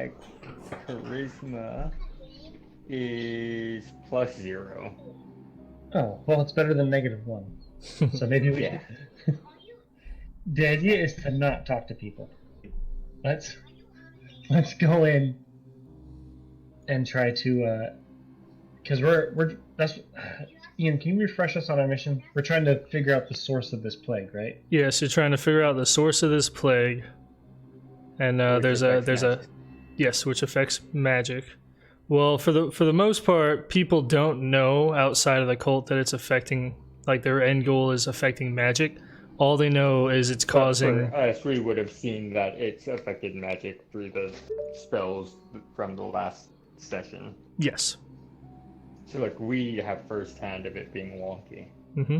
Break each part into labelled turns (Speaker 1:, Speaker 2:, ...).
Speaker 1: my charisma is +0.
Speaker 2: Oh, well, it's better than -1. So maybe we.
Speaker 1: Yeah.
Speaker 2: The idea is to not talk to people. Let's go in and try to because that's Ian, can you refresh us on our mission? We're trying to figure out the source of this plague, right?
Speaker 3: Yes, you're trying to figure out the source of this plague, and there's a yes, which affects magic. Well, for the most part, people don't know outside of the cult that it's affecting. Like their end goal is affecting magic. All they know is it's causing.
Speaker 1: For us, we would have seen that it's affected magic through the spells from the last session.
Speaker 3: Yes.
Speaker 1: So, like, we have first hand of it being wonky.
Speaker 3: Mm-hmm.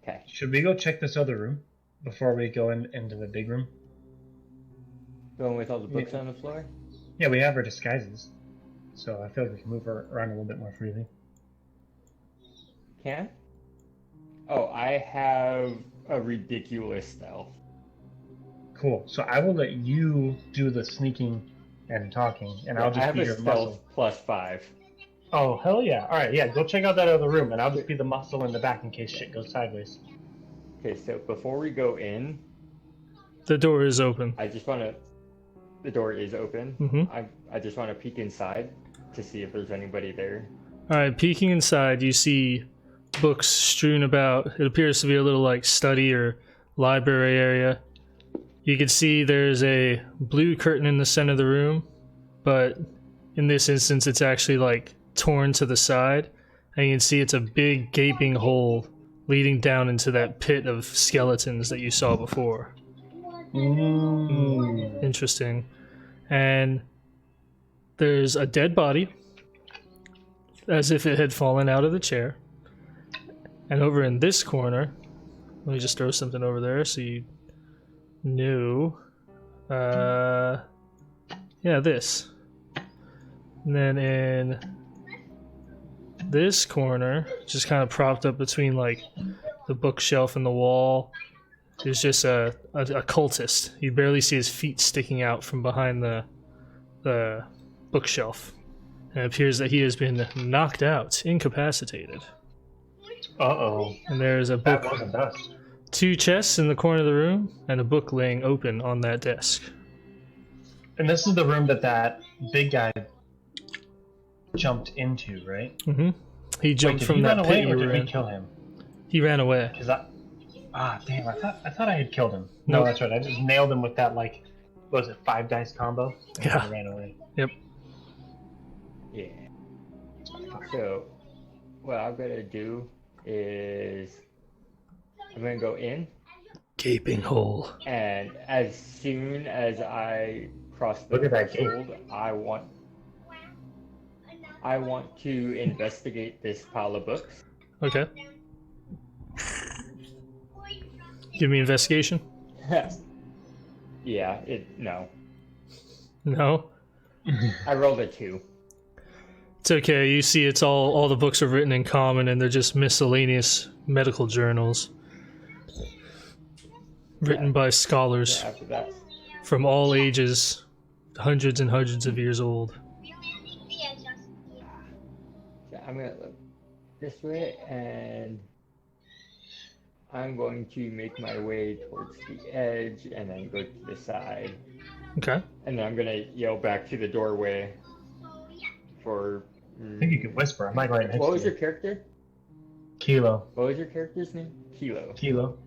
Speaker 1: Okay.
Speaker 2: Should we go check this other room before we go into the big room?
Speaker 1: Going with all the books on the floor?
Speaker 2: Yeah, we have our disguises, so I feel like we can move around a little bit more freely.
Speaker 1: Can? Oh, I have a ridiculous stealth.
Speaker 2: Cool. So I will let you do the sneaking and talking, and I'll just be your muscle.
Speaker 1: I have a stealth +5.
Speaker 2: Oh, hell yeah. All right, yeah, go check out that other room, and I'll just be the muscle in the back in case shit goes sideways.
Speaker 1: Okay, so before we go in,
Speaker 3: The door is open.
Speaker 1: the door is open.
Speaker 3: Mm-hmm.
Speaker 1: I just want to peek inside to see if there's anybody there.
Speaker 3: All right, peeking inside, you see books strewn about. It appears to be a little like study or library area. You can see there's a blue curtain in the center of the room, but in this instance, it's actually like torn to the side, and you can see it's a big gaping hole leading down into that pit of skeletons that you saw before. Interesting. And there's a dead body, as if it had fallen out of the chair. And over in this corner, let me just throw something over there so you know. Yeah, this. And then in this corner, just kind of propped up between like the bookshelf and the wall, there's just a cultist. You barely see his feet sticking out from behind the bookshelf. And it appears that he has been knocked out, incapacitated.
Speaker 2: Uh-oh.
Speaker 3: And there's a book,
Speaker 2: That wasn't us.
Speaker 3: 2 chests in the corner of the room, and a book laying open on that desk.
Speaker 2: And this is the room that big guy jumped into, right?
Speaker 3: Mm-hmm. He jumped
Speaker 2: Wait,
Speaker 3: from
Speaker 2: did he
Speaker 3: that
Speaker 2: run
Speaker 3: pit
Speaker 2: away,
Speaker 3: you
Speaker 2: or
Speaker 3: were
Speaker 2: did we
Speaker 3: in.
Speaker 2: kill him?
Speaker 3: He ran away.
Speaker 2: Damn, I thought I had killed him. No,
Speaker 3: Nope.
Speaker 2: that's right. I just nailed him with that, like, what was it, 5 dice combo? And
Speaker 3: Yeah.
Speaker 2: he ran away.
Speaker 3: Yep.
Speaker 1: Yeah. So, what I'm gonna do is I'm gonna go in,
Speaker 3: Gaping hole.
Speaker 1: and as soon as I cross the
Speaker 2: Look at that gate.
Speaker 1: threshold, I want to investigate this pile of books.
Speaker 3: Okay. Give me investigation.
Speaker 1: Yeah, no.
Speaker 3: No.
Speaker 1: I rolled a 2.
Speaker 3: It's okay. You see, it's all the books are written in common, and they're just miscellaneous medical journals written by scholars
Speaker 1: After that,
Speaker 3: from all ages, hundreds and hundreds of years old.
Speaker 1: so I'm gonna look this way, and I'm going to make my way towards the edge, and then go to the side,
Speaker 3: Okay.
Speaker 1: and then I'm gonna yell back to the doorway for.
Speaker 2: I think you can whisper. I'm not right next
Speaker 1: What
Speaker 2: to
Speaker 1: was
Speaker 2: you.
Speaker 1: your character?
Speaker 2: Kilo.
Speaker 1: What was your character's name? Kilo.
Speaker 2: Kilo.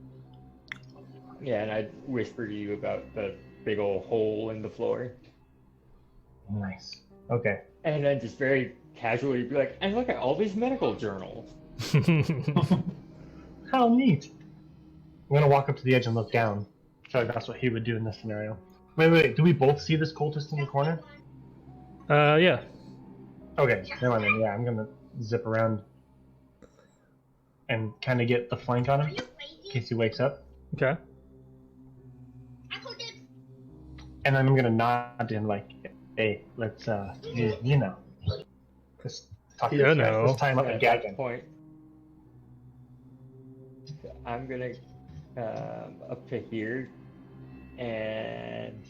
Speaker 1: Yeah, and I'd whisper to you about the big old hole in the floor.
Speaker 2: Nice. Okay.
Speaker 1: And then just very casually be like, and look at all these medical journals.
Speaker 2: How neat. I'm gonna walk up to the edge and look down. I feel like that's what he would do in this scenario. Wait. Do we both see this cultist in the corner?
Speaker 3: Yeah.
Speaker 2: Okay, never mind then. Yeah, I'm gonna zip around and kind of get the flank on him in case he wakes up.
Speaker 3: Okay.
Speaker 2: And then I'm gonna nod to him like, hey, let's, you know. Let's talk
Speaker 3: Yeah,
Speaker 2: this guy.
Speaker 3: no.
Speaker 2: Let's tie him up
Speaker 1: At
Speaker 2: and gag
Speaker 1: that
Speaker 2: him.
Speaker 1: point, I'm gonna up to here, and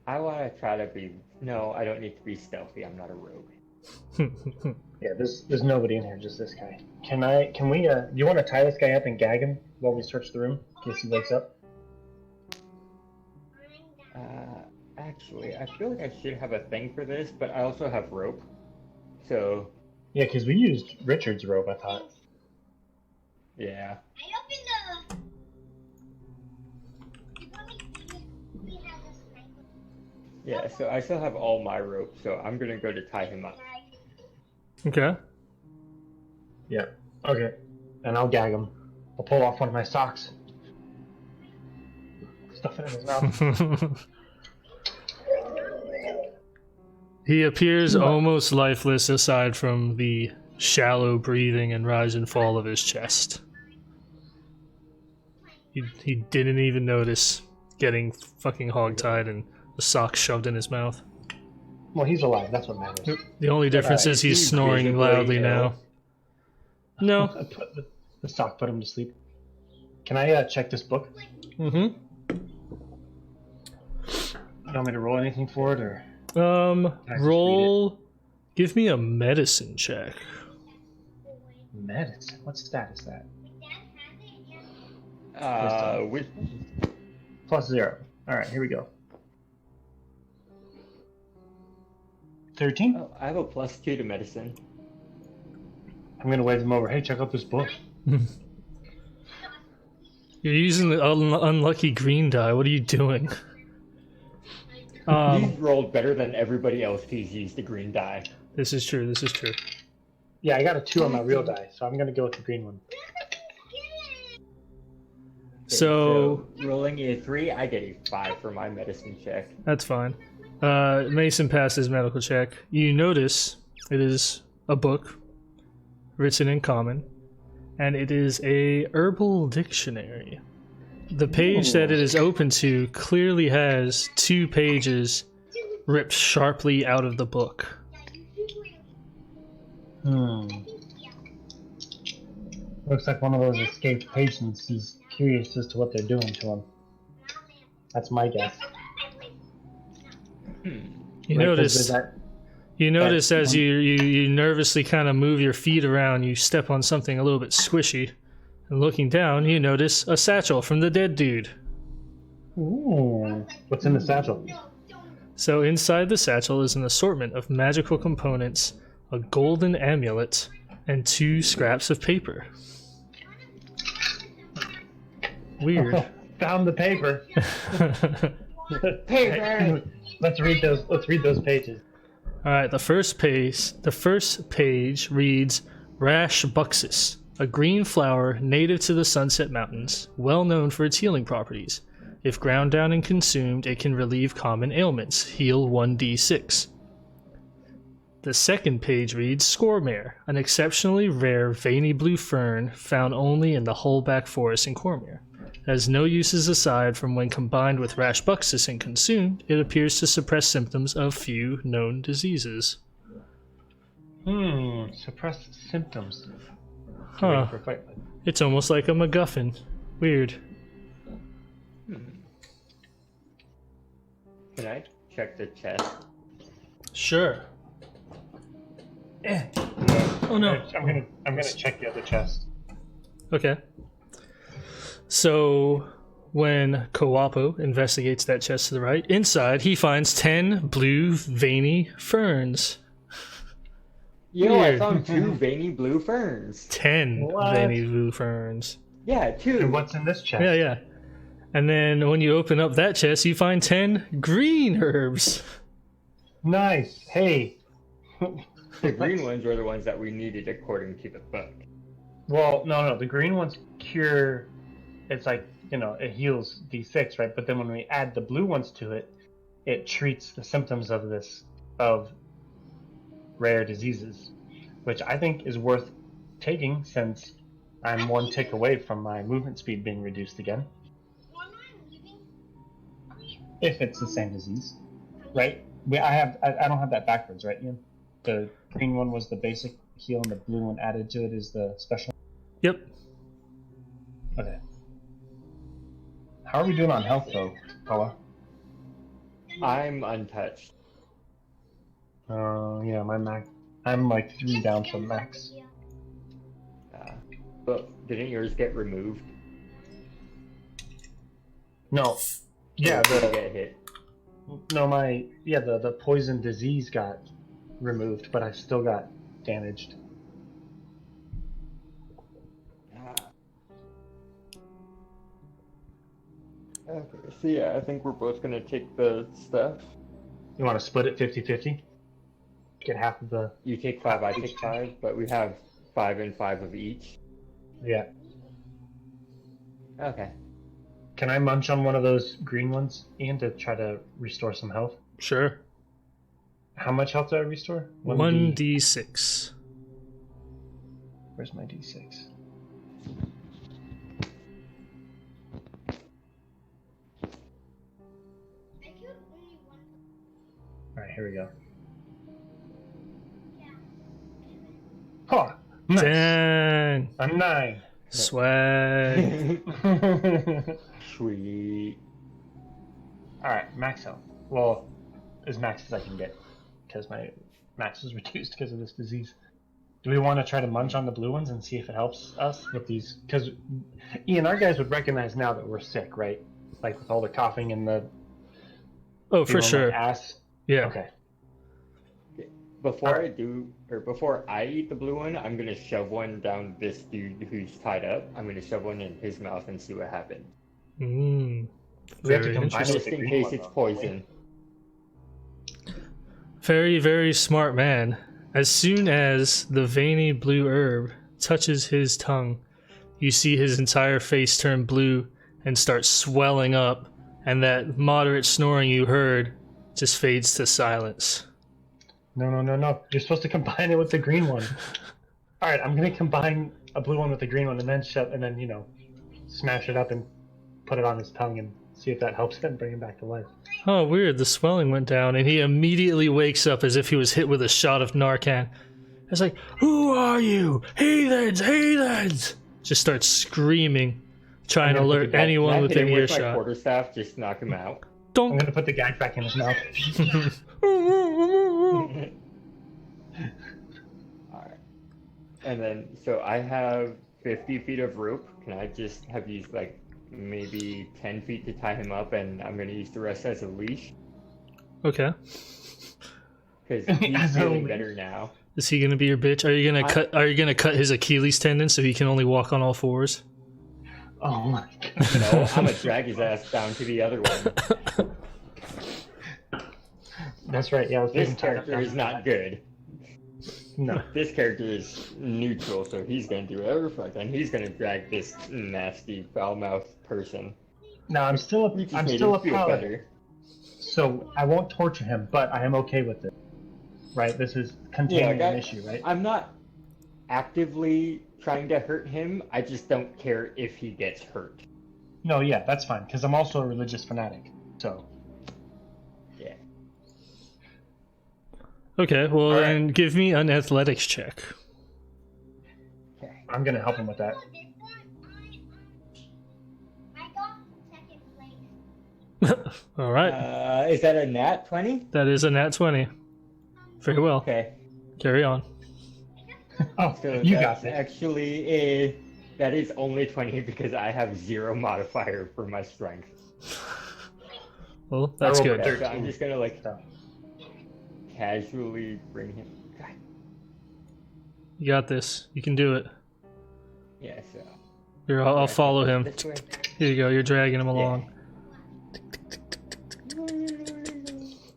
Speaker 1: I want to try to be. No, I don't need to be stealthy. I'm not a rogue.
Speaker 2: Yeah, there's nobody in here, just this guy. Can we, do you want to tie this guy up and gag him while we search the room, in case he wakes up?
Speaker 1: Actually, I feel like I should have a thing for this, but I also have rope. So.
Speaker 2: Yeah, because we used Richard's rope, I thought.
Speaker 1: Yeah. Yeah, so I still have all my rope, so I'm gonna go to tie him up.
Speaker 3: Okay.
Speaker 2: Yeah. Okay. And I'll gag him. I'll pull off one of my socks. Stuff it in his mouth.
Speaker 3: He appears almost lifeless aside from the shallow breathing and rise and fall of his chest. He didn't even notice getting fucking hogtied and the sock shoved in his mouth.
Speaker 2: Well, he's alive. That's what matters.
Speaker 3: The only difference is he's snoring
Speaker 1: visibly
Speaker 3: loudly
Speaker 1: ill?
Speaker 3: now. No.
Speaker 2: I put the sock put him to sleep. Can I check this book?
Speaker 3: Mm-hmm.
Speaker 2: You want me to roll anything for it, or?
Speaker 3: Roll. Give me a medicine check.
Speaker 2: Medicine? What stat is that?
Speaker 1: Wisdom.
Speaker 2: +0. Alright, here we go. 13?
Speaker 1: Oh, I have a +2 to medicine.
Speaker 2: I'm gonna wave him over. Hey, check out this book.
Speaker 3: You're using the unlucky green die. What are you doing?
Speaker 1: He's rolled better than everybody else who's used the green die.
Speaker 3: This is true. This is true.
Speaker 2: Yeah, I got a 2 on my real die, so I'm gonna go with the green one.
Speaker 3: So
Speaker 1: rolling a 3, I get a 5 for my medicine check.
Speaker 3: that's fine. Mason passes medical check. You notice it is a book written in common, and it is a herbal dictionary. The page that it is open to clearly has 2 pages ripped sharply out of the book.
Speaker 2: Looks like one of those escaped patients. He's curious as to what they're doing to him. That's my guess.
Speaker 3: You
Speaker 2: Right,
Speaker 3: notice.
Speaker 2: that-
Speaker 3: You notice as you nervously kind of move your feet around, you step on something a little bit squishy. And looking down, you notice a satchel from the dead dude.
Speaker 2: Ooh. What's in the satchel?
Speaker 3: So inside the satchel is an assortment of magical components, a golden amulet, and 2 scraps of paper. Weird.
Speaker 2: Found the paper.
Speaker 1: Paper!
Speaker 2: Let's read those pages.
Speaker 3: Alright, the first page reads Rash Buxus, a green flower native to the Sunset Mountains, well known for its healing properties. If ground down and consumed, it can relieve common ailments, heal 1d6. The second page reads Cormyra, an exceptionally rare veiny blue fern found only in the Hullback Forest in Cormyra. It has no uses aside from when combined with Rash Buxus and consumed, it appears to suppress symptoms of few known diseases.
Speaker 2: Suppress symptoms.
Speaker 3: Huh. It's almost like a MacGuffin. Weird.
Speaker 1: Can I check the chest?
Speaker 3: Sure. Oh no.
Speaker 2: I'm gonna check the other chest.
Speaker 3: Okay. So when Kawapo investigates that chest to the right, inside he finds 10 blue veiny ferns.
Speaker 1: Yo, I
Speaker 3: Weird.
Speaker 1: found 2 veiny blue ferns.
Speaker 3: 10
Speaker 2: What?
Speaker 3: veiny blue ferns.
Speaker 1: Yeah, 2.
Speaker 2: And what's in this chest?
Speaker 3: Yeah. And then when you open up that chest, you find 10 green herbs.
Speaker 2: Nice. Hey.
Speaker 1: The green ones were the ones that we needed according to the book.
Speaker 2: Well, no. The green ones cure. It's like, it heals D6, right? But then when we add the blue ones to it, it treats the symptoms of rare diseases, which I think is worth taking since I'm 1 tick away from my movement speed being reduced again. If it's the same disease, right? I don't have that backwards, right, Ian? The green one was the basic heal, and the blue one added to it is the special.
Speaker 3: Yep.
Speaker 2: Okay. How are we doing on health, though, Paula?
Speaker 1: I'm untouched.
Speaker 2: Yeah, my max. I'm like 3 down from max.
Speaker 1: But didn't yours get removed?
Speaker 2: No. Yeah,
Speaker 1: Or did you get hit?
Speaker 2: the poison disease got removed, but I still got damaged.
Speaker 1: Okay, so yeah, I think we're both gonna take the stuff.
Speaker 2: You want to split it 50-50? Get half of the...
Speaker 1: You take 5, I take 5, but we have 5 and 5 of each.
Speaker 2: Yeah.
Speaker 1: Okay.
Speaker 2: Can I munch on one of those green ones, Ian, to try to restore some health?
Speaker 3: Sure.
Speaker 2: How much health do I restore?
Speaker 3: 1d6.
Speaker 2: Where's my d6? Alright, here we go. Oh, nice.
Speaker 3: Dang.
Speaker 2: A 9.
Speaker 3: Swag.
Speaker 1: Sweet.
Speaker 2: Alright, max health. Well, as max as I can get, because my max is reduced because of this disease. Do we want to try to munch on the blue ones and see if it helps us with these? Because, Ian, our guys would recognize now that we're sick, right? Like with all the coughing and the...
Speaker 3: Oh, for sure.
Speaker 2: Ass.
Speaker 3: Yeah.
Speaker 2: Okay.
Speaker 1: Before I eat the blue one, I'm gonna shove one down this dude who's tied up. I'm gonna shove one in his mouth and see what happens.
Speaker 3: Mm,
Speaker 2: We have to
Speaker 3: very
Speaker 2: combine
Speaker 3: interesting.
Speaker 1: Just in case it's poison.
Speaker 3: Very, very smart man. As soon as the veiny blue herb touches his tongue, you see his entire face turn blue and start swelling up, and that moderate snoring you heard just fades to silence.
Speaker 2: No. You're supposed to combine it with the green one. Alright, I'm going to combine a blue one with the green one and then smash it up and put it on his tongue and see if that helps him bring him back to life.
Speaker 3: Oh, weird. The swelling went down, and he immediately wakes up as if he was hit with a shot of Narcan. It's like, who are you? Heathens! Heathens! Just starts screaming, trying to alert anyone within
Speaker 1: With my
Speaker 3: earshot.
Speaker 1: quarterstaff, just knock him out.
Speaker 2: I'm
Speaker 3: Don't.
Speaker 2: going to put the gag back in his mouth.
Speaker 1: Alright. And then, so I have 50 feet of rope. Can I just have used like maybe 10 feet to tie him up, and I'm going to use the rest as a leash?
Speaker 3: Okay.
Speaker 1: Because
Speaker 2: As
Speaker 1: he's
Speaker 2: a
Speaker 1: feeling
Speaker 2: leash?
Speaker 1: better now.
Speaker 3: Is he gonna be your bitch? Are you gonna cut his Achilles tendon so he can only walk on all fours?
Speaker 2: Oh my god.
Speaker 1: No, I'm going to drag his ass down to the other one.
Speaker 2: That's right, yeah. I was
Speaker 1: This
Speaker 2: thinking tie
Speaker 1: character
Speaker 2: that
Speaker 1: is
Speaker 2: down.
Speaker 1: not good.
Speaker 2: No.
Speaker 1: This character is neutral, so he's gonna do whatever fuck, and he's gonna drag this nasty, foul-mouthed person.
Speaker 2: No, I'm still
Speaker 1: You just
Speaker 2: a
Speaker 1: made him feel
Speaker 2: paladin.
Speaker 1: better.
Speaker 2: So I won't torture him, but I am okay with it. Right? This is containing an issue, right?
Speaker 1: I'm not actively trying to hurt him. I just don't care if he gets hurt.
Speaker 2: No, yeah, that's fine, because I'm also a religious fanatic. So
Speaker 1: Yeah.
Speaker 3: Okay, well
Speaker 2: All right.
Speaker 3: then give me an athletics check.
Speaker 1: Okay.
Speaker 2: I'm gonna help him with that.
Speaker 3: All right,
Speaker 1: Is that a nat 20?
Speaker 3: that is a nat 20. Very well.
Speaker 1: Okay.
Speaker 3: Carry on.
Speaker 2: Oh,
Speaker 1: So
Speaker 2: you
Speaker 1: that's
Speaker 2: got it.
Speaker 1: actually that is only 20 because I have 0 modifier for my strength.
Speaker 3: Well, that's
Speaker 2: I rolled
Speaker 3: good.
Speaker 2: a
Speaker 1: So I'm just gonna like
Speaker 2: So,
Speaker 1: casually bring him. God.
Speaker 3: You got this. You can do it.
Speaker 1: Yeah. So.
Speaker 3: Here, I'll follow him.
Speaker 1: This way.
Speaker 3: Here you go. You're dragging him along.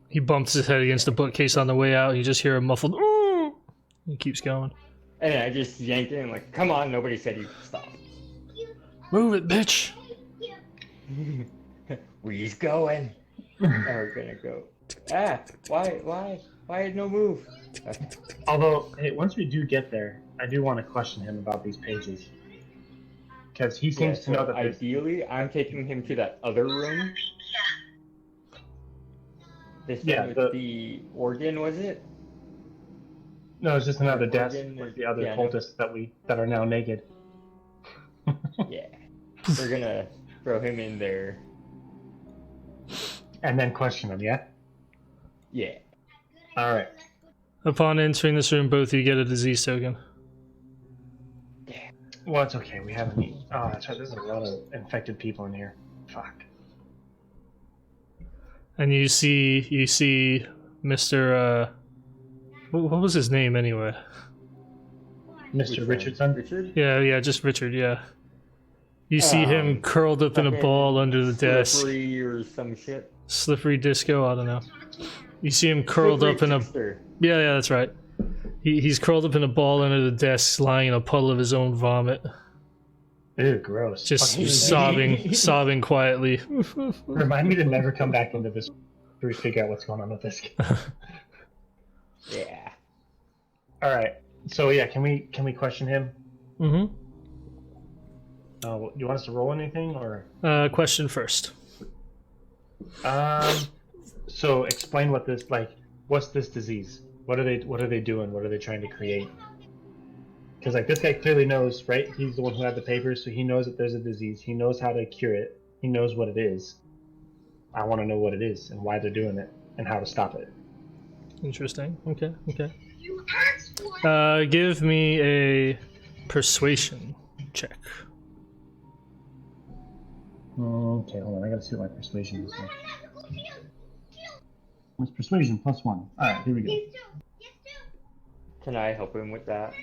Speaker 3: He bumps his head against the bookcase on the way out. You just hear a muffled. "Ooh!" He keeps going.
Speaker 1: And I just yanked it and like, come on, nobody said you stop.
Speaker 3: Move it, bitch.
Speaker 1: We's going. We're gonna go. Ah, why no move? Okay.
Speaker 2: although, hey, once we do get there, I do want to question him about these pages. Because he
Speaker 1: Yeah,
Speaker 2: seems to know
Speaker 1: so
Speaker 2: that there's...
Speaker 1: ideally, I'm taking him to that other room. This
Speaker 2: Yeah,
Speaker 1: one with the organ, was it?
Speaker 2: No, it's just another
Speaker 1: the
Speaker 2: desk
Speaker 1: organ
Speaker 2: with
Speaker 1: is-
Speaker 2: the other
Speaker 1: yeah, no.
Speaker 2: cultists that are now naked.
Speaker 1: Yeah. We're gonna throw him in there.
Speaker 2: And then question him, yeah?
Speaker 1: Yeah.
Speaker 2: Alright.
Speaker 3: Upon entering this room, both of you get a disease token.
Speaker 2: Well, it's okay. We haven't eaten. Oh, that's right. There's a lot of infected people in here. Fuck.
Speaker 3: And you see Mr. What was his name anyway?
Speaker 2: Mr. Richardson?
Speaker 1: Richard?
Speaker 3: Yeah, just Richard, yeah. You see him curled up in a ball under the desk.
Speaker 1: Slippery or some shit.
Speaker 3: Slippery disco, I don't know. You see him curled up in a... Yeah, that's right. He's curled up in a ball under the desk, lying in a puddle of his own vomit.
Speaker 2: Ew, gross.
Speaker 3: Just sobbing quietly.
Speaker 2: Remind me to never come back into this to figure out what's going on with this guy.
Speaker 1: Yeah.
Speaker 2: Alright. So yeah, can we question him?
Speaker 3: Mm-hmm.
Speaker 2: Do you want us to roll anything or?
Speaker 3: Question first.
Speaker 2: So explain what this what's this disease? What are they doing? What are they trying to create? Because this guy clearly knows, right? He's the one who had the papers, so he knows that there's a disease. He knows how to cure it. He knows what it is. I want to know what it is and why they're doing it and how to stop it.
Speaker 3: Interesting. Okay. Give me a persuasion check.
Speaker 2: Okay, hold on. I gotta see what my persuasion is. What's persuasion? +1. Alright, here we go.
Speaker 1: Can I help him with that?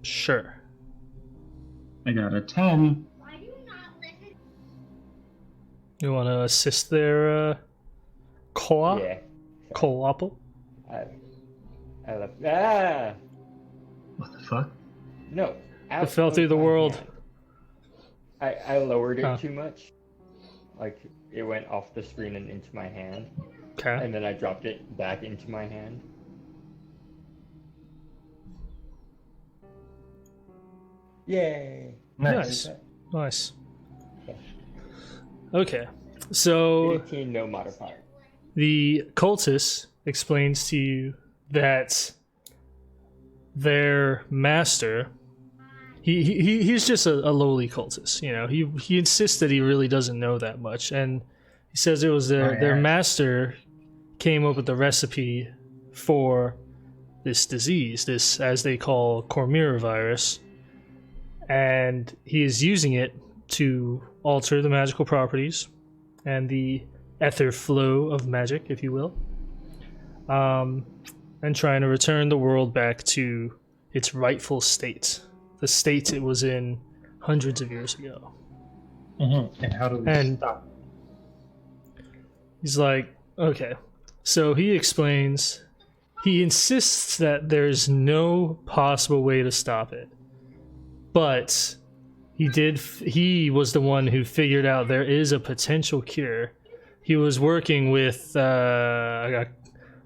Speaker 3: Sure.
Speaker 2: I got a 10.
Speaker 3: You want to assist their co-op?
Speaker 1: Yeah.
Speaker 3: Co-op?
Speaker 1: I left. Ah!
Speaker 2: What the fuck?
Speaker 1: No.
Speaker 3: It fell through the world.
Speaker 1: I lowered it too much. It went off the screen and into my hand.
Speaker 3: Okay.
Speaker 1: And then I dropped it back into my hand. Yay!
Speaker 3: Nice. Okay. So
Speaker 1: 18, no modifier.
Speaker 3: the cultist explains to you that their master, he's just a lowly cultist. You know, he insists that he really doesn't know that much, and he says it was their master came up with the recipe for this disease, this, as they call, Cormyra-virus, and he is using it to alter the magical properties and the ether flow of magic, if you will, and trying to return the world back to its rightful state, the state it was in hundreds of years ago.
Speaker 2: Mm-hmm. And how do we stop?
Speaker 3: He's like, okay. So he explains, he insists that there's no possible way to stop it. But he was the one who figured out there is a potential cure. He was working with, I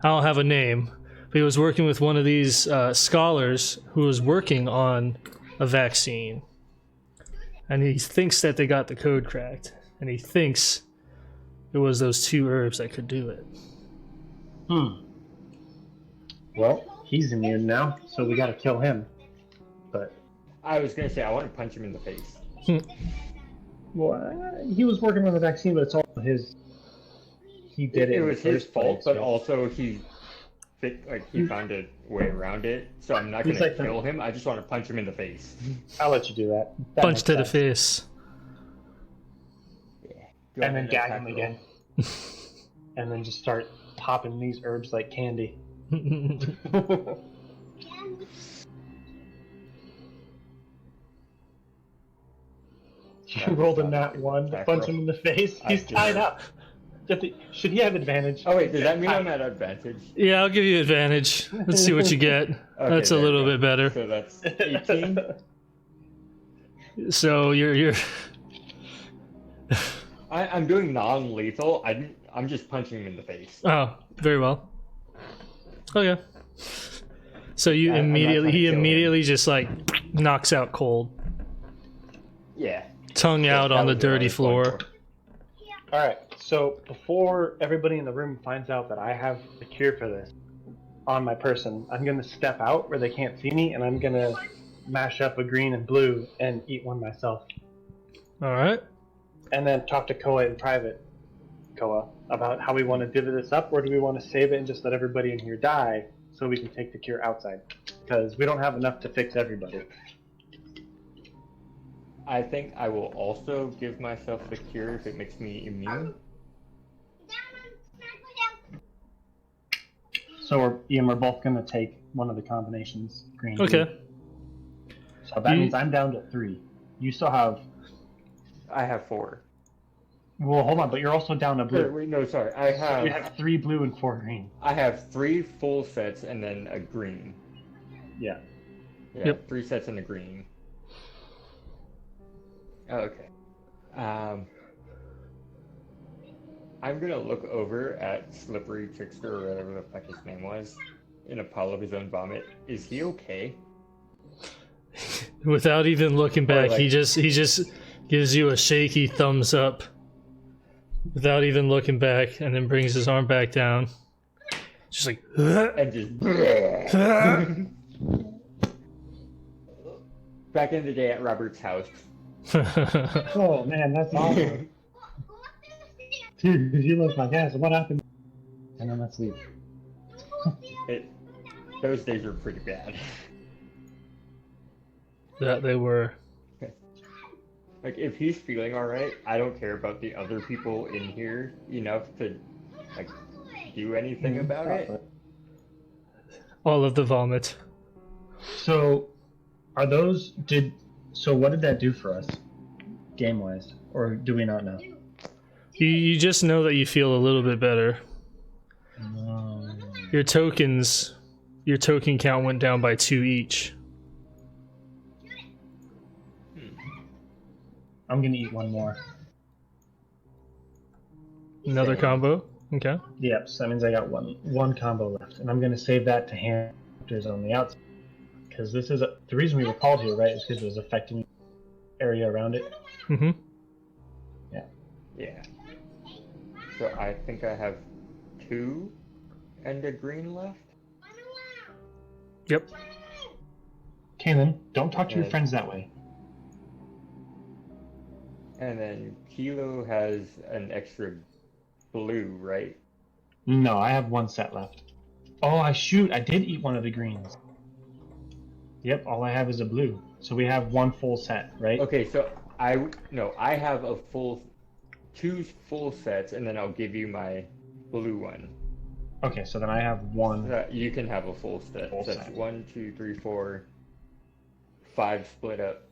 Speaker 3: don't have a name, but he was working with one of these scholars who was working on a vaccine. And he thinks that they got the code cracked. And he thinks it was those 2 herbs that could do it.
Speaker 2: Well, he's immune now, so we gotta kill him. But
Speaker 1: I was gonna say I want to punch him in the face.
Speaker 2: Well, he was working on the vaccine, but it's all his. He did it.
Speaker 1: It was his fault, but
Speaker 2: yeah.
Speaker 1: also he found a way around it. So I'm not gonna kill him. I just want to punch him in the face.
Speaker 2: I'll let you do that.
Speaker 3: Punch to the face.
Speaker 1: Yeah.
Speaker 2: And then gag him again. And then just start popping these herbs like candy. You rolled a nat 1 to punch him in the face. He's tied up. Should he have advantage?
Speaker 1: Oh wait, does that mean I'm at advantage?
Speaker 3: Yeah, I'll give you advantage. Let's see what you get.
Speaker 1: Okay,
Speaker 3: that's a little bit better.
Speaker 1: So that's 18.
Speaker 3: So you're
Speaker 1: I'm doing non-lethal. I'm just punching him in the face.
Speaker 3: Oh, very well. Okay. So he
Speaker 1: I'm
Speaker 3: immediately just knocks out cold.
Speaker 1: Yeah.
Speaker 3: Tongue out on the dirty floor.
Speaker 2: Alright, so before everybody in the room finds out that I have the cure for this on my person, I'm going to step out where they can't see me, and I'm going to mash up a green and blue and eat one myself.
Speaker 3: Alright.
Speaker 2: And then talk to Koa in private. Koa, about how we want to divvy this up, or do we want to save it and just let everybody in here die so we can take the cure outside? Because we don't have enough to fix everybody.
Speaker 1: I think I will also give myself the cure if it makes me immune.
Speaker 2: So we're both going to take one of the combinations, green.
Speaker 3: Okay.
Speaker 2: Blue. So that means I'm down to 3. You still have...
Speaker 1: I have 4.
Speaker 2: Well, hold on, but you're also down to blue.
Speaker 1: Wait, no, sorry.
Speaker 2: You have 3 blue and 4 green.
Speaker 1: I have 3 full sets and then a green.
Speaker 2: Yeah.
Speaker 1: Yeah,
Speaker 3: Yep.
Speaker 1: 3 sets and a green. Okay. I'm gonna look over at Slippery Trickster or whatever the fuck his name was in a pile of his own vomit. Is he okay?
Speaker 3: Without even looking back,
Speaker 1: like-
Speaker 3: he just gives you a shaky thumbs up. Without even looking back, and then brings his arm back down. Just like,
Speaker 1: And just back in the day at Robert's house.
Speaker 2: Oh, man, that's awesome. Dude, you look like ass. What happened? And then let's leave.
Speaker 1: Those days were pretty bad.
Speaker 3: that they were.
Speaker 1: Like, if he's feeling alright, I don't care about the other people in here enough to, like, do anything about it.
Speaker 3: All of the vomit.
Speaker 2: So, are those... So what did that do for us? Game-wise? Or do we not know?
Speaker 3: You just know that you feel a little bit better. Your token count went down by 2 each.
Speaker 2: I'm gonna eat one more.
Speaker 3: Another combo? Okay.
Speaker 2: Yep, so that means I got one combo left. And I'm gonna save that to hunters on the outside. Because this is... the reason we were called here, right, is because it was affecting the area around it.
Speaker 3: Mm-hmm.
Speaker 1: Yeah. So I think I have 2 and a green left.
Speaker 3: Yep.
Speaker 2: Kaylin, don't talk to your friends that way.
Speaker 1: And then Kilo has an extra blue, right?
Speaker 2: No, I have 1 set left. Oh, I did eat one of the greens. Yep, all I have is a blue. So we have 1 full set, right?
Speaker 1: Okay, so I have a 2 full sets, and then I'll give you my blue one.
Speaker 2: Okay, so then I have 1.
Speaker 1: You can have a full set.
Speaker 2: Full
Speaker 1: That's
Speaker 2: set.
Speaker 1: 1, 2, 3, 4, 5 split up.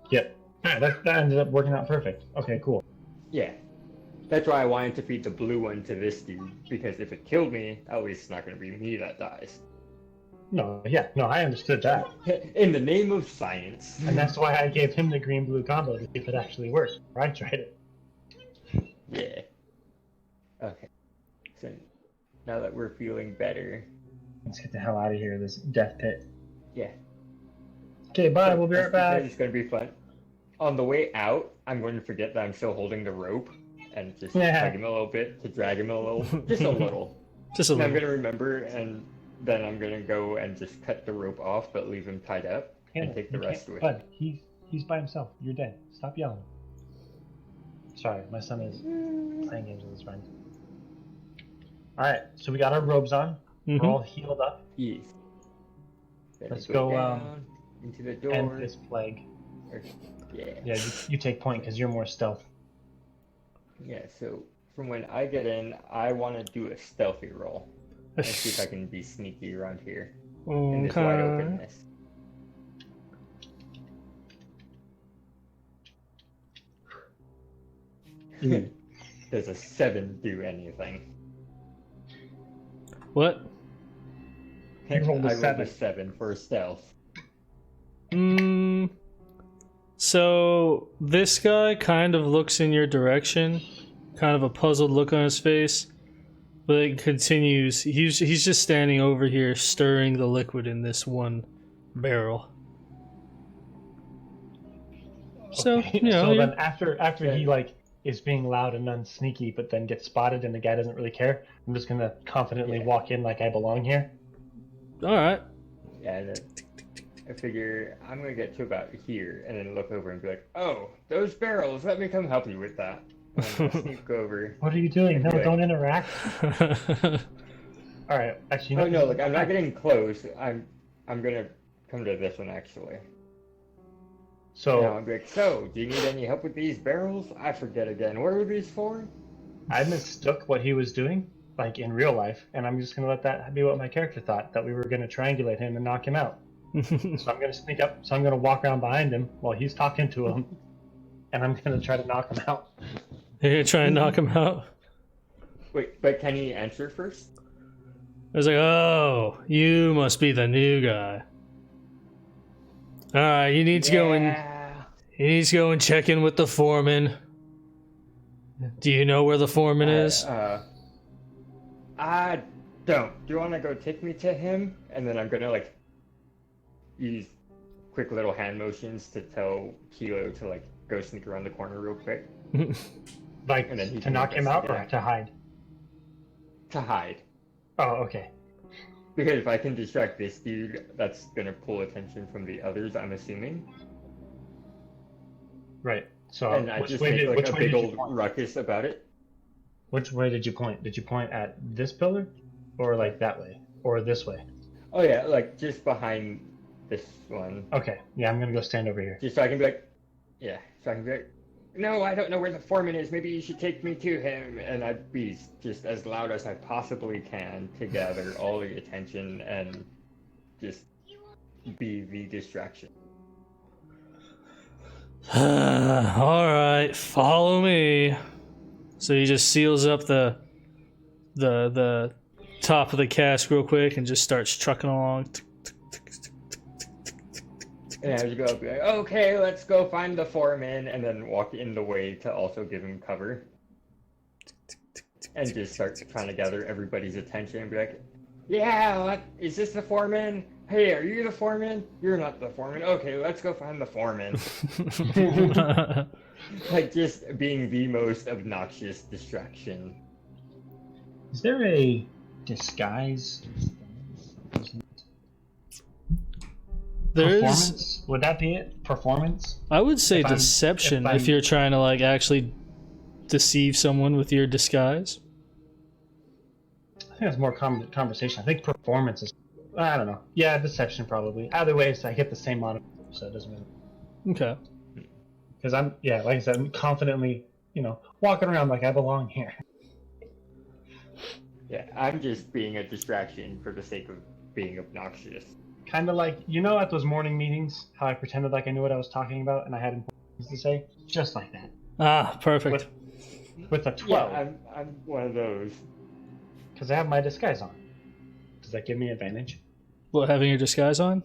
Speaker 2: Yep. Ah, that ended up working out perfect. Okay, cool.
Speaker 1: Yeah. That's why I wanted to feed the blue one to this dude, because if it killed me, at least it's not going to be me that dies.
Speaker 2: No, I understood that.
Speaker 1: In the name of science.
Speaker 2: And that's why I gave him the green-blue combo to see if it actually worked. I tried it.
Speaker 1: Yeah. Okay. So now that we're feeling better.
Speaker 2: Let's get the hell out of here, this death pit.
Speaker 1: Yeah.
Speaker 2: Okay, bye, we'll be right back.
Speaker 1: It's going to be fun. On the way out, I'm going to forget that I'm still holding the rope and just tug him a little bit to drag him a little. Just a little.
Speaker 3: Just a
Speaker 1: And I'm
Speaker 3: little.
Speaker 1: going to remember, and then I'm going to go and just cut the rope off, but leave him tied up and take the rest with
Speaker 2: Bud, he's by himself. You're dead. Stop yelling. Sorry, my son is playing games with his friends. Alright, so we got our robes on.
Speaker 3: Mhm.
Speaker 2: We're all healed up.
Speaker 1: Yes. Then
Speaker 2: Let's
Speaker 1: I
Speaker 2: go,
Speaker 1: down into the door.
Speaker 2: End this plague.
Speaker 1: Yeah.
Speaker 2: Yeah, you take point because you're more stealth.
Speaker 1: Yeah, so from when I get in, I want to do a stealthy roll. And see if I can be sneaky around here in this wide
Speaker 3: Okay.
Speaker 1: openness. Does a 7 do anything?
Speaker 3: What?
Speaker 2: You rolled a
Speaker 1: I rolled
Speaker 2: 7.
Speaker 1: a 7 for stealth.
Speaker 3: So this guy kind of looks in your direction, kind of a puzzled look on his face, but it continues. He's just standing over here stirring the liquid in this one barrel. So,
Speaker 2: Okay,
Speaker 3: you know,
Speaker 2: so
Speaker 3: you're-
Speaker 2: then after he is being loud and unsneaky, but then gets spotted and the guy doesn't really care, I'm just gonna confidently walk in like I belong here.
Speaker 3: all right.
Speaker 1: Yeah, and then I figure I'm gonna get to about here and then look over and be like, oh, those barrels, let me come help you with that. I'm gonna sneak over.
Speaker 2: What are you doing? No,
Speaker 1: Okay.
Speaker 2: don't interact. All right, actually.
Speaker 1: Oh no, look, I'm not getting close. I'm gonna come to this one actually.
Speaker 2: So
Speaker 1: Now I'm like, so, do you need any help with these barrels? I forget again. What were these for?
Speaker 2: I mistook what he was doing, like in real life, and I'm just gonna let that be what my character thought, that we were gonna triangulate him and knock him out. So I'm gonna sneak up. So I'm gonna walk around behind him while he's talking to him, and I'm gonna try to knock him out.
Speaker 3: You're gonna try and knock him out?
Speaker 1: Wait, but can he answer first?
Speaker 3: I was like, oh, you must be the new guy. Alright, you need to go and check in with the foreman. Do you know where the foreman is?
Speaker 1: I don't. Do you want to go take me to him? And then I'm gonna like use quick little hand motions to tell Kilo to like go sneak around the corner real quick.
Speaker 2: Like
Speaker 1: And then he
Speaker 2: to
Speaker 1: can
Speaker 2: knock him out or
Speaker 1: investigate.
Speaker 2: to hide?
Speaker 1: To hide.
Speaker 2: Oh, okay.
Speaker 1: Because if I can distract this dude, that's gonna pull attention from the others, I'm assuming.
Speaker 2: Right. So
Speaker 1: And I
Speaker 2: which
Speaker 1: just
Speaker 2: way
Speaker 1: make
Speaker 2: did,
Speaker 1: like
Speaker 2: which
Speaker 1: a
Speaker 2: way
Speaker 1: big
Speaker 2: did you
Speaker 1: old
Speaker 2: point?
Speaker 1: ruckus about it.
Speaker 2: Which way did you point? Did you point at this pillar, or like that way, or this way?
Speaker 1: Oh yeah, like just behind this one.
Speaker 2: Okay. Yeah, I'm gonna go stand over here.
Speaker 1: Just so I can be like, yeah, so I can be like, no, I don't know where the foreman is. Maybe you should take me to him. And I'd be just as loud as I possibly can to gather all the attention and just be the distraction.
Speaker 3: Alright, follow me. So he just seals up the top of the cask real quick and just starts trucking along.
Speaker 1: And I just go up and be like, okay, let's go find the foreman, and then walk in the way to also give him cover. And just start trying to gather everybody's attention and be like, yeah, is this the foreman? Hey, are you the foreman? You're not the foreman. Okay, let's go find the foreman. Like, just being the most obnoxious distraction.
Speaker 2: Is there a disguise?
Speaker 3: There is,
Speaker 2: Performance? Would that be it? Performance?
Speaker 3: I would say
Speaker 2: If I'm-
Speaker 3: deception
Speaker 2: if I'm-
Speaker 3: if you're trying to like actually deceive someone with your disguise.
Speaker 2: I think it's more conversation. I think performance is. I don't know. Yeah, deception probably. Either way, I get the same monitor, so it doesn't matter.
Speaker 3: Okay.
Speaker 2: Because I'm, yeah, like I said, I'm confidently, walking around like I belong here.
Speaker 1: Yeah, I'm just being a distraction for the sake of being obnoxious.
Speaker 2: Kind of like, at those morning meetings, how I pretended like I knew what I was talking about and I had important things to say? Just like that.
Speaker 3: Ah, perfect.
Speaker 2: With a 12.
Speaker 1: Yeah, I'm one of those.
Speaker 2: Because I have my disguise on. Does that give me advantage?
Speaker 3: What, having your disguise on?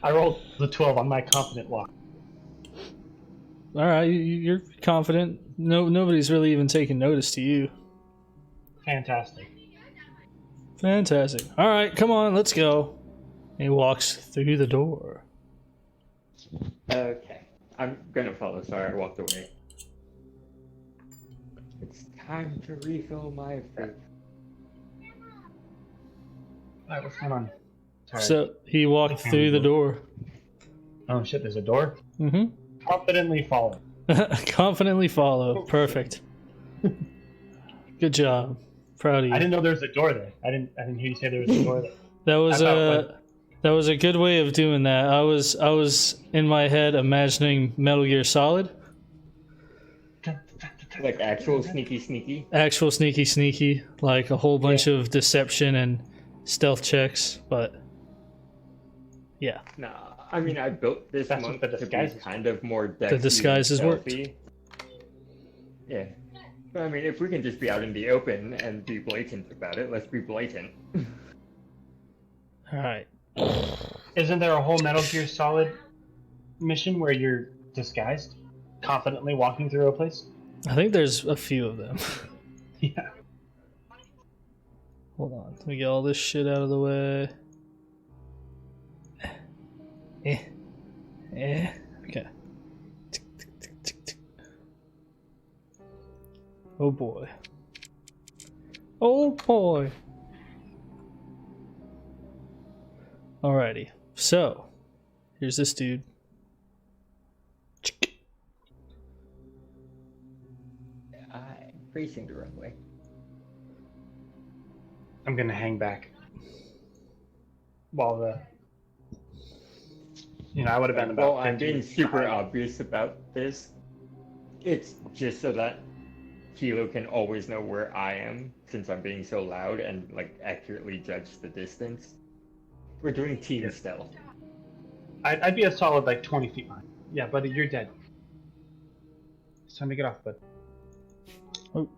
Speaker 2: I rolled the 12 on my confident walk.
Speaker 3: Alright, you're confident. Nobody's really even taking notice to you.
Speaker 2: Fantastic.
Speaker 3: Fantastic. Alright, come on, let's go. And he walks through the door.
Speaker 1: Okay, I'm gonna follow. Sorry, I walked away. It's time to refill my food.
Speaker 2: Alright, what's going on? Sorry.
Speaker 3: So he walked through the door.
Speaker 2: Oh shit, there's a door?
Speaker 3: Mm-hmm.
Speaker 2: Confidently follow.
Speaker 3: Confidently follow. Perfect. Good job. Proud of you.
Speaker 2: I didn't know there was a door there. I didn't hear you say there was a door there.
Speaker 3: That was a good way of doing that. I was in my head imagining Metal Gear Solid.
Speaker 1: Like actual sneaky.
Speaker 3: Actual sneaky, like a whole bunch of deception and stealth checks, but yeah.
Speaker 1: Nah, I mean, I built this
Speaker 2: That's
Speaker 1: monk
Speaker 2: what the
Speaker 1: to
Speaker 2: disguise
Speaker 1: be
Speaker 2: is.
Speaker 1: kind of more dexy
Speaker 3: The disguises
Speaker 1: and
Speaker 3: worked.
Speaker 1: stealthy. Yeah. But I mean, if we can just be out in the open and be blatant about it, let's be blatant.
Speaker 3: Alright.
Speaker 2: Isn't there a whole Metal Gear Solid mission where you're disguised, confidently walking through a place?
Speaker 3: I think there's a few of them.
Speaker 2: Yeah.
Speaker 3: Hold on. Let me get all this shit out of the way. Okay. Oh boy. Oh boy. Alrighty. So, here's this dude.
Speaker 1: facing the runway.
Speaker 2: I'm gonna hang back. While I would have been about.
Speaker 1: Well, I'm
Speaker 2: 50
Speaker 1: being super
Speaker 2: behind.
Speaker 1: obvious about this. It's just so that Kilo can always know where I am, since I'm being so loud, and like accurately judge the distance. We're doing team stealth.
Speaker 2: I'd be a solid like 20 feet behind. Yeah, buddy, you're dead. It's time to get off, bud.
Speaker 3: Oh.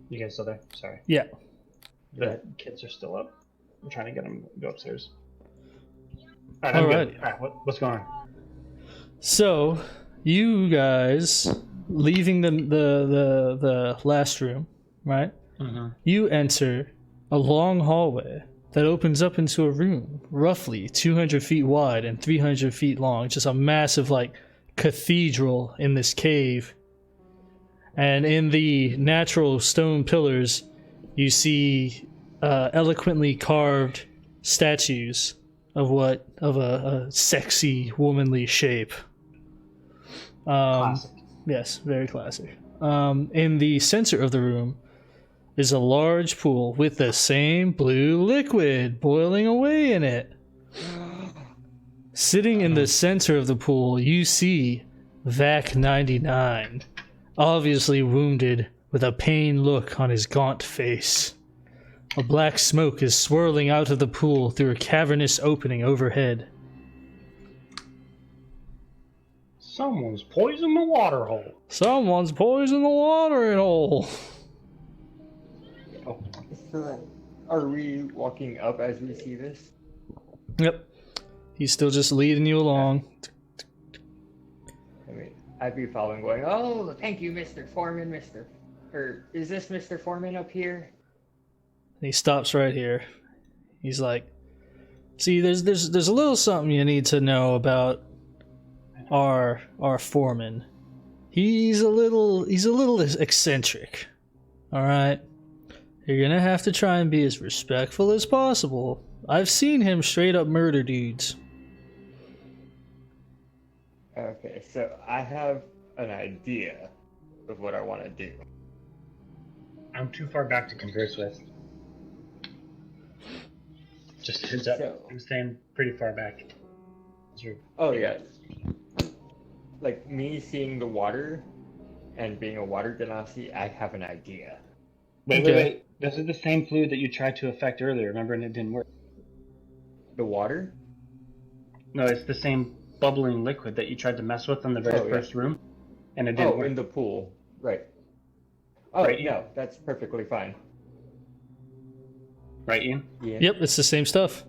Speaker 2: You guys still there? Sorry.
Speaker 3: Yeah.
Speaker 2: The kids are still up. I'm trying to get them to go upstairs.
Speaker 3: All right.
Speaker 2: What's going on?
Speaker 3: So, you guys leaving the last room, right?
Speaker 2: Mm-hmm.
Speaker 3: You enter a long hallway that opens up into a room roughly 200 feet wide and 300 feet long. Just a massive, like, cathedral in this cave. And in the natural stone pillars, you see eloquently carved statues of a sexy, womanly shape.
Speaker 2: Classic.
Speaker 3: Yes, very classic. In the center of the room is a large pool with the same blue liquid boiling away in it. Sitting in the center of the pool, you see Vac 99, obviously wounded, with a pained look on his gaunt face. A black smoke is swirling out of the pool through a cavernous opening overhead.
Speaker 2: Someone's poisoned the water hole.
Speaker 3: Someone's poisoned the watering hole.
Speaker 2: Oh.
Speaker 1: So, are we walking up as we see this?
Speaker 3: Yep. He's still just leading you along.
Speaker 1: I mean, I'd be following, going, "Oh, thank you, Mr. Foreman, or is this Mr. Foreman up here?"
Speaker 3: He stops right here. He's like, "See, there's a little something you need to know about our foreman. He's a little eccentric. All right? You're going to have to try and be as respectful as possible. I've seen him straight up murder dudes."
Speaker 1: Okay, so I have an idea of what I want to do.
Speaker 2: I'm too far back to converse with. Just a heads up.
Speaker 1: So-
Speaker 2: I'm staying pretty far back.
Speaker 1: Oh yeah, like me seeing the water and being a water genasi, I have an idea.
Speaker 2: Wait. This is the same fluid that you tried to affect earlier, remember, and it didn't work.
Speaker 1: The water?
Speaker 2: No, it's the same bubbling liquid that you tried to mess with in the very first room, and it didn't
Speaker 1: Oh,
Speaker 2: work.
Speaker 1: in the pool, right? Oh
Speaker 2: Right,
Speaker 1: no, that's perfectly fine.
Speaker 2: Right, Ian?
Speaker 1: Yeah.
Speaker 3: Yep, it's the same stuff.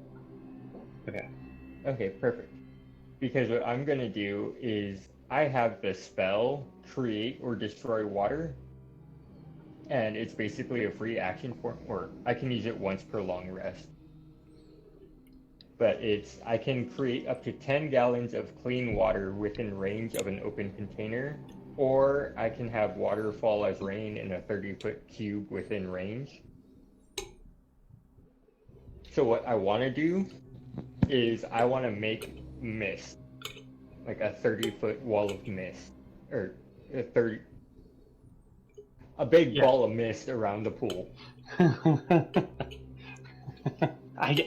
Speaker 2: Okay.
Speaker 1: Okay, perfect. Because what I'm gonna do is I have the spell create or destroy water, and it's basically a free action form, or I can use it once per long rest. But I can create up to 10 gallons of clean water within range of an open container, or I can have water fall as rain in a 30-foot cube within range. So what I want to do is I want to make mist, like a 30-foot wall of mist, or a big ball of mist around the pool.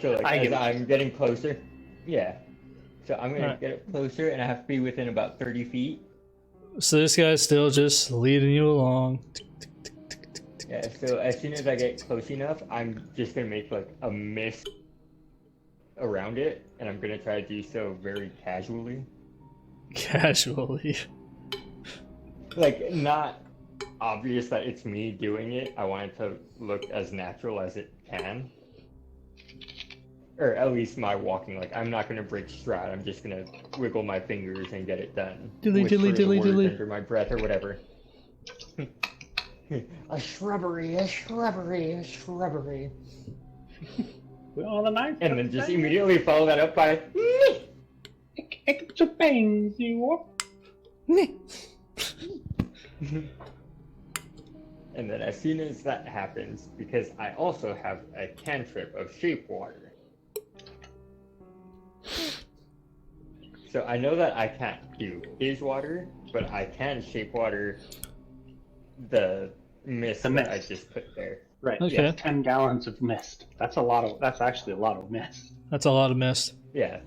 Speaker 1: So like as I'm getting closer, so I'm gonna get it closer, and I have to be within about 30 feet.
Speaker 3: So this guy's still just leading you along.
Speaker 1: Yeah, so as soon as I get close enough, I'm just gonna make like a mist around it, and I'm gonna try to do so very casually.
Speaker 3: Casually.
Speaker 1: Like, not obvious that it's me doing it. I want it to look as natural as it can. Or at least my walking. Like, I'm not gonna break stride. I'm just gonna wiggle my fingers and get it done.
Speaker 3: Dilly,
Speaker 1: Whisper
Speaker 3: dilly,
Speaker 1: the
Speaker 3: dilly,
Speaker 1: words
Speaker 3: dilly.
Speaker 1: under my breath or whatever. A shrubbery, a shrubbery, a shrubbery.
Speaker 2: With all the nice
Speaker 1: And then just immediately follow that up by
Speaker 2: extra pains, you
Speaker 1: And then as soon as that happens, because I also have a cantrip of shape water. So I know that I can't do his water, but I can shape water the mist that I just put there.
Speaker 4: Right.
Speaker 3: Okay.
Speaker 4: Yeah, 10 gallons of mist. That's actually a lot of mist.
Speaker 3: That's a lot of mist.
Speaker 1: Yeah.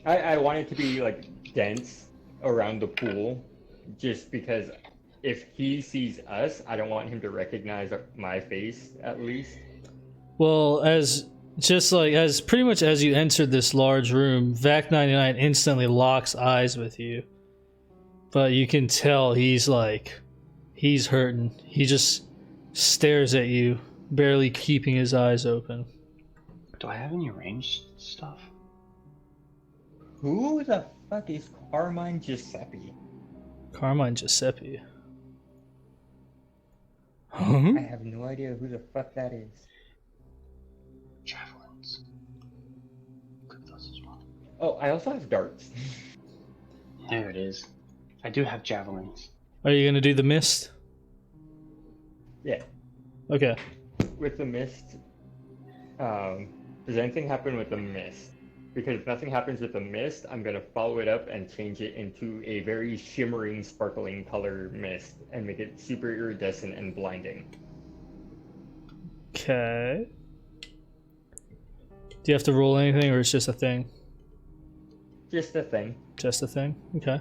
Speaker 1: I want it to be like dense around the pool, just because if he sees us, I don't want him to recognize my face at least.
Speaker 3: Well, as pretty much as you entered this large room, Vac 99 instantly locks eyes with you. But you can tell he's hurting. He just stares at you, barely keeping his eyes open.
Speaker 4: Do I have any ranged stuff?
Speaker 1: Who the fuck is Carmine Giuseppe?
Speaker 3: Carmine Giuseppe. Huh?
Speaker 1: I have no idea who the fuck that is.
Speaker 4: Javelins. Click those as well.
Speaker 1: Oh, I also have darts.
Speaker 4: There it is. I do have javelins.
Speaker 3: Are you gonna do the mist?
Speaker 1: Yeah.
Speaker 3: Okay.
Speaker 1: With the mist, does anything happen with the mist? Because if nothing happens with the mist, I'm gonna follow it up and change it into a very shimmering, sparkling color mist and make it super iridescent and blinding.
Speaker 3: Okay. Do you have to roll anything, or it's just a thing?
Speaker 1: Just a thing.
Speaker 3: Just a thing? Okay.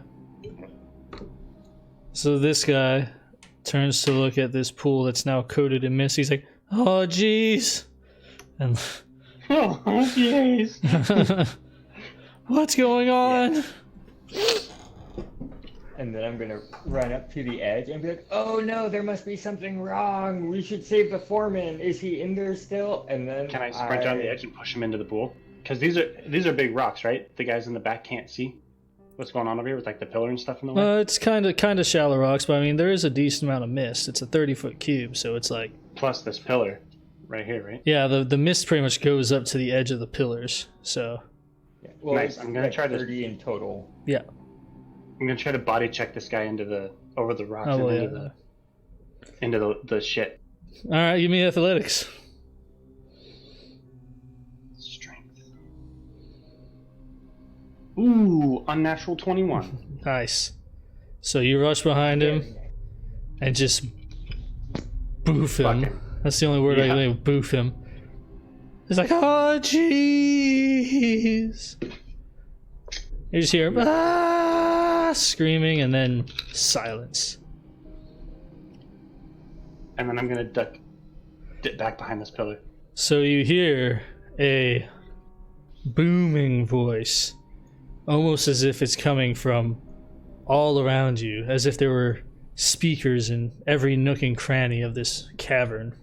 Speaker 3: So this guy turns to look at this pool that's now coated in mist. He's like, oh, jeez. And
Speaker 4: Oh, jeez.
Speaker 3: what's going on?
Speaker 1: Yeah. And then I'm gonna run up to the edge and be like, oh no, there must be something wrong. We should save the foreman. Is he in there still? And then
Speaker 4: Can I sprint down the edge and push him into the pool? Because these are big rocks, right? The guys in the back can't see what's going on over here with like the pillar and stuff in the way.
Speaker 3: It's kind of shallow rocks, but I mean, there is a decent amount of mist. It's a 30-foot cube, so it's like...
Speaker 4: Plus this pillar right here, right?
Speaker 3: Yeah, the mist pretty much goes up to the edge of the pillars, so...
Speaker 1: Yeah. Well,
Speaker 4: Nice.
Speaker 1: it's
Speaker 4: I'm gonna
Speaker 1: like
Speaker 4: try to
Speaker 1: 30 in total.
Speaker 3: Yeah.
Speaker 4: I'm gonna try to body check this guy over the rocks
Speaker 3: Oh,
Speaker 4: and
Speaker 3: yeah.
Speaker 4: into the shit.
Speaker 3: Alright, give me athletics.
Speaker 4: Strength. Ooh, unnatural 21.
Speaker 3: Nice. So you rush behind him and just boof him.
Speaker 4: Fuck him.
Speaker 3: That's the only word I
Speaker 4: Yeah.
Speaker 3: can think of, boof him. It's like, oh, jeez. You just hear him, screaming, and then silence.
Speaker 4: And then I'm gonna dip back behind this pillar.
Speaker 3: So you hear a booming voice, almost as if it's coming from all around you, as if there were speakers in every nook and cranny of this cavern.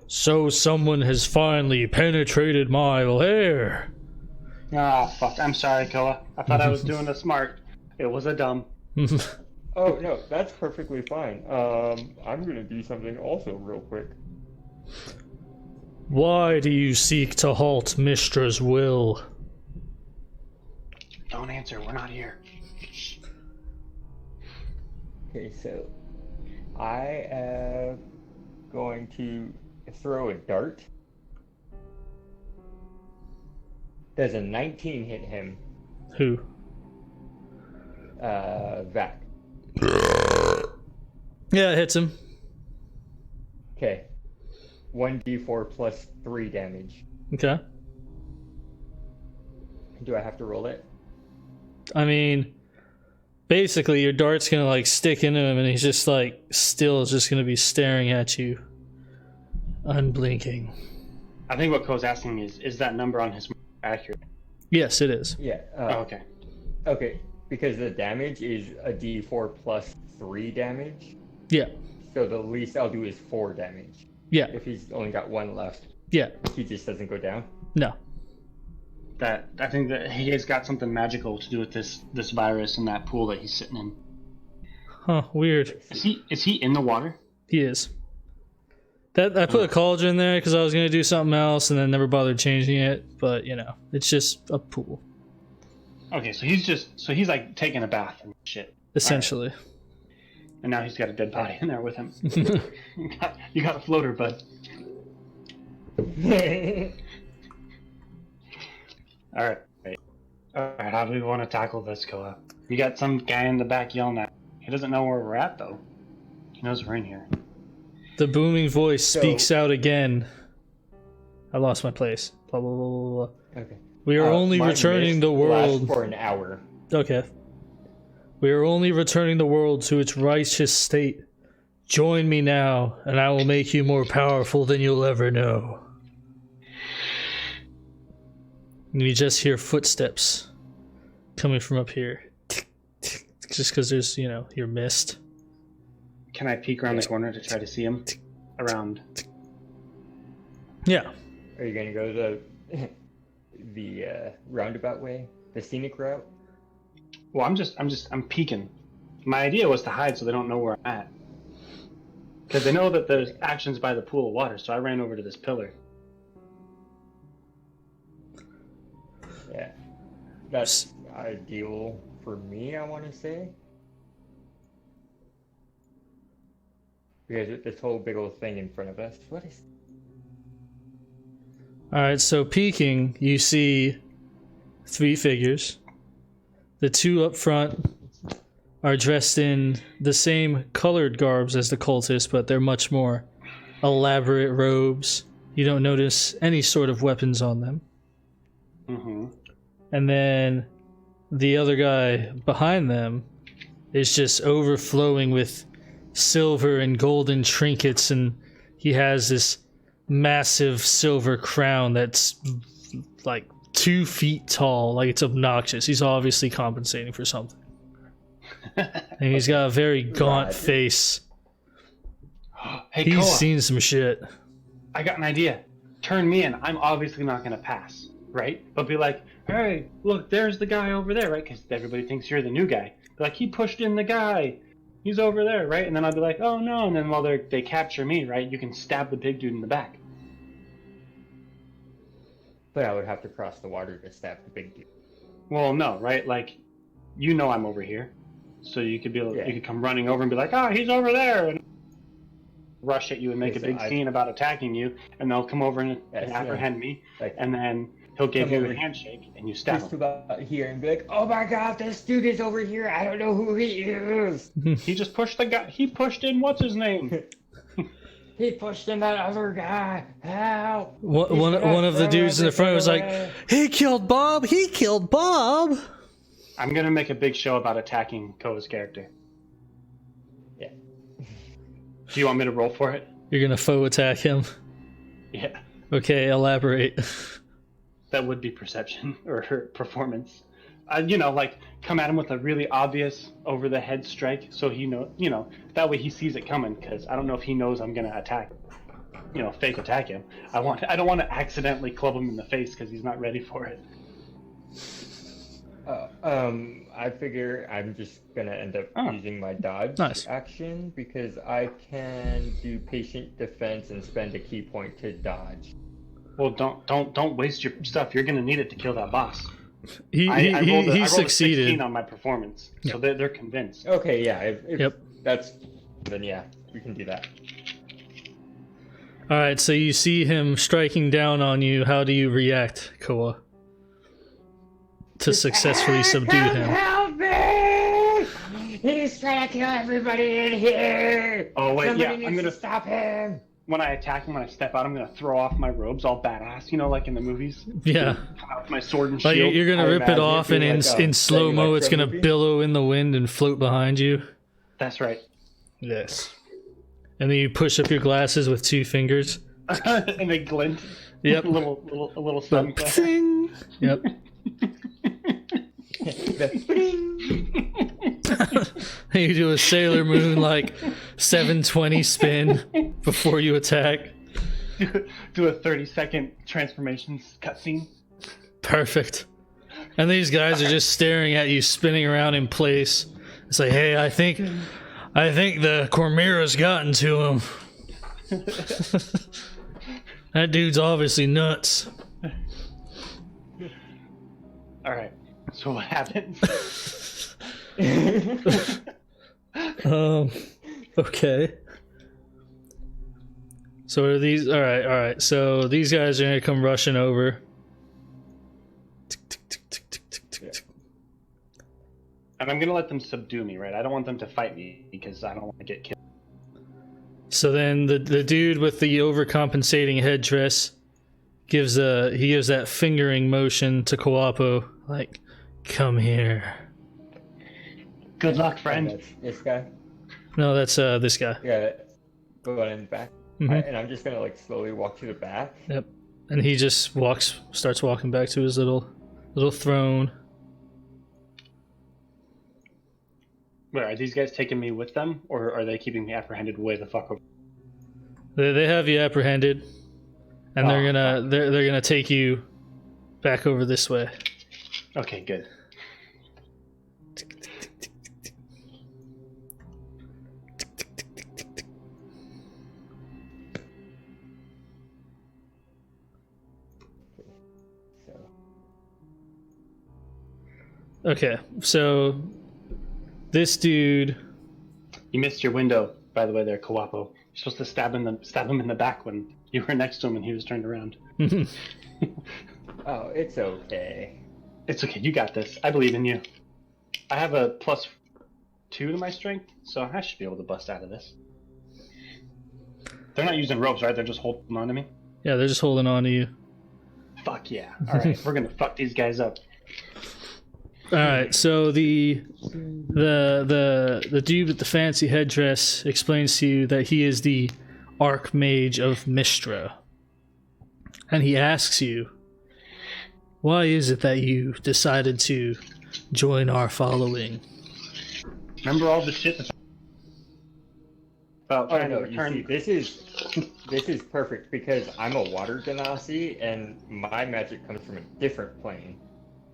Speaker 3: So someone has finally penetrated my lair.
Speaker 4: Ah, fuck. I'm sorry, Koa. I thought I was doing the smart. It was a dumb.
Speaker 1: Oh no, that's perfectly fine. I'm gonna do something also real quick.
Speaker 3: Why do you seek to halt Mistra's will?
Speaker 4: Don't answer. We're not here.
Speaker 1: Okay, so I am going to throw a dart. Does a 19 hit him?
Speaker 3: Who?
Speaker 1: Vac.
Speaker 3: Yeah, it hits him.
Speaker 1: Okay. 1d4 plus 3 damage.
Speaker 3: Okay.
Speaker 1: Do I have to roll it?
Speaker 3: I mean, basically your dart's gonna like stick into him and he's just like still just gonna be staring at you, unblinking.
Speaker 4: I think what Koa's asking is that number on his accurate?
Speaker 3: Yes, it is.
Speaker 1: Yeah.
Speaker 4: Oh, okay.
Speaker 1: Okay, because the damage is a d4 plus 3 damage.
Speaker 3: Yeah.
Speaker 1: So the least I'll do is 4 damage.
Speaker 3: Yeah.
Speaker 1: If he's only got 1 left,
Speaker 3: Yeah.
Speaker 1: he just doesn't go down.
Speaker 3: No.
Speaker 4: That I think that he has got something magical to do with this virus in that pool that he's sitting in.
Speaker 3: Huh, weird.
Speaker 4: Is he in the water?
Speaker 3: He is. That I put a cauldron there because I was gonna do something else and then never bothered changing it, but you know, it's just a pool.
Speaker 4: Okay, so he's like taking a bath and shit.
Speaker 3: Essentially.
Speaker 4: Right. And now he's got a dead body in there with him. You got a floater, bud. Alright. Alright, how do we want to tackle this, Koa? You got some guy in the back yelling at. He doesn't know where we're at, though. He knows we're in here.
Speaker 3: The booming voice speaks out again. I lost my place. Blah, blah, blah, blah, blah.
Speaker 1: Okay.
Speaker 3: We are only
Speaker 1: My
Speaker 3: returning
Speaker 1: mist
Speaker 3: the world.
Speaker 1: lasts for an hour.
Speaker 3: Okay. We are only returning the world to its righteous state. Join me now, and I will make you more powerful than you'll ever know. And you just hear footsteps coming from up here. Just because there's, you know, your mist.
Speaker 4: Can I peek around the corner to try to see him? Around.
Speaker 3: Yeah.
Speaker 1: Are you gonna go the roundabout way, the scenic route?
Speaker 4: Well, I'm peeking. My idea was to hide so they don't know where I'm at. Because they know that there's actions by the pool of water, so I ran over to this pillar.
Speaker 1: Yeah, that's ideal for me, I want to say. Because this whole big old thing in front of us, what is...
Speaker 3: Alright, so peeking, you see 3 figures. The 2 up front are dressed in the same colored garbs as the cultists, but they're much more elaborate robes. You don't notice any sort of weapons on them.
Speaker 4: Mm-hmm.
Speaker 3: And then the other guy behind them is just overflowing with silver and golden trinkets, and he has this massive silver crown that's like 2 feet tall. Like, it's obnoxious. He's obviously compensating for something. And he's got a very gaunt face.
Speaker 4: Hey,
Speaker 3: He's
Speaker 4: Koa,
Speaker 3: seen some shit.
Speaker 4: I got an idea. Turn me in. I'm obviously not going to pass, right? But be like, hey, look, there's the guy over there, right? Because everybody thinks you're the new guy. Be like, he pushed in the guy. He's over there, right? And then I'll be like, oh no. And then while they capture me, right, you can stab the big dude in the back.
Speaker 1: But I would have to cross the water to stab the big dude.
Speaker 4: Well, no, right? Like, you know I'm over here. So you could you could come running over and be like, oh, he's over there. And rush at you and make a big scene about attacking you. And they'll come over and apprehend me.
Speaker 1: Like,
Speaker 4: and then he'll give you a handshake and you stab
Speaker 1: just
Speaker 4: him.
Speaker 1: about here and be like, oh my god, this dude is over here. I don't know who he is.
Speaker 4: He just pushed the guy. He pushed in what's his name?
Speaker 1: He pushed in that other guy. Help!
Speaker 3: One of the dudes in the front was like, he killed Bob! He killed Bob!
Speaker 4: I'm gonna make a big show about attacking Koa's character.
Speaker 1: Yeah.
Speaker 4: Do you want me to roll for it?
Speaker 3: You're gonna faux attack him?
Speaker 4: Yeah.
Speaker 3: Okay, elaborate.
Speaker 4: That would be perception or performance. You know, like come at him with a really obvious over the head strike, so he that way he sees it coming. Because I don't know if he knows I'm gonna attack. Fake attack him. I don't want to accidentally club him in the face because he's not ready for it.
Speaker 1: I figure I'm just gonna end up using my dodge action because I can do patient defense and spend a key point to dodge.
Speaker 4: Well, don't waste your stuff. You're gonna need it to kill that boss.
Speaker 3: He
Speaker 4: rolled
Speaker 3: succeeded.
Speaker 4: a 16 on my performance, so they're convinced.
Speaker 1: Okay, yeah. If
Speaker 3: Yep.
Speaker 1: Then yeah, we can do that.
Speaker 3: All right, so you see him striking down on you. How do you react, Koa? To successfully subdue him.
Speaker 1: Help me! He's trying to kill everybody in here.
Speaker 4: Oh wait,
Speaker 1: Somebody
Speaker 4: I'm gonna
Speaker 1: stop him.
Speaker 4: When I attack him, when I step out, I'm gonna throw off my robes, all badass, like in the movies.
Speaker 3: Yeah.
Speaker 4: Come out with my sword and
Speaker 3: Like
Speaker 4: shield.
Speaker 3: you're gonna rip it off, and in slow mo, it's gonna
Speaker 1: movie?
Speaker 3: billow in the wind and float behind you.
Speaker 4: That's right.
Speaker 3: Yes. And then you push up your glasses with 2 fingers.
Speaker 4: And they glint.
Speaker 3: Yep.
Speaker 4: a little sun.
Speaker 3: Ping. Yep. You do a Sailor Moon like 720 spin before you attack.
Speaker 4: Do a 30-second transformations cutscene.
Speaker 3: Perfect. And these guys are just staring at you, spinning around in place. It's like, hey, I think the Cormyra's gotten to him. That dude's obviously nuts.
Speaker 4: All right. So what happens?
Speaker 3: Okay. So are these all right. So these guys are gonna come rushing over.
Speaker 4: And I'm gonna let them subdue me, right? I don't want them to fight me because I don't want to get killed.
Speaker 3: So then the dude with the overcompensating headdress gives that fingering motion to Kawapo, like, come here.
Speaker 4: Good luck,
Speaker 1: And
Speaker 4: friend.
Speaker 1: that's this guy.
Speaker 3: No, that's this guy.
Speaker 1: Yeah, go on in the back.
Speaker 3: Mhm.
Speaker 1: Alright, and I'm just gonna like slowly walk to the back.
Speaker 3: Yep. And he just starts walking back to his little throne.
Speaker 4: Wait, are these guys taking me with them, or are they keeping me apprehended way the fuck over?
Speaker 3: They have you apprehended, and they're
Speaker 4: Oh,
Speaker 3: gonna take you back over this way.
Speaker 4: Okay, good.
Speaker 1: So
Speaker 3: Okay, so this dude.
Speaker 4: You missed your window, by the way, there, Kawapo. You're supposed to stab him in the back when you were next to him and he was turned around.
Speaker 1: oh, it's okay.
Speaker 4: It's okay, you got this. I believe in you. I have a +2 to my strength, so I should be able to bust out of this. They're not using ropes, right? They're just holding on to me?
Speaker 3: Yeah, they're just holding on to you.
Speaker 4: Fuck yeah. Alright, we're gonna fuck these guys up.
Speaker 3: All right, so the dude with the fancy headdress explains to you that he is the Archmage of Mystra, and he asks you, why is it that you decided to join our following?
Speaker 4: Remember all the shit that's about
Speaker 1: Oh
Speaker 4: trying to
Speaker 1: no, you
Speaker 4: return?
Speaker 1: see, this is perfect because I'm a water genasi and my magic comes from a different plane.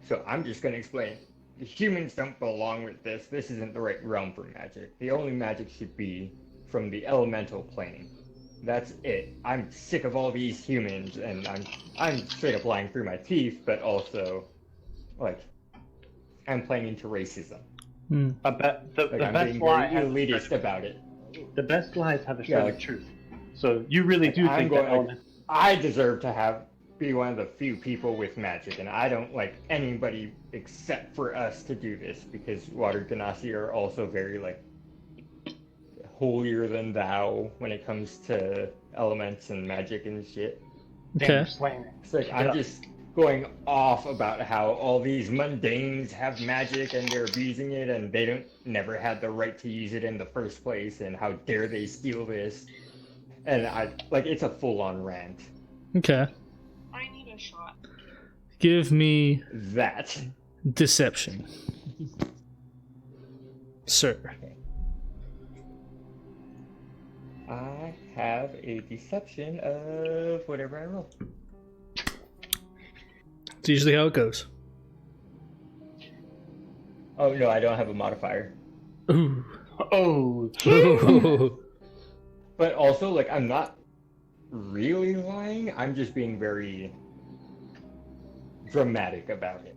Speaker 1: So I'm just going to explain. The humans don't belong with this. This isn't the right realm for magic. The only magic should be from the elemental plane. That's it. I'm sick of all these humans, and I'm straight up lying through my teeth, but also, like, I'm playing into racism.
Speaker 4: The
Speaker 1: Like, I'm
Speaker 4: best
Speaker 1: being
Speaker 4: lie
Speaker 1: very
Speaker 4: has a
Speaker 1: elitist
Speaker 4: shred
Speaker 1: about it.
Speaker 4: The best lies have a
Speaker 1: Yeah,
Speaker 4: shred
Speaker 1: like-
Speaker 4: of truth. So you really do
Speaker 1: I'm
Speaker 4: think
Speaker 1: going,
Speaker 4: that element...
Speaker 1: I deserve to be one of the few people with magic, and I don't like anybody except for us to do this because water genasi are also very like holier than thou when it comes to elements and magic and shit.
Speaker 4: Damn,
Speaker 3: Okay.
Speaker 4: you're slaying it.
Speaker 1: It's like I'm just going off about how all these mundanes have magic and they're abusing it and they never had the right to use it in the first place and how dare they steal this. And it's a full-on rant.
Speaker 3: Okay.
Speaker 5: I need a shot.
Speaker 3: Give me
Speaker 1: That.
Speaker 3: deception, sir.
Speaker 1: I have a deception of whatever I roll.
Speaker 3: It's usually how it goes.
Speaker 1: Oh no, I don't have a modifier.
Speaker 3: Ooh.
Speaker 4: Oh,
Speaker 3: Ooh.
Speaker 1: But also, like, I'm not really lying. I'm just being very dramatic about it.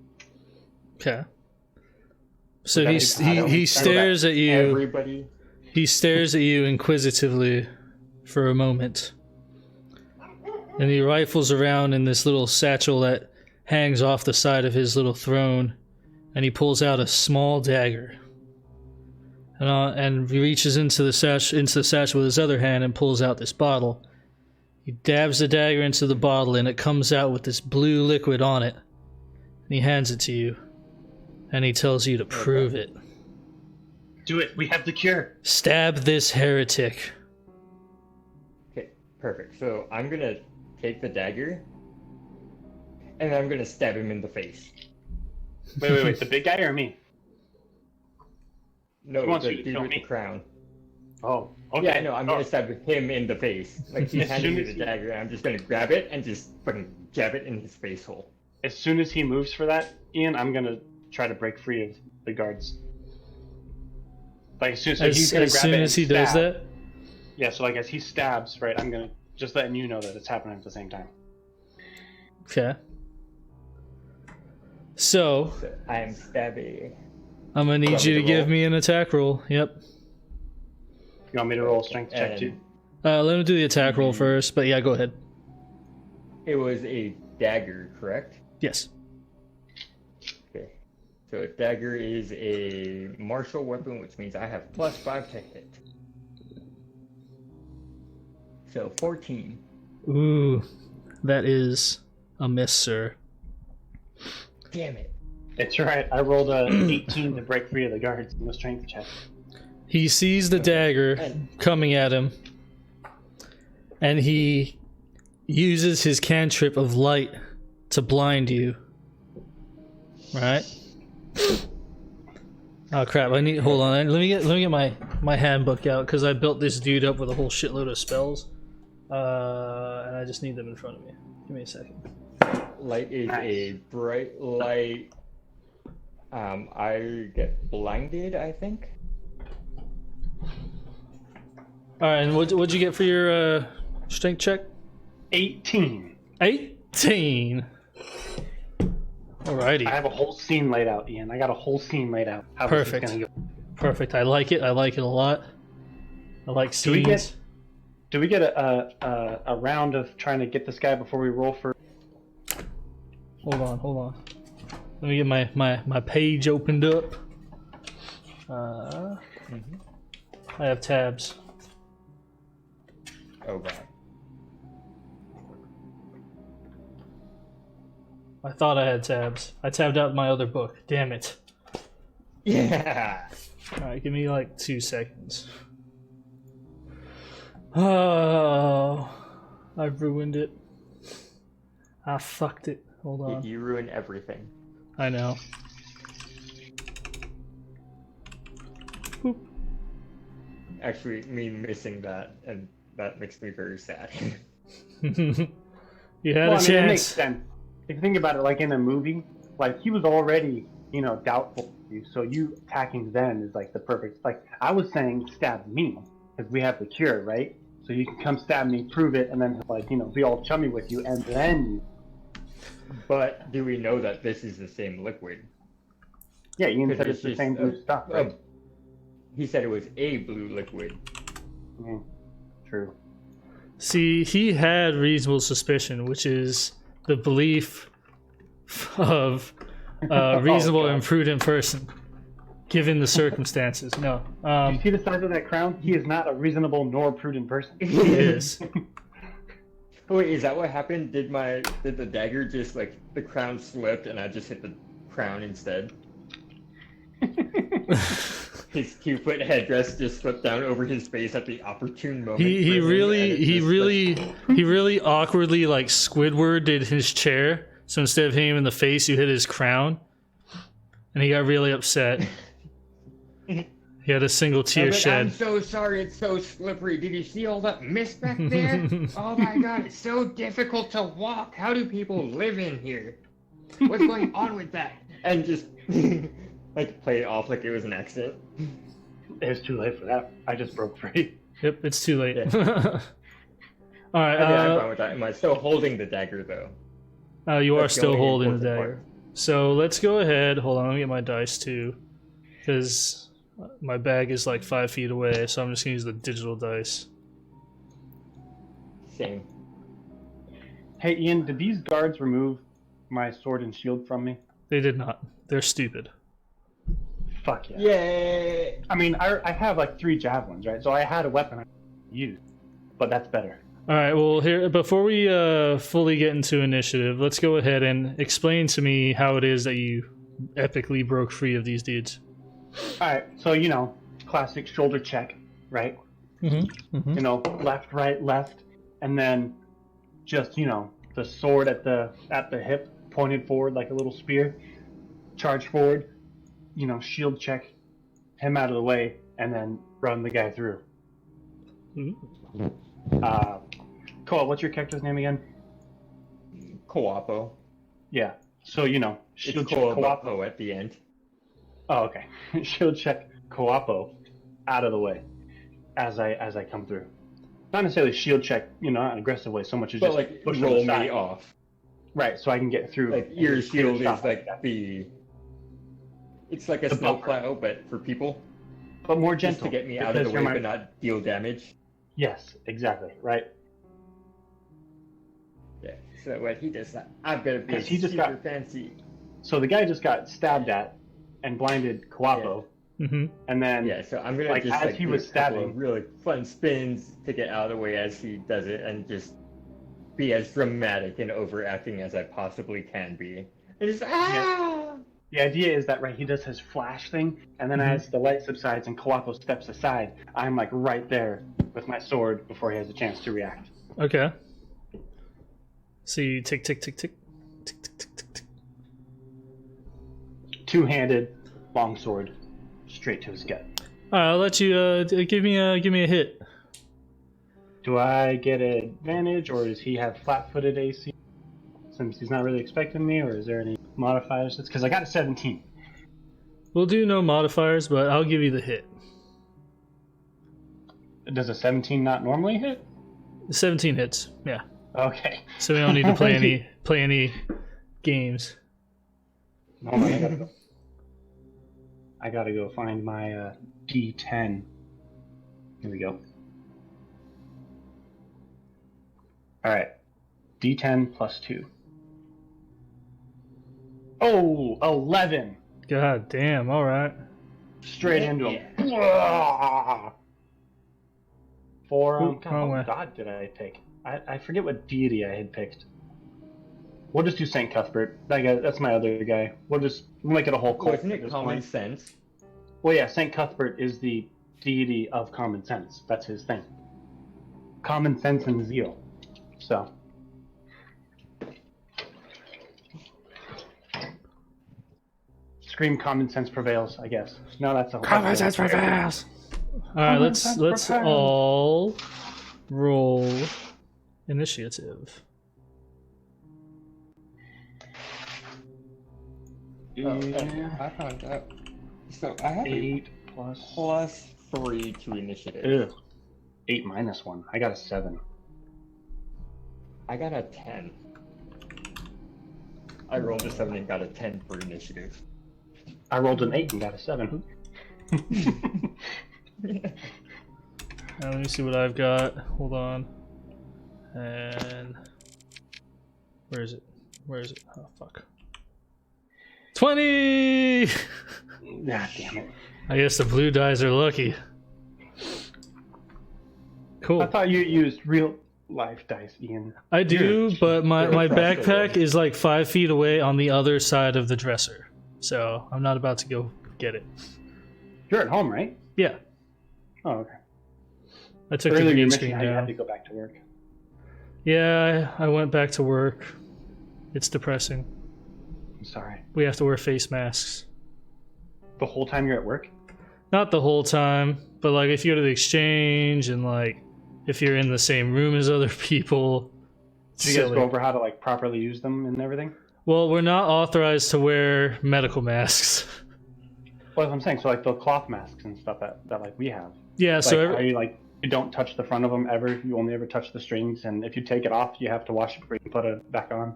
Speaker 3: Okay. So
Speaker 1: That
Speaker 3: he
Speaker 1: is- I don't-
Speaker 3: he stares at you.
Speaker 1: Everybody.
Speaker 3: He stares at you inquisitively for a moment. And he rifles around in this little satchel that hangs off the side of his little throne, and he pulls out a small dagger. And he reaches into the satchel with his other hand and pulls out this bottle. He dabs the dagger into the bottle, and it comes out with this blue liquid on it. And he hands it to you, and he tells you to prove it.
Speaker 4: do it. We have the cure.
Speaker 3: Stab this heretic.
Speaker 1: Okay, perfect. So I'm gonna take the dagger, and I'm gonna stab him in the face.
Speaker 4: Wait. The big guy or me?
Speaker 1: No,
Speaker 4: Who wants
Speaker 1: the
Speaker 4: you to
Speaker 1: dude
Speaker 4: kill
Speaker 1: with
Speaker 4: me?
Speaker 1: the crown.
Speaker 4: Oh, okay.
Speaker 1: Yeah, I know. I'm gonna stab him in the face. Like he's
Speaker 4: As
Speaker 1: handing
Speaker 4: soon
Speaker 1: me
Speaker 4: as
Speaker 1: the
Speaker 4: he-
Speaker 1: dagger, and I'm just gonna grab it and just fucking jab it in his face hole.
Speaker 4: As soon as he moves for that, Ian, I'm gonna try to break free of the guards. Like as soon as he's gonna
Speaker 3: As
Speaker 4: grab
Speaker 3: soon
Speaker 4: it
Speaker 3: as
Speaker 4: and
Speaker 3: he does
Speaker 4: stab.
Speaker 3: that,
Speaker 4: Yeah, so like as he stabs, right, I'm gonna just letting you know that it's happening at the same time.
Speaker 3: okay. So
Speaker 1: So I am stabbing.
Speaker 3: I'm gonna need
Speaker 1: Want
Speaker 3: you
Speaker 1: me
Speaker 3: to
Speaker 1: to
Speaker 3: give
Speaker 1: roll?
Speaker 3: me an attack roll. Yep.
Speaker 4: You want me to roll a strength check
Speaker 1: And
Speaker 4: too?
Speaker 3: Let him do the attack roll first. But yeah, go ahead.
Speaker 1: It was a dagger, correct?
Speaker 3: Yes.
Speaker 1: Okay. So a dagger is a martial weapon, which means I have +5 to hit. So 14.
Speaker 3: Ooh, that is a miss, sir.
Speaker 1: Damn it.
Speaker 4: It's right. I rolled a 18 to break free of the guards in the strength check.
Speaker 3: He sees the dagger coming at him, and he uses his cantrip of light to blind you. Right? Oh crap! Hold on. Let me get my handbook out because I built this dude up with a whole shitload of spells, and I just need them in front of me. Give me a second.
Speaker 1: Light is a bright light. I get blinded, I think.
Speaker 3: All right, and what'd you get for your strength check?
Speaker 4: 18.
Speaker 3: 18. Alrighty.
Speaker 4: I have a whole scene laid out, Ian. I got a whole scene laid out. How
Speaker 3: Perfect.
Speaker 4: This is gonna go.
Speaker 3: Perfect. I like it. I like it a lot. I like scenes.
Speaker 4: Do we get a round of trying to get this guy before we roll for?
Speaker 3: Hold on. Let me get my page opened up. I have tabs.
Speaker 1: Oh god.
Speaker 3: I thought I had tabs. I tabbed out my other book. Damn it.
Speaker 1: Yeah.
Speaker 3: Alright, give me like 2 seconds. Oh, I've ruined it. I fucked it. Hold on.
Speaker 1: You ruin everything.
Speaker 3: I know. Boop.
Speaker 1: Actually, me missing that, and that makes me very sad.
Speaker 3: You had a
Speaker 4: It makes
Speaker 3: chance.
Speaker 4: sense. If you think about it, like in a movie, like he was already, doubtful of you. So you attacking them is like the perfect. Like I was saying, stab me because we have the cure, right? So you can come stab me, prove it, and then be all chummy with you, and then.
Speaker 1: But do we know that this is the same liquid?
Speaker 4: Yeah, Ian said
Speaker 1: Because
Speaker 4: it's the same blue stuff, right?
Speaker 1: He said it was a blue liquid.
Speaker 4: True.
Speaker 3: See, he had reasonable suspicion, which is the belief of a reasonable and prudent person, given the circumstances. No.
Speaker 4: You see the size of that crown? He is not a reasonable nor prudent person.
Speaker 3: He is.
Speaker 1: Wait, is that what happened? Did the dagger just the crown slipped and I just hit the crown instead? His Q-foot headdress just slipped down over his face at the opportune moment.
Speaker 3: He really awkwardly Squidwarded his chair. So instead of hitting him in the face, you hit his crown, and he got really upset. He had a single tear shed.
Speaker 1: I'm so sorry, it's so slippery. Did you see all that mist back there? Oh my god, it's so difficult to walk. How do people live in here? What's going on with that? And just play it off like it was an accident.
Speaker 4: It's too late for that. I just broke free.
Speaker 3: Yep, it's too late.
Speaker 1: Yeah.
Speaker 3: All right.
Speaker 1: I'm fine with that. Am I still holding the dagger though?
Speaker 3: You are
Speaker 1: That's the
Speaker 3: still
Speaker 1: only
Speaker 3: holding the
Speaker 1: important
Speaker 3: dagger.
Speaker 1: part.
Speaker 3: So let's go ahead. Hold on, let me get my dice too, because my bag is 5 feet away. So I'm just gonna use the digital dice.
Speaker 1: Same.
Speaker 4: Hey, Ian, did these guards remove my sword and shield from me?
Speaker 3: They did not. They're stupid.
Speaker 4: Fuck yeah.
Speaker 1: Yay!
Speaker 4: I mean, I have 3 javelins, right? So I had a weapon I could use, but that's better.
Speaker 3: All right. Well, here before we fully get into initiative, let's go ahead and explain to me how it is that you epically broke free of these dudes.
Speaker 4: All right, so classic shoulder check, right?
Speaker 3: Mm-hmm.
Speaker 4: Left, right, left, and then just the sword at the hip pointed forward like a little spear. Charge forward, shield check, him out of the way, and then run the guy through. Cole, what's your character's name again?
Speaker 1: Coapo.
Speaker 4: Yeah. So shield
Speaker 1: It's
Speaker 4: check Coapo.
Speaker 1: Coapo at the end.
Speaker 4: Oh, okay. Shield check Coapo out of the way as I come through. Not necessarily shield check, not an aggressive way, so much as
Speaker 1: But
Speaker 4: just push
Speaker 1: roll
Speaker 4: the side.
Speaker 1: me off.
Speaker 4: Right, so I can get through.
Speaker 1: Your shield is
Speaker 4: shot
Speaker 1: it's like a
Speaker 4: The bumper.
Speaker 1: snowplow, but for people.
Speaker 4: but more
Speaker 1: Just
Speaker 4: gentle
Speaker 1: to get me out of
Speaker 4: because
Speaker 1: the way,
Speaker 4: you're
Speaker 1: but not deal damage.
Speaker 4: Yes, exactly. Right.
Speaker 1: Yeah. So what he does, I'm gonna be
Speaker 4: 'Cause he just
Speaker 1: super
Speaker 4: got-
Speaker 1: fancy.
Speaker 4: So the guy just got stabbed at, and blinded Kawapo.
Speaker 3: Mm-hmm.
Speaker 4: And then
Speaker 1: Yeah, so I'm gonna
Speaker 4: like,
Speaker 1: just
Speaker 4: as
Speaker 1: like
Speaker 4: he
Speaker 1: do
Speaker 4: was
Speaker 1: a couple
Speaker 4: stabbing-
Speaker 1: of really fun spins to get out of the way as he does it, and just be as dramatic and overacting as I possibly can be. And just
Speaker 4: the idea is that he does his flash thing, and then as the light subsides and Kawapo steps aside, I'm like right there with my sword before he has a chance to react.
Speaker 3: Okay. So you tick, tick, tick, tick, tick, tick, tick, tick, tick.
Speaker 4: Two-handed longsword straight to his gut.
Speaker 3: All right, I'll let you give me a hit.
Speaker 4: Do I get an advantage, or does he have flat-footed AC since he's not really expecting me, or is there any modifiers? It's because I got a 17.
Speaker 3: We'll do no modifiers, but I'll give you the hit.
Speaker 4: Does a 17 not normally hit?
Speaker 3: 17 hits. Yeah.
Speaker 4: Okay.
Speaker 3: So we don't need to play any games.
Speaker 4: Hold on, I gotta go find my D10. Here we go. Alright. D10 plus 2. Oh, 11!
Speaker 3: God damn, alright.
Speaker 4: Straight into him. For,
Speaker 3: Ooh, wrong way.
Speaker 4: what god did I pick? I forget what deity I had picked. We'll just do Saint Cuthbert. That's my other guy. We'll make it a whole cult.
Speaker 1: Wasn't
Speaker 4: at
Speaker 1: it
Speaker 4: this
Speaker 1: common
Speaker 4: point.
Speaker 1: sense?
Speaker 4: Well, yeah, Saint Cuthbert is the deity of common sense. That's his thing. Common sense and zeal. So. Scream common sense prevails, I guess. No, that's a
Speaker 3: Common sense prevails. All right, let's all roll initiative.
Speaker 1: I found out. So I have
Speaker 4: 8 plus.
Speaker 1: +3 to initiative.
Speaker 4: Ew. 8 minus 1. I got a 7.
Speaker 1: I got a 10. I rolled a 7 and got a 10 for initiative.
Speaker 4: I rolled an 8 and got a 7.
Speaker 3: Now, let me see what I've got. Hold on. And where is it? Where is it? Oh fuck. 20.
Speaker 4: God damn it.
Speaker 3: I guess the blue dice are lucky. Cool.
Speaker 4: I thought you used real life dice, Ian.
Speaker 3: I do, but my
Speaker 1: you're a
Speaker 3: backpack
Speaker 1: frustrated.
Speaker 3: is like 5 feet away on the other side of the dresser. So I'm not about to go get it.
Speaker 4: You're at home, right?
Speaker 3: Yeah,
Speaker 4: Oh, okay.
Speaker 3: I took the
Speaker 4: Earlier you
Speaker 3: green
Speaker 4: mentioned
Speaker 3: screen
Speaker 4: how you had
Speaker 3: down.
Speaker 4: to go back to work.
Speaker 3: Yeah, I went back to work. It's depressing.
Speaker 4: I'm sorry.
Speaker 3: We have to wear face masks.
Speaker 4: The whole time you're at work?
Speaker 3: Not the whole time, but like if you go to the exchange and like if you're in the same room as other people.
Speaker 4: Did you guys
Speaker 3: silly.
Speaker 4: go over how to like properly use them and everything?
Speaker 3: Well, we're not authorized to wear medical masks.
Speaker 4: Well, I'm saying, so like the cloth masks and stuff that like we have.
Speaker 3: Yeah,
Speaker 4: Like,
Speaker 3: so
Speaker 4: are you like, you don't touch the front of them ever? You only ever touch the strings, and if you take it off, you have to wash it before you can put it back on?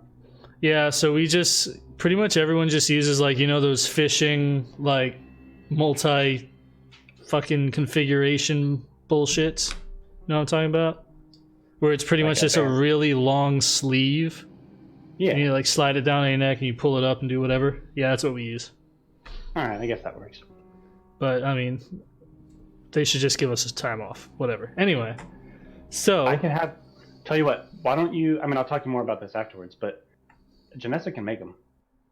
Speaker 3: yeah, so we just pretty much everyone just uses like, you know, those fishing like multi fucking configuration bullshits. You know what I'm talking about? Where it's pretty
Speaker 4: Like
Speaker 3: much
Speaker 4: a
Speaker 3: just a
Speaker 4: bear.
Speaker 3: really long sleeve.
Speaker 4: Yeah.
Speaker 3: And you like slide it down on your neck and you pull it up and do whatever. Yeah, that's what we use.
Speaker 4: Alright, I guess that works.
Speaker 3: But I mean, they should just give us a time off. Whatever. Anyway, so
Speaker 4: I can have, tell you what, why don't you, I mean, I'll talk to you more about this afterwards, but Janessa can make them.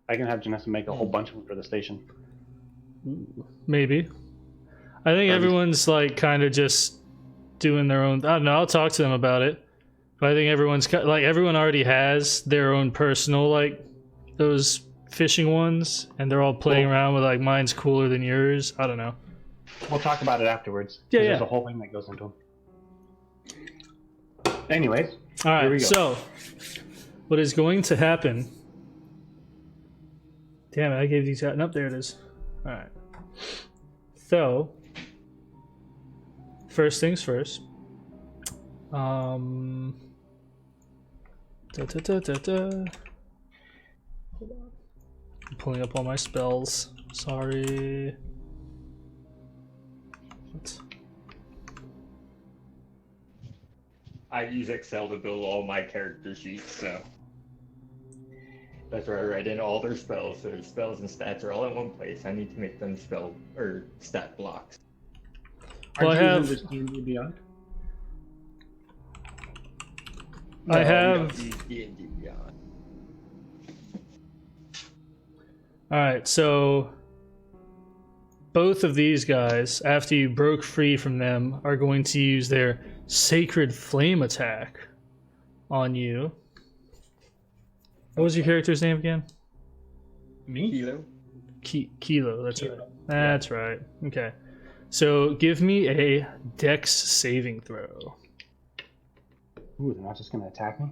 Speaker 4: I can have Janessa make a whole bunch of them for the station.
Speaker 3: maybe. I think everyone's like kind of just doing their own. I don't know. I'll talk to them about it. But I think everyone's like everyone already has their own personal like those fishing ones, and they're all playing around with like mine's cooler than yours. I don't know.
Speaker 4: We'll talk about it afterwards. 'Cause
Speaker 3: Yeah,
Speaker 4: There's
Speaker 3: yeah.
Speaker 4: a whole thing that goes into them. Anyways,
Speaker 3: All
Speaker 4: Here we
Speaker 3: right.
Speaker 4: go.
Speaker 3: So what is going to happen? Damn it! I gave these out. Nope, there it is. All right. So first things first. Da, da, da, da, da. Hold on. I'm pulling up all my spells. Sorry. What?
Speaker 1: I use Excel to build all my character sheets, so That's where I write in all their spells. So their spells and stats are all in one place. I need to make them spell or stat blocks.
Speaker 3: Well, I
Speaker 4: Aren't you
Speaker 3: have-
Speaker 4: using this D&D Beyond?
Speaker 3: I
Speaker 1: No,
Speaker 3: have-
Speaker 1: we don't use D&D Beyond.
Speaker 3: All right, so both of these guys, after you broke free from them, are going to use their Sacred Flame attack on you. What was your character's name again?
Speaker 4: Me?
Speaker 1: Kilo.
Speaker 3: Kilo, that's
Speaker 4: Kilo.
Speaker 3: right. That's right. Okay. So give me a Dex saving throw.
Speaker 4: Ooh, they're not just gonna attack me?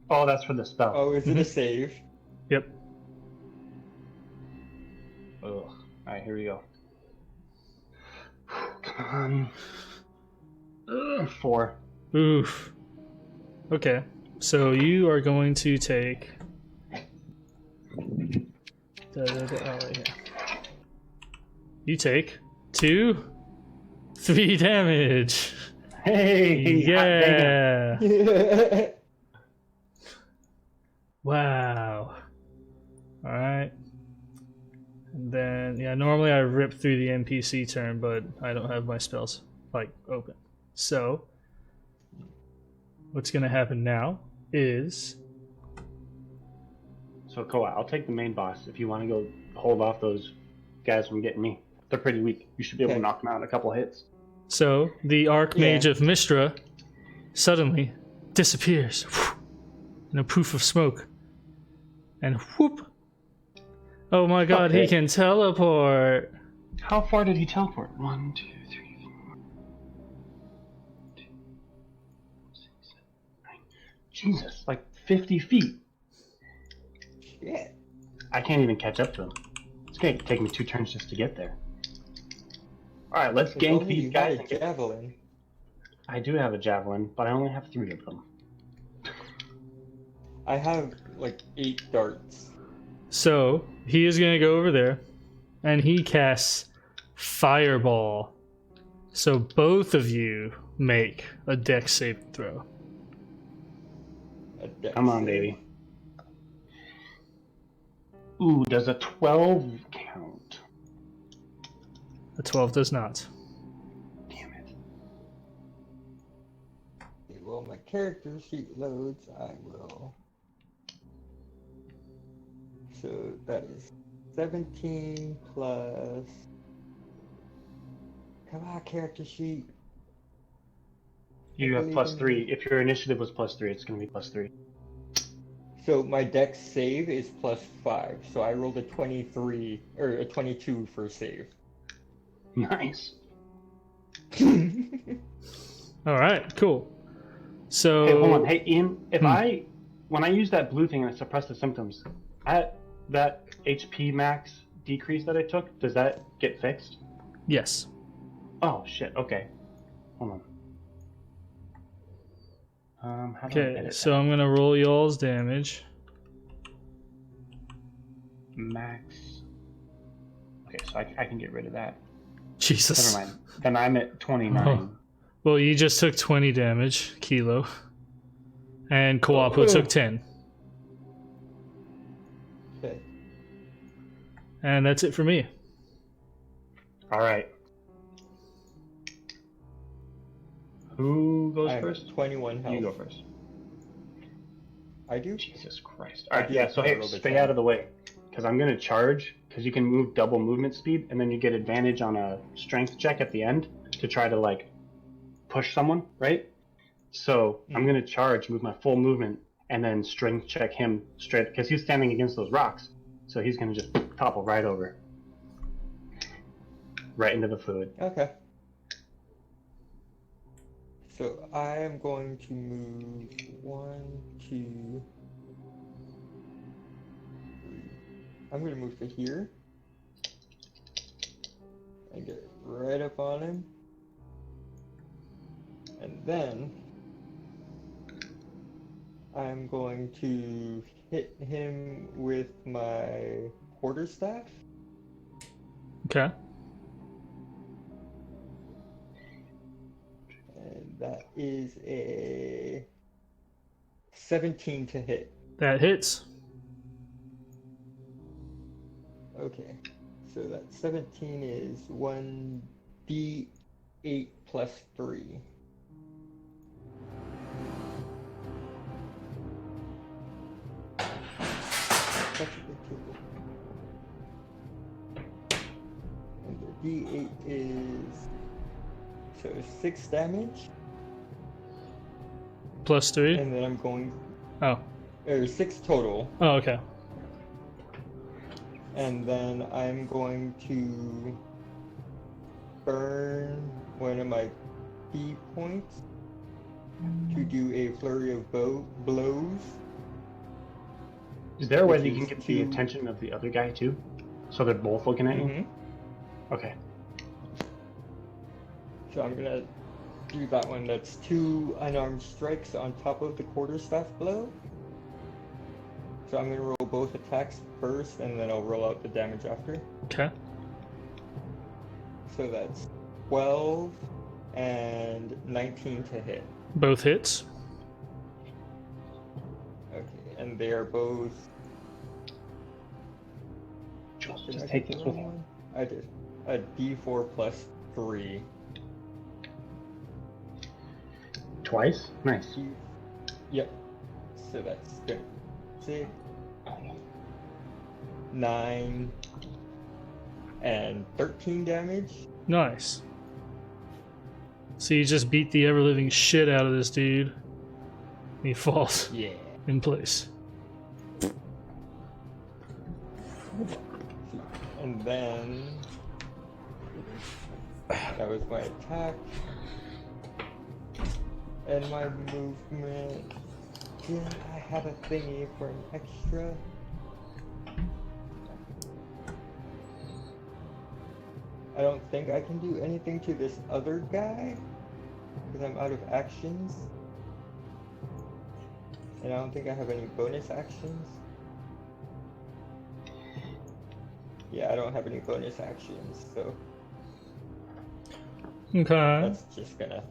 Speaker 4: Oh, that's for the spell.
Speaker 1: Oh, is it a save?
Speaker 3: Yep.
Speaker 4: Ugh. Alright, here we go. Come on. 4.
Speaker 3: Oof. Okay. So you are going to take. Oh, right here. You take 2, 3 damage.
Speaker 4: Hey! hot damn.
Speaker 3: Yeah. Wow. All right. And then, yeah, normally I rip through the NPC turn, but I don't have my spells like open. So, what's gonna happen now is
Speaker 4: So, Koa, I'll take the main boss if you want to go hold off those guys from getting me. They're pretty weak. You should be able to
Speaker 1: Okay.
Speaker 4: knock them out in a couple hits.
Speaker 3: so the Archmage
Speaker 1: Yeah.
Speaker 3: of Mystra suddenly disappears in a poof of smoke, and whoop! Oh my God, he
Speaker 4: Okay.
Speaker 3: can teleport.
Speaker 4: How far did he teleport? 1, 2, 3, 4. 2, 6, 7, 9. Jesus, like 50 feet.
Speaker 1: Shit.
Speaker 4: I can't even catch up to him. It's gonna take me 2 turns just to get there. Alright, let's
Speaker 1: If
Speaker 4: gank
Speaker 1: only
Speaker 4: these
Speaker 1: you
Speaker 4: guys.
Speaker 1: had
Speaker 4: And
Speaker 1: a
Speaker 4: get...
Speaker 1: javelin.
Speaker 4: I do have a javelin, but I only have 3 of them.
Speaker 1: I have like 8 darts.
Speaker 3: So he is gonna go over there, and he casts Fireball. So both of you make a Dex saving throw.
Speaker 1: A dex
Speaker 4: Come on,
Speaker 1: save.
Speaker 4: baby. Ooh, does a 12 count?
Speaker 3: A 12 does not.
Speaker 4: Damn it.
Speaker 1: Okay, well, my character sheet loads. I will. So that is 17 plus. Come on, character sheet.
Speaker 4: You have
Speaker 1: believe
Speaker 4: plus
Speaker 1: in
Speaker 4: 3.
Speaker 1: you.
Speaker 4: If your initiative was plus 3, it's gonna be plus 3.
Speaker 1: So my dex save is plus 5. So I rolled a 23 or a 22 for save.
Speaker 4: Nice.
Speaker 3: All right, cool. So
Speaker 4: Hey, hold on. Hey, Ian, if
Speaker 3: Hmm.
Speaker 4: when I use that blue thing and I suppress the symptoms, that HP max decrease that I took, does that get fixed?
Speaker 3: yes.
Speaker 4: Oh, shit. Okay. Hold on. How do I
Speaker 3: Okay,
Speaker 4: edit
Speaker 3: so I'm gonna roll y'all's damage.
Speaker 4: that? Max. Okay, so I can get rid of that.
Speaker 3: Jesus.
Speaker 4: Never mind. Then I'm at 29.
Speaker 3: Oh. Well, you just took 20 damage, Kilo, and Kawapo took 10,
Speaker 1: Okay.
Speaker 3: and that's it for me.
Speaker 4: All right. Who goes
Speaker 1: I'm
Speaker 4: first?
Speaker 1: at 21 health.
Speaker 4: You go first.
Speaker 1: I do?
Speaker 4: Jesus Christ.
Speaker 1: I
Speaker 4: Alright,
Speaker 1: do
Speaker 4: yeah, so hey,
Speaker 1: roll the
Speaker 4: stay
Speaker 1: 10.
Speaker 4: out of the way. Because I'm going to charge, because you can move double movement speed, and then you get advantage on a strength check at the end to try to, like, push someone, right? So I'm going to charge, move my full movement, and then strength check him straight, because he's standing against those rocks. So he's going to just topple right over. Right into the fluid.
Speaker 1: Okay. So I am going to move 1, 2, 3. I'm going to move to here and get right up on him. And then I'm going to hit him with my quarterstaff.
Speaker 3: Okay.
Speaker 1: And that is a 17 to hit.
Speaker 3: That hits.
Speaker 1: Okay, so that 17 is 1d8 plus 3. That's a good table. And the d8 is so 6 damage,
Speaker 3: Plus 3?
Speaker 1: and then I'm going
Speaker 3: Oh.
Speaker 1: or 6 total.
Speaker 3: Oh, okay.
Speaker 1: And then I'm going to burn one of my key points to do a flurry of blows.
Speaker 4: Is there a way that you
Speaker 1: Which
Speaker 4: can
Speaker 1: is
Speaker 4: get the
Speaker 1: 2.
Speaker 4: attention of the other guy too? So they're both looking at you?
Speaker 1: Mhm.
Speaker 4: Okay.
Speaker 1: So I'm gonna do that one. That's 2 unarmed strikes on top of the quarterstaff blow. So I'm gonna roll both attacks first, and then I'll roll out the damage after.
Speaker 3: Okay.
Speaker 1: So that's 12 and 19 to hit.
Speaker 3: Both hits.
Speaker 1: Okay, and they are both.
Speaker 4: Just
Speaker 1: Did I
Speaker 4: take
Speaker 1: get
Speaker 4: this
Speaker 1: the
Speaker 4: with
Speaker 1: wrong
Speaker 4: you.
Speaker 1: one? I did. A D4 plus 3.
Speaker 4: Twice? Nice.
Speaker 1: Yep. So that's good. 6, 9, and 13 damage.
Speaker 3: Nice. So you just beat the ever-living shit out of this dude. He falls
Speaker 1: Yeah.
Speaker 3: in place.
Speaker 1: And then that was my attack. And my movement. Yeah, I have a thingy for an extra. I don't think I can do anything to this other guy because I'm out of actions. And I don't think I have any bonus actions. Yeah, I don't have any bonus actions, so
Speaker 3: Okay.
Speaker 1: that's just gonna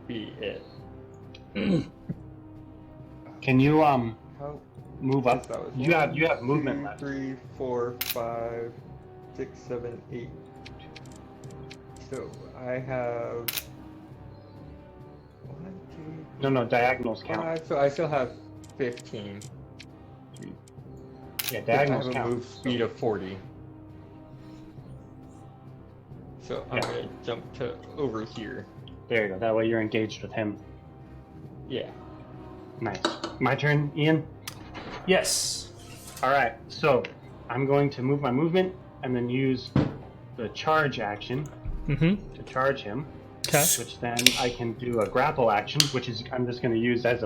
Speaker 1: be it.
Speaker 4: Can you
Speaker 1: How?
Speaker 4: move up?
Speaker 1: That was
Speaker 4: You have
Speaker 1: 1,
Speaker 4: movement
Speaker 1: 2,
Speaker 4: left.
Speaker 1: 3, 4, 5, 6, 7, 8. So I have 1, 2,
Speaker 4: No, diagonals count.
Speaker 1: 5. So I still have 15.
Speaker 4: Yeah,
Speaker 1: I
Speaker 4: diagonals
Speaker 1: have a
Speaker 4: count.
Speaker 1: move speed of 40. So I'm
Speaker 4: Yeah.
Speaker 1: gonna jump to over here.
Speaker 4: There you go. That way you're engaged with him.
Speaker 1: Yeah.
Speaker 4: Nice. My turn, Ian?
Speaker 3: Yes.
Speaker 4: Alright, so I'm going to move my movement and then use the charge action
Speaker 3: Mm-hmm.
Speaker 4: to charge him,
Speaker 3: Okay.
Speaker 4: which then I can do a grapple action, which is I'm just going to use as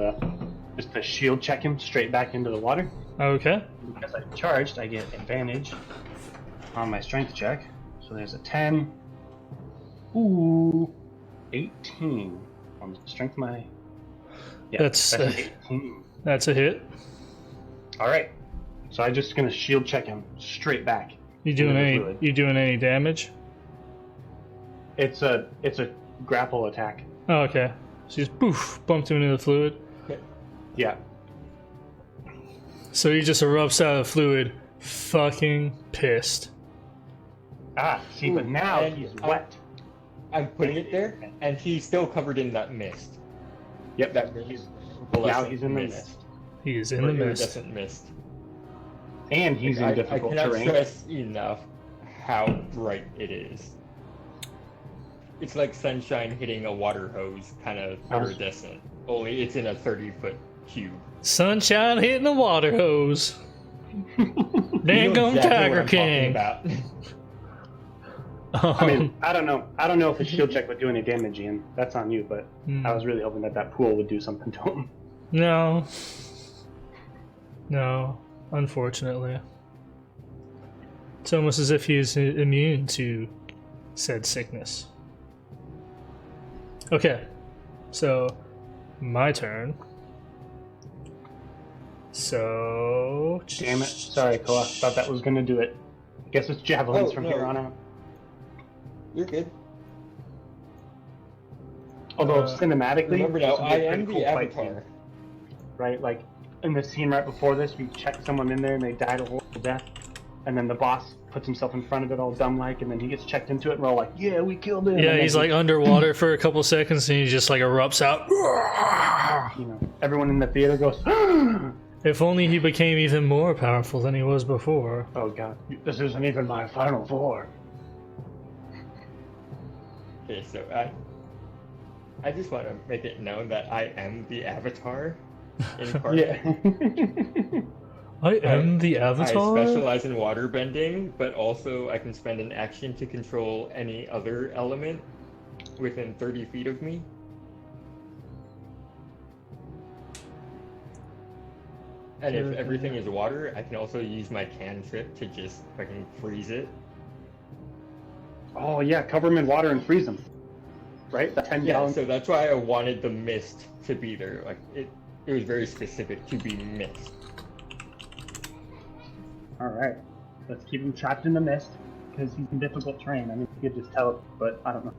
Speaker 4: just to shield check him straight back into the water.
Speaker 3: Okay.
Speaker 4: Because I charged, I get advantage on my strength check. So there's a 10. Ooh, 18 on the strength. Yeah,
Speaker 3: That's
Speaker 4: an 18.
Speaker 3: That's a hit.
Speaker 4: All right, so I'm just gonna shield check him straight back.
Speaker 3: You doing
Speaker 4: into the
Speaker 3: any?
Speaker 4: fluid.
Speaker 3: You doing any damage?
Speaker 4: It's a grapple attack.
Speaker 3: Oh, okay. So you just poof, bumped him into the fluid.
Speaker 4: Yeah.
Speaker 3: So he just erupts out of the fluid, fucking pissed.
Speaker 4: Ah, see, but
Speaker 1: Ooh,
Speaker 4: now
Speaker 1: and
Speaker 4: he's
Speaker 1: I-
Speaker 4: wet.
Speaker 1: I'm putting it there, and he's still covered in that mist.
Speaker 4: Yep,
Speaker 1: That
Speaker 4: now he's in the mist.
Speaker 3: He is in
Speaker 1: Or
Speaker 3: the mist.
Speaker 1: iridescent mist.
Speaker 4: And he's in
Speaker 1: I
Speaker 4: difficult
Speaker 1: cannot
Speaker 4: terrain.
Speaker 1: stress enough how bright it is. It's like sunshine hitting a water hose, kind of iridescent. Only it's in a 30-foot cube.
Speaker 3: Sunshine hitting the water hose.
Speaker 1: You
Speaker 3: Dang
Speaker 1: know
Speaker 3: gum
Speaker 1: exactly what
Speaker 3: Tiger
Speaker 1: I'm talking
Speaker 3: King.
Speaker 1: about.
Speaker 4: I mean, I don't know. I don't know if a shield check would do any damage, Ian. That's on you, but
Speaker 3: Hmm.
Speaker 4: I was really hoping that pool would do something to him.
Speaker 3: No. No, unfortunately. It's almost as if he is immune to said sickness. Okay, so my turn. So.
Speaker 4: Damn it. Sorry, Koa. Thought that was going to do it. Guess it's javelins
Speaker 1: Oh,
Speaker 4: from
Speaker 1: no.
Speaker 4: here on out.
Speaker 1: You're good.
Speaker 4: Although
Speaker 3: Uh,
Speaker 4: cinematically,
Speaker 1: Remember now,
Speaker 4: this would be
Speaker 1: I
Speaker 4: a
Speaker 1: am
Speaker 4: pretty
Speaker 1: the
Speaker 4: cool fight scene,
Speaker 1: avatar.
Speaker 4: right? Like in the scene right before this, we checked someone in there and they died a horrible death. and then the boss puts himself in front of it all dumb-like, and then he gets checked into it, and we're all like, yeah, we killed him.
Speaker 3: Yeah, he's like underwater for a couple seconds, and he just like erupts out.
Speaker 4: You know, everyone in the theater goes,
Speaker 3: If only he became even more powerful than he was before.
Speaker 4: oh god, this isn't even my final form.
Speaker 1: Okay, so I just want to make it known that I am the Avatar incarnate.
Speaker 4: Yeah.
Speaker 3: I am the
Speaker 1: I
Speaker 3: Avatar?
Speaker 1: specialize in water bending, but also I can spend an action to control any other element within 30 feet of me. And if everything is water, I can also use my cantrip to just fucking freeze it.
Speaker 4: Oh yeah, cover him in water and freeze him. Right? The 10
Speaker 1: Yeah,
Speaker 4: gallon.
Speaker 1: so that's why I wanted the mist to be there. Like it was very specific to be mist.
Speaker 4: Alright. Let's keep him trapped in the mist, because he's in difficult terrain. I mean, he could just teleport, but I don't know.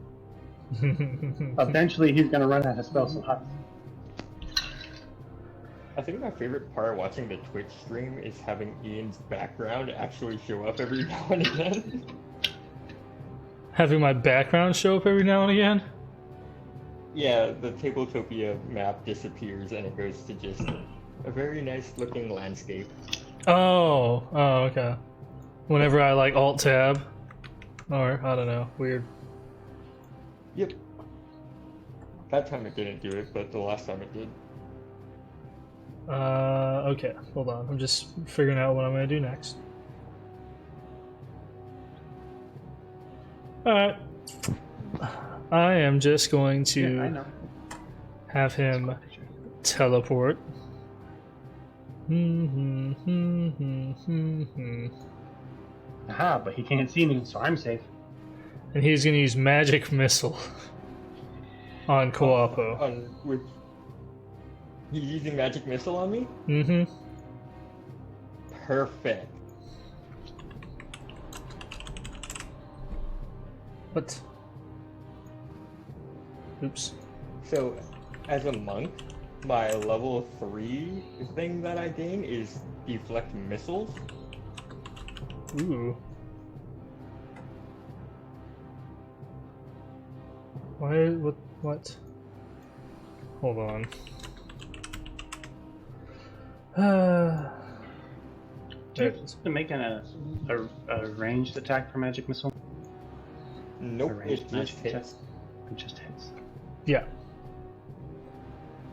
Speaker 4: Eventually he's gonna run out of spell slots.
Speaker 1: I think my favorite part watching the Twitch stream is having Ian's background actually show up every now and again.
Speaker 3: Having my background show up every now and again?
Speaker 1: Yeah, the Tabletopia map disappears and it goes to just a very nice looking landscape.
Speaker 3: Oh, okay. Whenever I like alt tab, or I don't know, weird.
Speaker 1: Yep. That time it didn't do it, but the last time it did.
Speaker 3: Okay, hold on. I'm just figuring out what I'm gonna do next. Alright. I am just going to
Speaker 4: Yeah, I know.
Speaker 3: have him teleport.
Speaker 4: Aha, but he can't see me, so I'm safe.
Speaker 3: And he's gonna use magic missile on Koapo.
Speaker 1: On which he's using magic missile on me?
Speaker 3: Mm-hmm.
Speaker 1: Perfect.
Speaker 3: What? Oops.
Speaker 1: So, as a monk, my level 3 thing that I gain is deflect missiles.
Speaker 3: Ooh. Why? What? Hold on.
Speaker 4: Do you have to make a ranged attack for magic missile?
Speaker 1: Nope,
Speaker 4: A
Speaker 1: it
Speaker 4: ranged
Speaker 1: just
Speaker 4: magic
Speaker 1: hits.
Speaker 4: attack? It just hits.
Speaker 3: Yeah.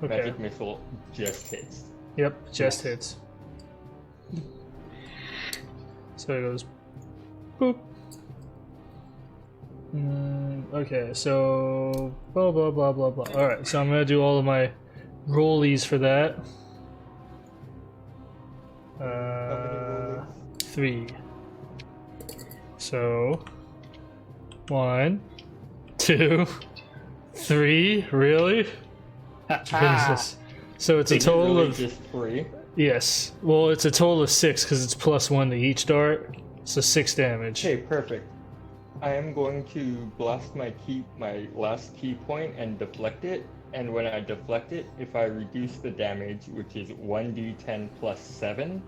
Speaker 3: Okay.
Speaker 1: Magic missile just hits.
Speaker 3: Yep, just
Speaker 4: Nice.
Speaker 3: hits. So it goes boop. Okay, so blah blah blah blah blah. Alright, so I'm gonna do all of my rollies for that.
Speaker 1: How many rolls?
Speaker 3: 3. So 1, 2, 3. Really? Jesus. So it's a
Speaker 1: Is it
Speaker 3: total
Speaker 1: really
Speaker 3: of
Speaker 1: just 3.
Speaker 3: yes. Well, it's a total of 6 because it's +1 to each dart. So 6 damage.
Speaker 1: Okay, perfect. I am going to blast my last key point and deflect it. And when I deflect it, if I reduce the damage, which is 1d10 plus 7,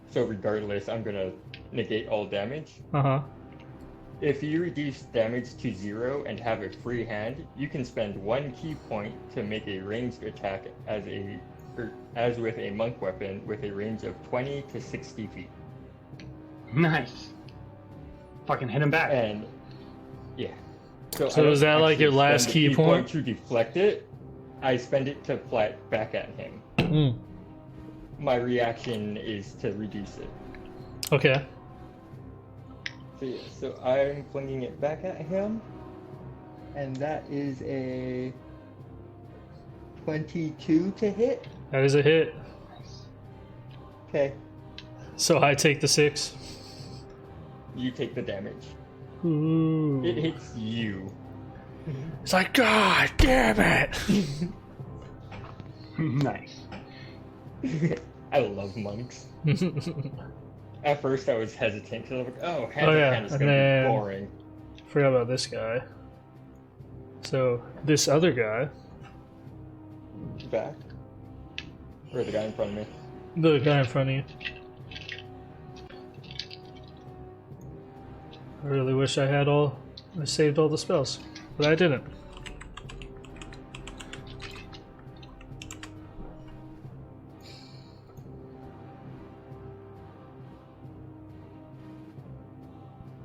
Speaker 1: so regardless, I'm gonna negate all damage.
Speaker 3: Uh-huh.
Speaker 1: If you reduce damage to 0 and have a free hand, you can spend 1 key point to make a ranged attack as with a monk weapon with a range of 20 to 60 feet.
Speaker 4: Nice. Fucking hit him back.
Speaker 1: And yeah.
Speaker 3: So
Speaker 1: I don't
Speaker 3: is that like your
Speaker 1: actually
Speaker 3: last
Speaker 1: spend
Speaker 3: key
Speaker 1: the
Speaker 3: point?
Speaker 1: to deflect it? I spend it to fly it back at him.
Speaker 3: Mm.
Speaker 1: My reaction is to reduce it.
Speaker 3: Okay.
Speaker 1: So yeah, so I'm flinging it back at him, and that is a 22 to hit.
Speaker 3: That is a hit.
Speaker 1: Okay,
Speaker 3: So I take the 6.
Speaker 1: you take the damage.
Speaker 3: Ooh.
Speaker 1: It hits you.
Speaker 3: It's like, God damn it!
Speaker 4: Nice.
Speaker 1: I love monks. At first, I was hesitant because I was like, "Oh, hand
Speaker 3: Oh,
Speaker 1: to
Speaker 3: yeah,
Speaker 1: hand is
Speaker 3: and
Speaker 1: gonna
Speaker 3: then-
Speaker 1: be boring."
Speaker 3: Forgot about this guy. So this other guy,
Speaker 1: Back, or the guy in front of me.
Speaker 3: the guy in front of you. I really wish I saved all the spells, but I didn't.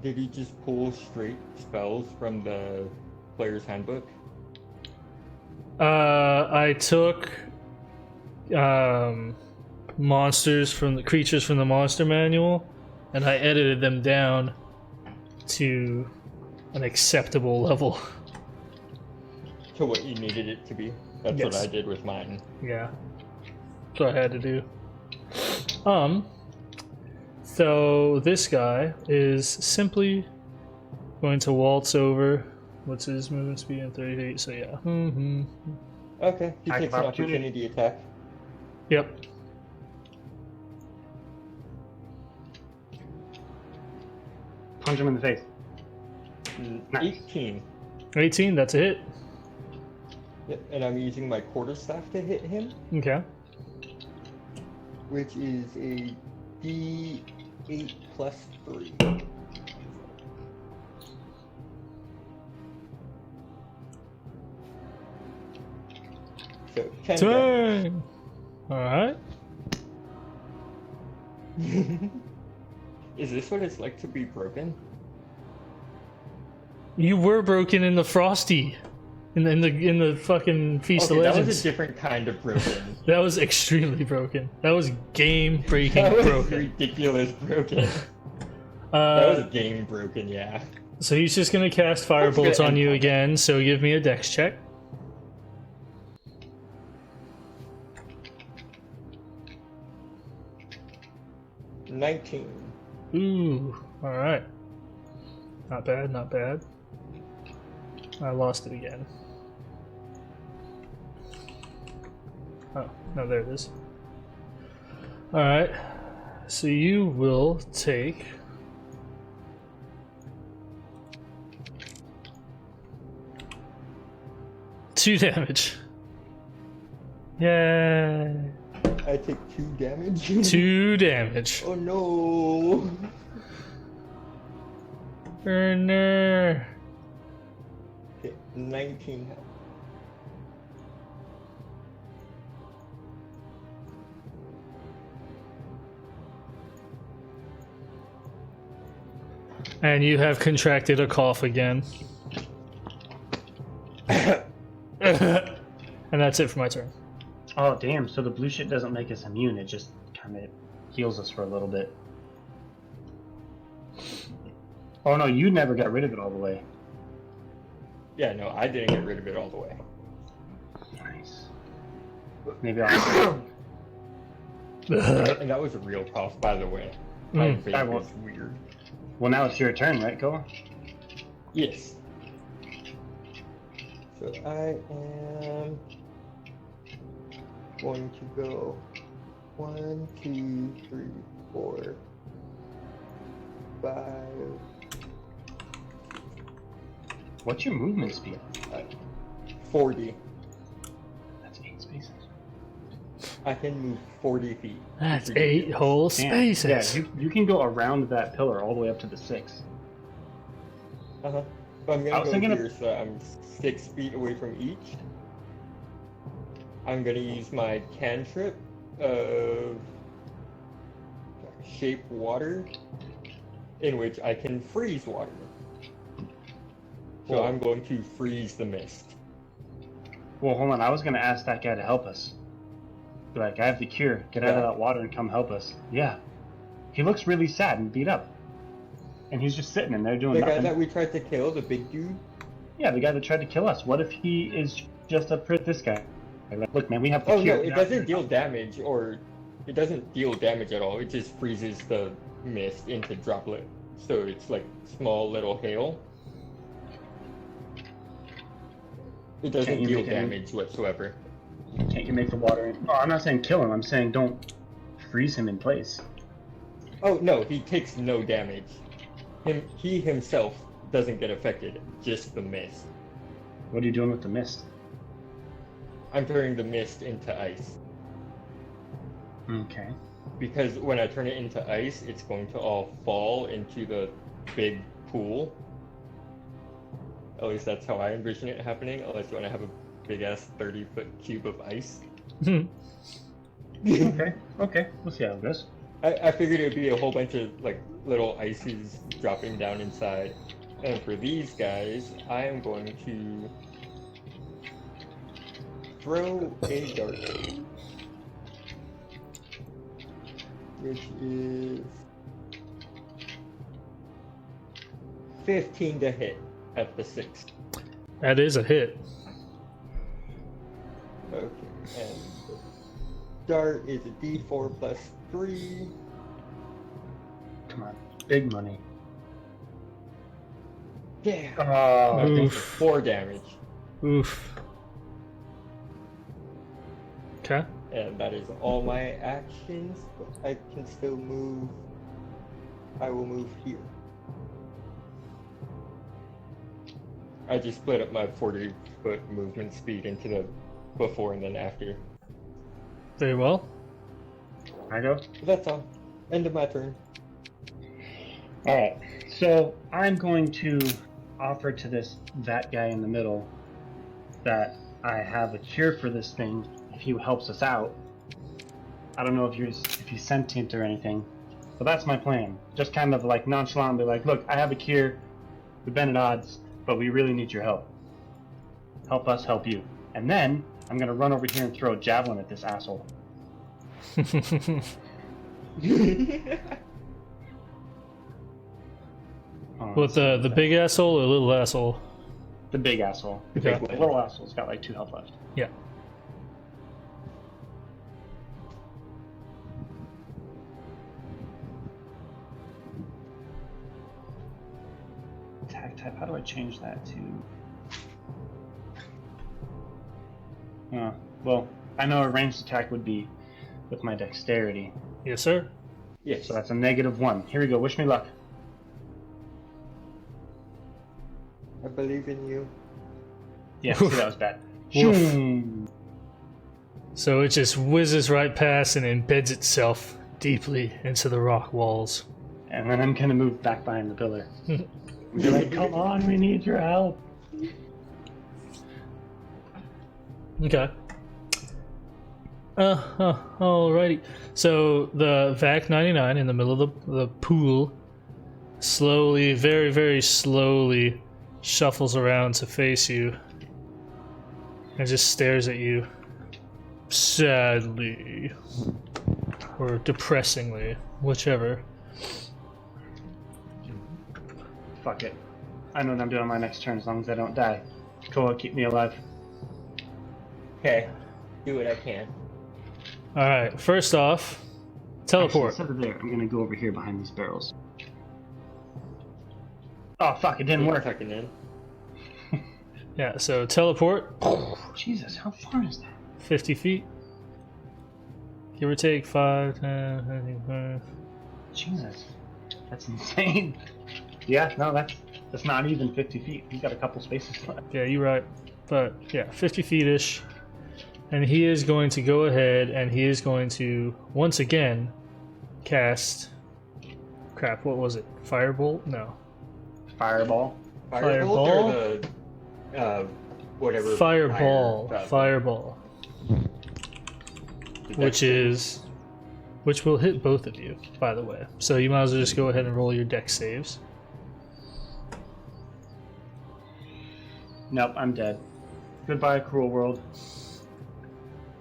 Speaker 1: Did he just pull straight spells from the player's handbook?
Speaker 3: I took creatures from the monster manual, and I edited them down to an acceptable level.
Speaker 1: To what you needed it to be. That's
Speaker 3: Yes.
Speaker 1: what I did with mine.
Speaker 3: Yeah, that's what I had to do. So this guy is simply going to waltz over. What's his movement speed in 30 feet? So yeah.
Speaker 1: Okay, he
Speaker 4: Attack
Speaker 1: takes
Speaker 4: of
Speaker 1: an
Speaker 4: opportunity.
Speaker 1: opportunity attack.
Speaker 3: Yep.
Speaker 4: Punch him in the face. Nice.
Speaker 1: 18.
Speaker 3: 18. That's a hit.
Speaker 1: Yep, and I'm using my quarterstaff to hit him,
Speaker 3: Okay.
Speaker 1: which is a D8 plus 3. So 10 damage.
Speaker 3: Turn. All right.
Speaker 1: Is this what it's like to be broken?
Speaker 3: You were broken in the Frosty, in the fucking Feast
Speaker 1: Okay,
Speaker 3: of
Speaker 1: that
Speaker 3: Legends.
Speaker 1: was a different kind of broken.
Speaker 3: That was extremely broken. That was game breaking
Speaker 1: That was
Speaker 3: broken.
Speaker 1: ridiculous broken. That was
Speaker 3: Uh,
Speaker 1: game broken, yeah.
Speaker 3: so he's just gonna cast
Speaker 1: gonna
Speaker 3: Firebolt on
Speaker 1: end
Speaker 3: you
Speaker 1: combat.
Speaker 3: again. So give me a Dex check.
Speaker 1: $19.
Speaker 3: Ooh, all right. Not bad, not bad. I lost it again. Oh, no, there it is. All right. So you will take 2 damage. Yay.
Speaker 1: I take 2 damage.
Speaker 3: 2 damage.
Speaker 1: Oh no.
Speaker 3: Burner.
Speaker 1: Okay, 19 health.
Speaker 3: And you have contracted a cough again. And that's it for my turn.
Speaker 4: Oh, damn. So the blue shit doesn't make us immune. It just kind of heals us for a little bit. Oh, no. You never got rid of it all the way.
Speaker 1: Yeah, no, I didn't get rid of it all the way.
Speaker 4: Nice. Maybe I'll...
Speaker 1: And that was a real cough, by the way. My
Speaker 3: Mm.
Speaker 1: vape is weird.
Speaker 4: Well, now it's your turn, right, Koa?
Speaker 1: Yes. So I am going to go 1, 2, 3, 4, 5,
Speaker 4: What's your movement speed?
Speaker 1: 40.
Speaker 4: That's 8 spaces.
Speaker 1: I can move 40 feet.
Speaker 3: That's
Speaker 1: It's
Speaker 3: 8
Speaker 1: ridiculous.
Speaker 3: whole
Speaker 4: Damn.
Speaker 3: spaces.
Speaker 4: Yeah, you can go around that pillar all the way up to the 6.
Speaker 1: Uh-huh. So I'm
Speaker 4: I
Speaker 1: gonna
Speaker 4: was
Speaker 1: go
Speaker 4: thinking of-
Speaker 1: here so I'm 6 feet away from each. I'm gonna use my cantrip of shape water, in which I can freeze water. So
Speaker 4: Cool.
Speaker 1: I'm going to freeze the mist.
Speaker 4: Well, hold on. I was going to ask that guy to help us. Be like, I have the cure. Get out of
Speaker 1: Yeah.
Speaker 4: that water and come help us. Yeah. He looks really sad and beat up. And he's just sitting in there doing
Speaker 1: The guy
Speaker 4: nothing.
Speaker 1: that we tried to kill, the big dude.
Speaker 4: Yeah, the guy that tried to kill us. What if he is just up here with this guy? Like, look, man, we have the
Speaker 1: Oh
Speaker 4: cure.
Speaker 1: no, it
Speaker 4: Get out
Speaker 1: doesn't
Speaker 4: here.
Speaker 1: deal damage, or it doesn't deal damage at all. It just freezes the mist into droplet, so it's like small little hail. It doesn't
Speaker 4: Can't you
Speaker 1: deal
Speaker 4: make any-
Speaker 1: damage whatsoever.
Speaker 4: Can't you make the water? Oh, I'm not saying kill him. I'm saying don't freeze him in place.
Speaker 1: Oh no, he takes no damage. He himself doesn't get affected, just the mist.
Speaker 4: What are you doing with the mist?
Speaker 1: I'm turning the mist into ice.
Speaker 4: Okay.
Speaker 1: Because when I turn it into ice, it's going to all fall into the big pool. At least that's how I envision it happening, unless you want to have a big-ass 30-foot cube of ice.
Speaker 2: Okay, we'll see how it goes.
Speaker 1: I figured it would be a whole bunch of like little ices dropping down inside. And for these guys, I am going to throw a dart, which is 15 to hit at the 6.
Speaker 3: That is a hit.
Speaker 1: Okay, and the dart is a D4 plus 3.
Speaker 2: Come on, big money.
Speaker 1: Yeah.
Speaker 2: Oh,
Speaker 1: Okay,
Speaker 3: Oof.
Speaker 1: so 4 damage.
Speaker 3: Oof. Okay.
Speaker 1: And that is all my actions, but I can still move. I will move here. I just split up my 40-foot movement speed into the before and then after.
Speaker 3: Very well.
Speaker 2: I go.
Speaker 1: But that's all. End of my turn.
Speaker 2: All right. So I'm going to offer to that guy in the middle that I have a cure for this thing if he helps us out. I don't know if he's sentient or anything, but that's my plan. Just kind of like nonchalantly, like, look, I have a cure. We've been at odds, but we really need your help. Help us help you. And then I'm gonna run over here and throw a javelin at this asshole.
Speaker 3: With the big asshole or little asshole?
Speaker 2: The big asshole.
Speaker 3: Okay.
Speaker 2: The little asshole's got like 2 health left.
Speaker 3: Yeah.
Speaker 2: Attack type, how do I change that to... well, I know a ranged attack would be with my dexterity.
Speaker 3: Yes, sir.
Speaker 1: Yes.
Speaker 2: So that's a -1. Here we go, wish me luck.
Speaker 1: I believe in you.
Speaker 2: Yeah, see, that was bad.
Speaker 3: Woof.
Speaker 2: Shoom.
Speaker 3: So it just whizzes right past and embeds itself deeply into the rock walls.
Speaker 2: And then I'm gonna move back behind the pillar. Be like, come on, we need your help.
Speaker 3: Okay. Alrighty. So the VAC 99 in the middle of the pool slowly, very, very slowly shuffles around to face you and just stares at you sadly or depressingly, whichever.
Speaker 2: Fuck it. I know what I'm doing on my next turn as long as I don't die. Cool, keep me alive.
Speaker 1: Okay. Do what I can.
Speaker 3: Alright, first off, teleport.
Speaker 2: Actually, instead of there, I'm gonna go over here behind these barrels. Oh fuck, it didn't work.
Speaker 1: Tucking in.
Speaker 3: Yeah, so teleport,
Speaker 2: Jesus, how far is that?
Speaker 3: 50 feet. Give or take 5, 10, 25.
Speaker 2: Jesus, that's insane. Yeah, no, that's not even 50 feet. He's got a couple spaces left.
Speaker 3: Yeah, you're right. But yeah, 50 feet-ish. And he is going to go ahead and he is going to, once again, cast... Crap, what was it? Firebolt? No.
Speaker 2: Fireball.
Speaker 1: Firebolt or the whatever.
Speaker 3: Fireball.
Speaker 1: fire-
Speaker 3: Fireball. Which will hit both of you, by the way. So you might as well just go ahead and roll your dex saves.
Speaker 2: Nope, I'm dead. Goodbye, cruel world.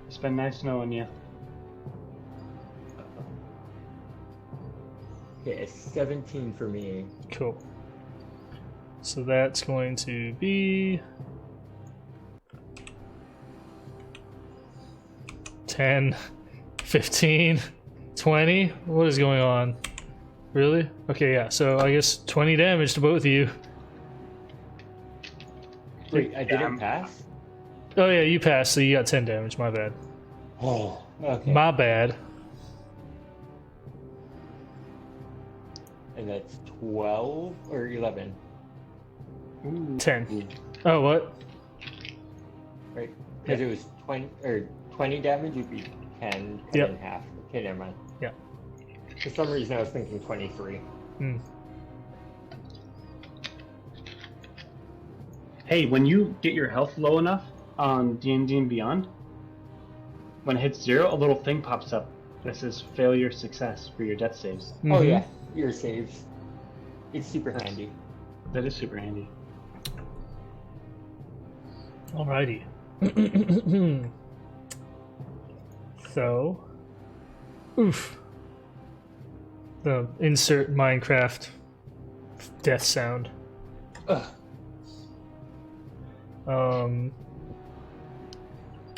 Speaker 2: It's been nice knowing you.
Speaker 1: Okay, it's 17 for me.
Speaker 3: Cool. So that's going to be 10, 15, 20. What is going on? Really? Okay, yeah. So I guess 20 damage to both of you.
Speaker 1: Wait, I didn't pass?
Speaker 3: Oh yeah, you passed, so you got 10 damage. My bad.
Speaker 1: Oh, okay.
Speaker 3: My bad.
Speaker 1: And that's 12 or 11,
Speaker 3: 10. Oh, what?
Speaker 1: right? Because it was 20 damage would be 10, cut
Speaker 3: Yep.
Speaker 1: in half. Okay, never mind.
Speaker 3: Yeah.
Speaker 1: For some reason I was thinking 23.
Speaker 4: Hey, when you get your health low enough on D&D and Beyond, when it hits 0, a little thing pops up that says failure success for your death saves.
Speaker 1: Oh yeah, your saves. It's super handy.
Speaker 4: That is super handy.
Speaker 3: Alrighty. So, oof. The insert Minecraft death sound.
Speaker 1: Ugh.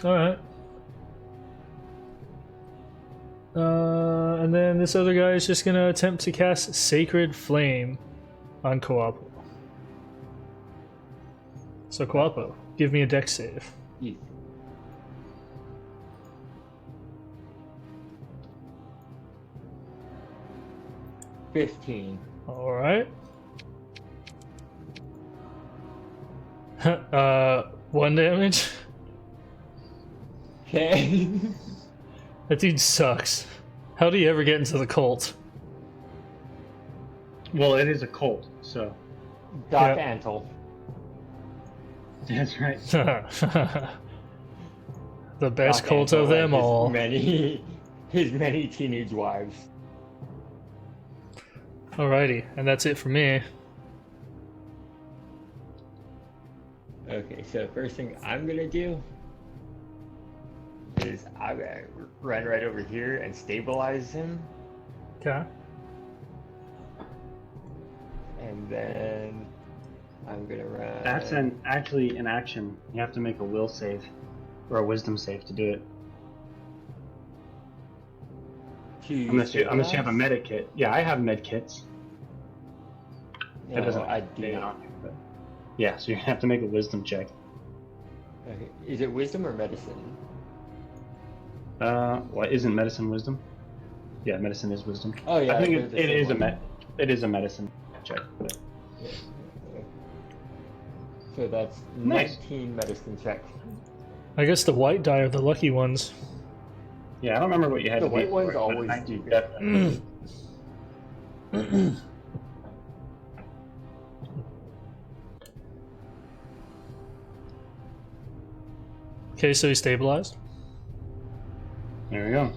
Speaker 3: Alright. And then this other guy is just gonna attempt to cast Sacred Flame on Coapo. So Coapo, give me a dex save.
Speaker 1: Yeah. $15.
Speaker 3: Alright. 1 damage?
Speaker 1: Okay.
Speaker 3: That dude sucks. How do you ever get into the cult?
Speaker 4: Well, it is a cult, so
Speaker 1: Doc
Speaker 3: Yeah.
Speaker 1: Antle.
Speaker 4: that's right.
Speaker 3: The best
Speaker 1: Doc
Speaker 3: cult
Speaker 1: Antle
Speaker 3: of them
Speaker 1: and
Speaker 3: all.
Speaker 1: His many teenage wives.
Speaker 3: Alrighty, and that's it for me.
Speaker 1: Okay, so first thing I'm gonna do is I'm gonna run right over here and stabilize him,
Speaker 3: Okay.
Speaker 1: and then I'm gonna run.
Speaker 4: That's actually an action. You have to make a will save or a wisdom save to do it. Unless you have a med kit. Yeah, I have med kits. That doesn't.
Speaker 1: I do.
Speaker 4: say that on here, but yeah, so you're gonna have to make a wisdom check.
Speaker 1: Okay. Is it wisdom or medicine?
Speaker 4: What isn't medicine wisdom? Yeah, medicine is wisdom.
Speaker 1: Oh yeah,
Speaker 4: I think
Speaker 1: they're the
Speaker 4: it
Speaker 1: same
Speaker 4: is
Speaker 1: one.
Speaker 4: it is a medicine check. But
Speaker 1: Yeah. So that's
Speaker 4: Nice.
Speaker 1: 19 medicine check.
Speaker 3: I guess the white die are the lucky ones.
Speaker 4: yeah, I don't remember what you had
Speaker 1: The
Speaker 4: to beat
Speaker 1: white ones
Speaker 4: for it, but
Speaker 1: always
Speaker 4: 19
Speaker 1: do good.
Speaker 4: definitely.
Speaker 3: Okay, so he's stabilized.
Speaker 4: There we go.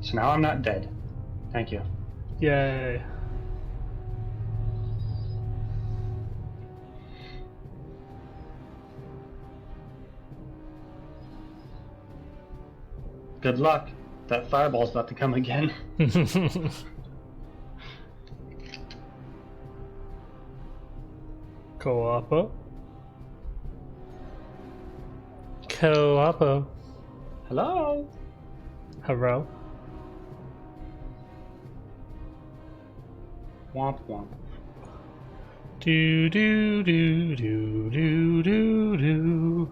Speaker 4: So now I'm not dead. Thank you.
Speaker 3: Yay.
Speaker 4: Good luck. That fireball's about to come again.
Speaker 3: Coapo. Coapo.
Speaker 4: Hello.
Speaker 3: Hello.
Speaker 4: Womp womp.
Speaker 3: Do do do do do do do.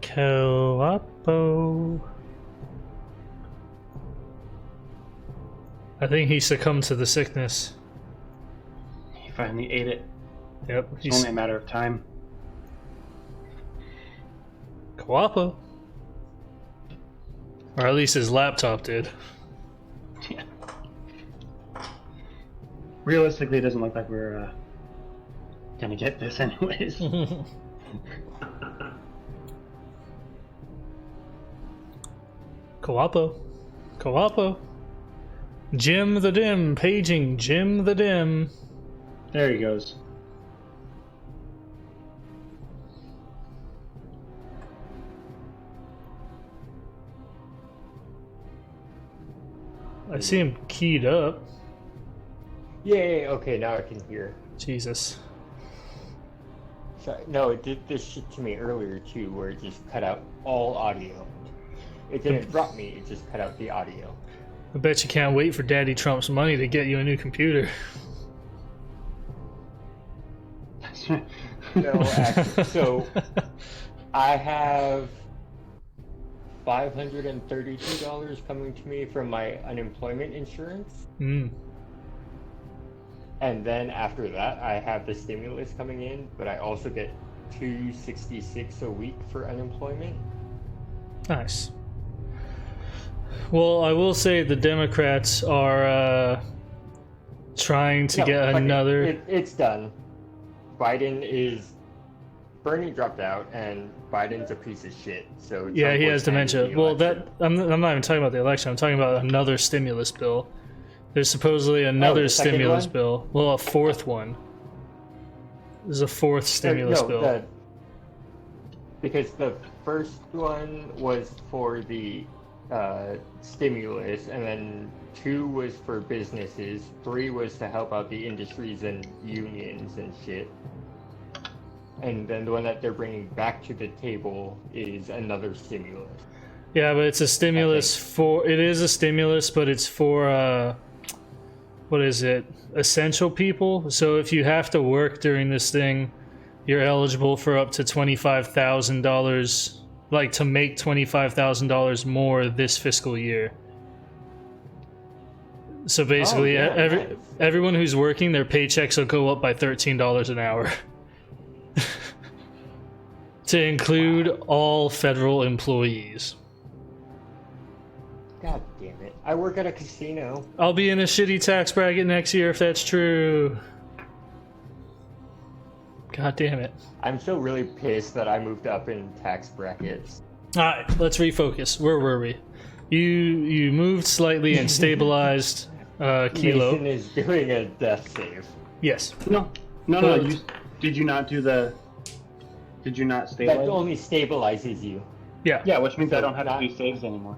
Speaker 3: Coapo. I think he succumbed to the sickness.
Speaker 4: He finally ate it.
Speaker 3: Yep.
Speaker 4: It's
Speaker 3: He's
Speaker 4: only a matter of time.
Speaker 3: Coapo. Or at least his laptop did.
Speaker 4: Yeah. Realistically, it doesn't look like we're gonna get this anyways.
Speaker 3: Coapo. Coapo. Jim the Dim. Paging Jim the Dim.
Speaker 4: There he goes.
Speaker 3: I see him keyed up.
Speaker 1: Yay! Okay, now I can hear.
Speaker 3: Jesus.
Speaker 1: So, no, it did this shit to me earlier too, where it just cut out all audio. It didn't drop me; it just cut out the audio.
Speaker 3: I bet you can't wait for Daddy Trump's money to get you a new computer.
Speaker 1: No, actually, so I have $532 coming to me from my unemployment insurance.
Speaker 3: Mm.
Speaker 1: And then after that, I have the stimulus coming in, but I also get $266 a week for unemployment.
Speaker 3: Nice. Well, I will say the Democrats are trying to
Speaker 1: No,
Speaker 3: get
Speaker 1: fuck it.
Speaker 3: another.
Speaker 1: It's done. Biden is. Bernie dropped out, and Biden's a piece of shit. So
Speaker 3: Yeah,
Speaker 1: Trump
Speaker 3: he
Speaker 1: was
Speaker 3: has
Speaker 1: handed
Speaker 3: dementia.
Speaker 1: the
Speaker 3: Well,
Speaker 1: election.
Speaker 3: I'm not even talking about the election. I'm talking about another stimulus bill. There's supposedly another
Speaker 1: the second
Speaker 3: stimulus
Speaker 1: one?
Speaker 3: bill. Well, a fourth one. There's a fourth stimulus bill.
Speaker 1: Because the first one was for the stimulus, and then 2 was for businesses, 3 was to help out the industries and unions and shit. And then the one that they're bringing back to the table is another stimulus.
Speaker 3: Yeah, but it's a stimulus for. It is a stimulus, but it's for. What is it? Essential people. So if you have to work during this thing, you're eligible for up to $25,000. Like to make $25,000 more this fiscal year. So basically,
Speaker 1: nice.
Speaker 3: everyone who's working, their paychecks will go up by $13 an hour. To include all federal employees.
Speaker 1: God damn it. I work at a casino.
Speaker 3: I'll be in a shitty tax bracket next year if that's true. God damn it.
Speaker 1: I'm still really pissed that I moved up in tax brackets.
Speaker 3: Alright, let's refocus. Where were we? You moved slightly and stabilized Kilo.
Speaker 1: Mason is doing a death save.
Speaker 3: Yes.
Speaker 4: No. Did you not do the? Did you not
Speaker 1: That
Speaker 4: stabilize?
Speaker 1: only stabilizes you.
Speaker 3: Yeah.
Speaker 4: Yeah, which means I don't have
Speaker 1: Not-
Speaker 4: to do saves anymore.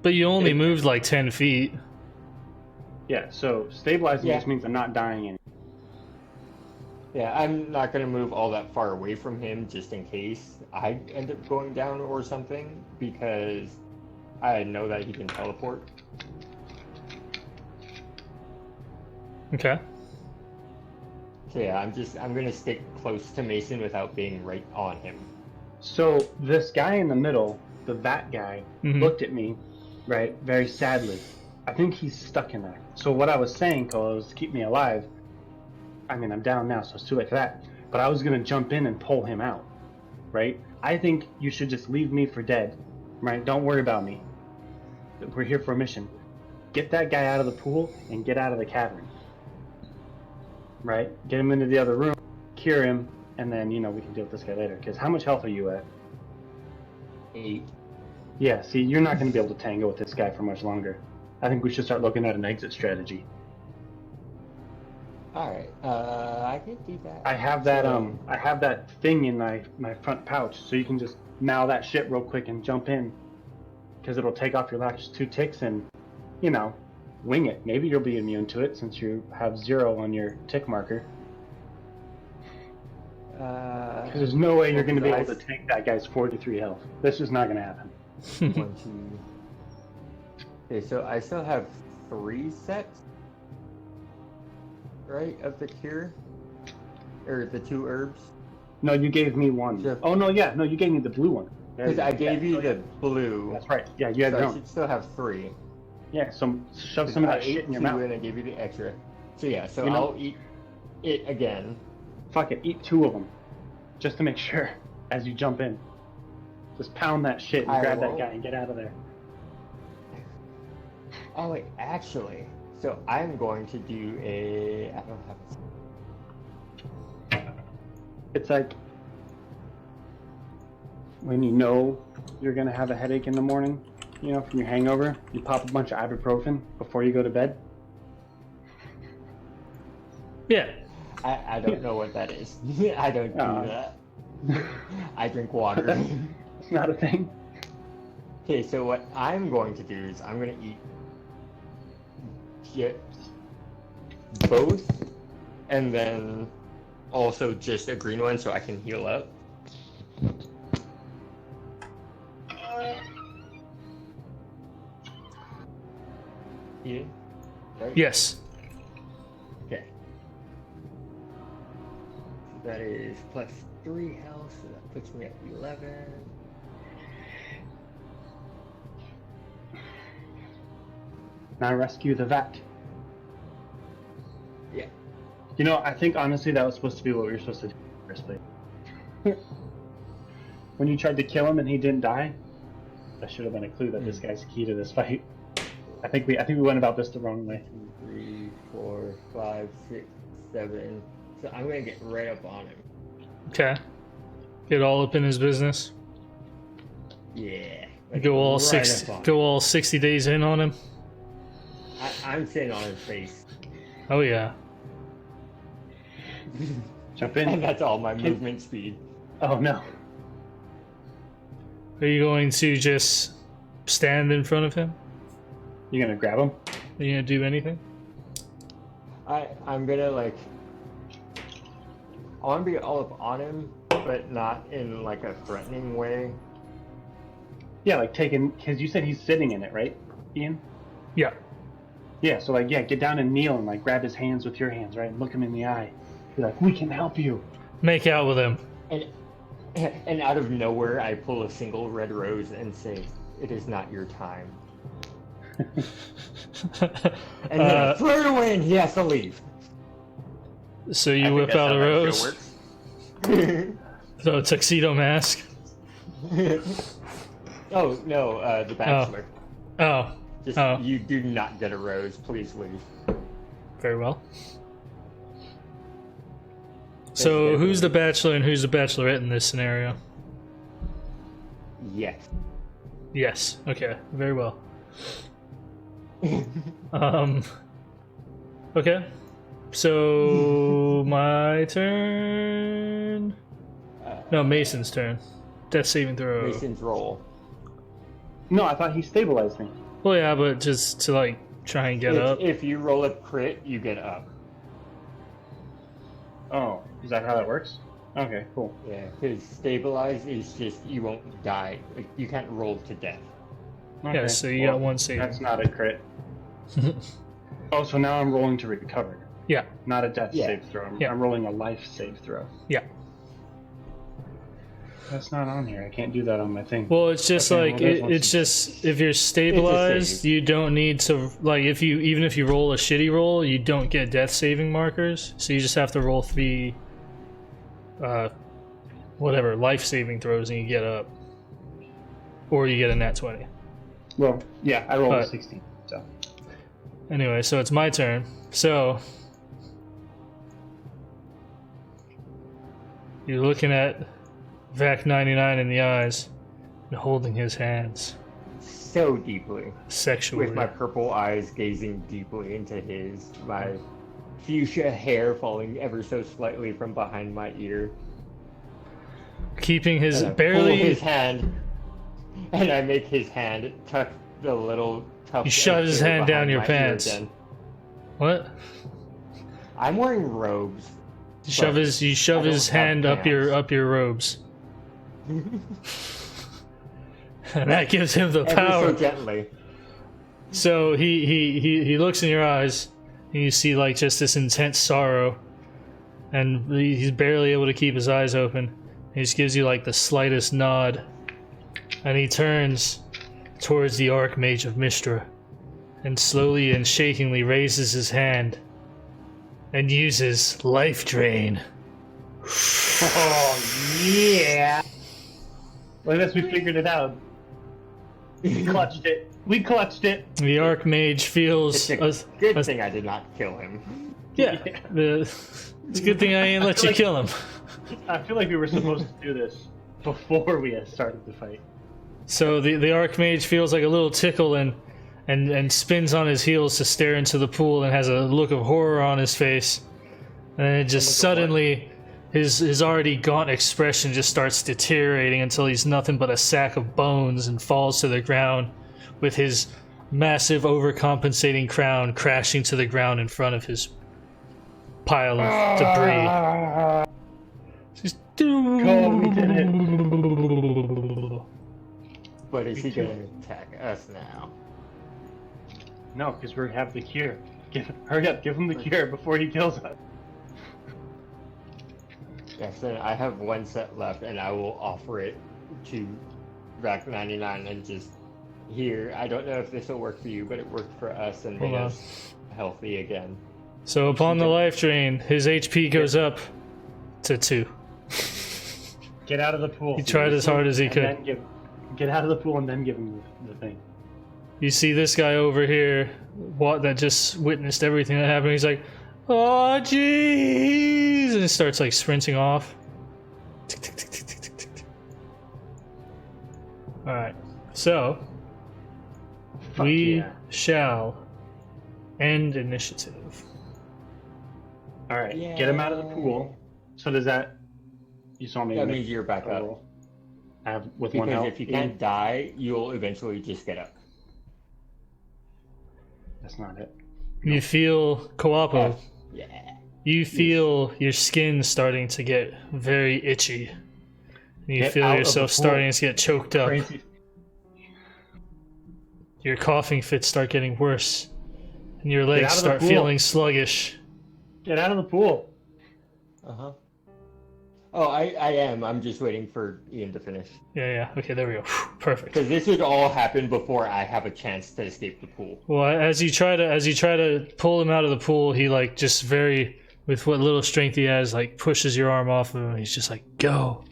Speaker 3: But you only moved like 10 feet.
Speaker 4: Yeah, so stabilizing
Speaker 1: Yeah.
Speaker 4: just means I'm not dying anymore.
Speaker 1: Yeah, I'm not going to move all that far away from him just in case I end up going down or something, because I know that he can teleport.
Speaker 3: Okay.
Speaker 1: So yeah, I'm going to stick close to Mason without being right on him.
Speaker 4: So this guy in the middle, the vat guy,
Speaker 3: Mhm.
Speaker 4: looked at me, right, very sadly. I think he's stuck in there. So what I was saying, Cole, was to keep me alive. I mean, I'm down now, so it's too late for that. But I was going to jump in and pull him out, right? I think you should just leave me for dead, right? Don't worry about me. We're here for a mission. Get that guy out of the pool and get out of the cavern, right? Get him into the other room, cure him, and then, we can deal with this guy later. Because how much health are you at?
Speaker 1: 8.
Speaker 4: Yeah, see, you're not going to be able to tango with this guy for much longer. I think we should start looking at an exit strategy.
Speaker 1: Alright, I can do that.
Speaker 4: I have that thing in my front pouch, so you can just mow that shit real quick and jump in. Because it'll take off your last 2 ticks and, wing it. Maybe you'll be immune to it since you have 0 on your tick marker. Because there's no way you're going to be able to tank that guy's 43 health. This is not going to happen.
Speaker 1: 1, 2. Okay, so I still have 3 sets, right, of the cure? Or the 2 herbs?
Speaker 4: No, you gave me 1.
Speaker 1: Sure.
Speaker 4: Oh, no, yeah. No, you gave me the blue one.
Speaker 1: Because I gave you the blue.
Speaker 4: That's right. Yeah, you had
Speaker 1: So
Speaker 4: your
Speaker 1: I
Speaker 4: own.
Speaker 1: should still have 3.
Speaker 4: Yeah, so shove some of that shit in your mouth.
Speaker 1: And I gave you the extra. So yeah, so
Speaker 4: You know-
Speaker 1: I'll eat it again.
Speaker 4: Fuck it, eat 2 of them. Just to make sure, as you jump in. Just pound that shit and
Speaker 1: I
Speaker 4: grab that
Speaker 1: won't.
Speaker 4: guy and get out of there.
Speaker 1: Oh wait, actually, so I'm going to do a. I don't have.
Speaker 4: It's like when you know you're gonna have a headache in the morning, from your hangover, you pop a bunch of ibuprofen before you go to bed.
Speaker 3: Yeah.
Speaker 1: I don't know what that is. I don't do that. I drink water.
Speaker 4: It's not a thing.
Speaker 1: Okay, so what I'm going to do is I'm going to eat both, and then also just a green one so I can heal up. Yeah. Right?
Speaker 3: Yes.
Speaker 1: Okay. That is plus 3 health, so that puts me at 11.
Speaker 4: Now rescue the vat.
Speaker 1: Yeah.
Speaker 4: I think honestly that was supposed to be what we were supposed to do in the first place. When you tried to kill him and he didn't die, that should have been a clue that this guy's key to this fight. I think we went about this the wrong way.
Speaker 1: 2, 3, 4, 5, 6, 7. So I'm gonna get right up on him.
Speaker 3: Okay. Get all up in his business.
Speaker 1: Yeah. Like
Speaker 3: Go all
Speaker 1: right
Speaker 3: 60.
Speaker 1: up on
Speaker 3: Go all 60 days in on him.
Speaker 1: I'm sitting on his face.
Speaker 3: Oh yeah.
Speaker 4: Jump
Speaker 1: And
Speaker 4: in.
Speaker 1: that's all my movement speed.
Speaker 4: Oh no.
Speaker 3: Are you going to just stand in front of him?
Speaker 4: You gonna grab him?
Speaker 3: Are you gonna do anything?
Speaker 1: I'm gonna like. I want to be all up on him, but not in like a threatening way.
Speaker 4: Yeah, like taking, because you said he's sitting in it, right, Ian?
Speaker 3: Yeah.
Speaker 4: Yeah, so like, yeah, get down and kneel and like grab his hands with your hands, right? And look him in the eye. Be like, we can help you.
Speaker 3: Make out with him.
Speaker 1: And out of nowhere, I pull a single red rose and say, "It is not your time." And then I throw it away, and he has to leave.
Speaker 3: So
Speaker 1: I
Speaker 3: you
Speaker 1: think
Speaker 3: whip
Speaker 1: that's
Speaker 3: out a
Speaker 1: how that
Speaker 3: rose.
Speaker 1: show works.
Speaker 3: So a tuxedo mask.
Speaker 1: Oh no, The Bachelor.
Speaker 3: Oh.
Speaker 1: Just
Speaker 3: Oh.
Speaker 1: you do not get a rose. Please leave.
Speaker 3: Very well. So who's the bachelor and who's the bachelorette in this scenario?
Speaker 1: Yes.
Speaker 3: Yes. Okay. Very well. Okay. So my turn. No, Mason's turn. Death saving throw.
Speaker 1: Mason's roll.
Speaker 4: No, I thought he stabilized me.
Speaker 3: Well, yeah, but just to like try and get up.
Speaker 1: If you roll a crit, you get up.
Speaker 4: Oh, is that how that works? Okay, cool.
Speaker 1: Yeah, because stabilize is just you won't die. Like, you can't roll to death.
Speaker 4: Okay.
Speaker 3: Yeah, so you got one save.
Speaker 4: That's not a crit. Oh, so now I'm rolling to recover.
Speaker 3: Yeah.
Speaker 4: Not a death
Speaker 1: Yeah.
Speaker 4: save throw.
Speaker 3: Yeah.
Speaker 4: I'm rolling a life save throw.
Speaker 3: Yeah.
Speaker 4: That's not on here. I can't do that on my thing.
Speaker 3: Well, it's just
Speaker 4: Okay,
Speaker 3: like
Speaker 4: well, there's one
Speaker 3: it's
Speaker 4: save.
Speaker 3: just if you're stabilized, you don't need to like even if you roll a shitty roll, you don't get death saving markers. So you just have to roll 3 whatever life saving throws and you get up. Or you get a nat 20.
Speaker 4: Well, yeah, I rolled a
Speaker 3: But-
Speaker 4: 16. So
Speaker 3: Anyway, so it's my turn. So you're looking at Vac 99 in the eyes and holding his hands
Speaker 1: So deeply.
Speaker 3: sexually.
Speaker 1: With my purple eyes gazing deeply into his. My fuchsia hair falling ever so slightly from behind my ear.
Speaker 3: Keeping his
Speaker 1: And I
Speaker 3: barely
Speaker 1: pull his hand, and I make his hand tuck the little tuft.
Speaker 3: You shove
Speaker 1: of
Speaker 3: his
Speaker 1: hair
Speaker 3: hand down
Speaker 1: behind
Speaker 3: your
Speaker 1: my ear
Speaker 3: pants.
Speaker 1: again.
Speaker 3: What?
Speaker 1: I'm wearing robes.
Speaker 3: You shove
Speaker 1: but
Speaker 3: his
Speaker 1: I don't
Speaker 3: his
Speaker 1: have
Speaker 3: hand up
Speaker 1: pants.
Speaker 3: your robes. And that gives him the
Speaker 1: Ever
Speaker 3: power.
Speaker 1: so gently.
Speaker 3: So he looks in your eyes and you see like just this intense sorrow, and he's barely able to keep his eyes open. He just gives you like the slightest nod, and he turns towards the Archmage of Mystra and slowly and shakingly raises his hand and uses Life Drain.
Speaker 1: Oh yeah!
Speaker 4: look at this. We figured it out. We clutched it. We clutched it.
Speaker 3: The Archmage feels
Speaker 1: It's a good thing I did not kill him.
Speaker 3: yeah. It's a good thing I ain't let you kill him.
Speaker 4: I feel like we were supposed to do this before we had started the fight.
Speaker 3: So the Archmage feels like a little tickle and spins on his heels to stare into the pool and has a look of horror on his face. And then it just suddenly his already gaunt expression just starts deteriorating until he's nothing but a sack of bones and falls to the ground with his massive overcompensating crown crashing to the ground in front of his pile of debris. Just
Speaker 4: Cool, we did it.
Speaker 1: But is he going to attack us now?
Speaker 4: No, because we have the cure. Hurry up, give him the cure before he kills us.
Speaker 1: Yes, then I have one set left, and I will offer it to Rack 99 and just here. I don't know if this will work for you, but it worked for us and made
Speaker 3: Hold on.
Speaker 1: us healthy again.
Speaker 3: So upon the life drain, his HP goes up to 2.
Speaker 4: Get out of the pool.
Speaker 3: He tried as hard as he
Speaker 4: and
Speaker 3: could.
Speaker 4: Then get out of the pool and then give him the thing.
Speaker 3: You see this guy over here, that just witnessed everything that happened. He's like, "Oh, jeez!" and he starts like sprinting off. Tick, tick, tick, tick, tick, tick, tick. All right, so we shall end initiative.
Speaker 4: All right, get him out of the pool. So does that? You saw me.
Speaker 1: That means you're back up.
Speaker 4: I have with one
Speaker 1: Because
Speaker 4: health.
Speaker 1: if you can't die, you'll eventually just get up.
Speaker 4: That's not it.
Speaker 3: You feel Coapo.
Speaker 1: Yeah.
Speaker 3: You feel your skin starting to get very itchy. And you
Speaker 4: Get
Speaker 3: feel
Speaker 4: out of
Speaker 3: yourself
Speaker 4: the pool.
Speaker 3: starting to get choked up.
Speaker 4: Crazy.
Speaker 3: Your coughing fits start getting worse. And your legs
Speaker 4: out of the
Speaker 3: start
Speaker 4: pool.
Speaker 3: feeling sluggish.
Speaker 4: Get out of the pool.
Speaker 1: Uh-huh. Oh, I am. I'm just waiting for Ian to finish.
Speaker 3: Yeah. Okay, there we go. Perfect.
Speaker 1: Because this would all happen before I have a chance to escape the pool.
Speaker 3: Well, as you try to pull him out of the pool, he like just very, with what little strength he has, like pushes your arm off of him. And he's just like, "Go."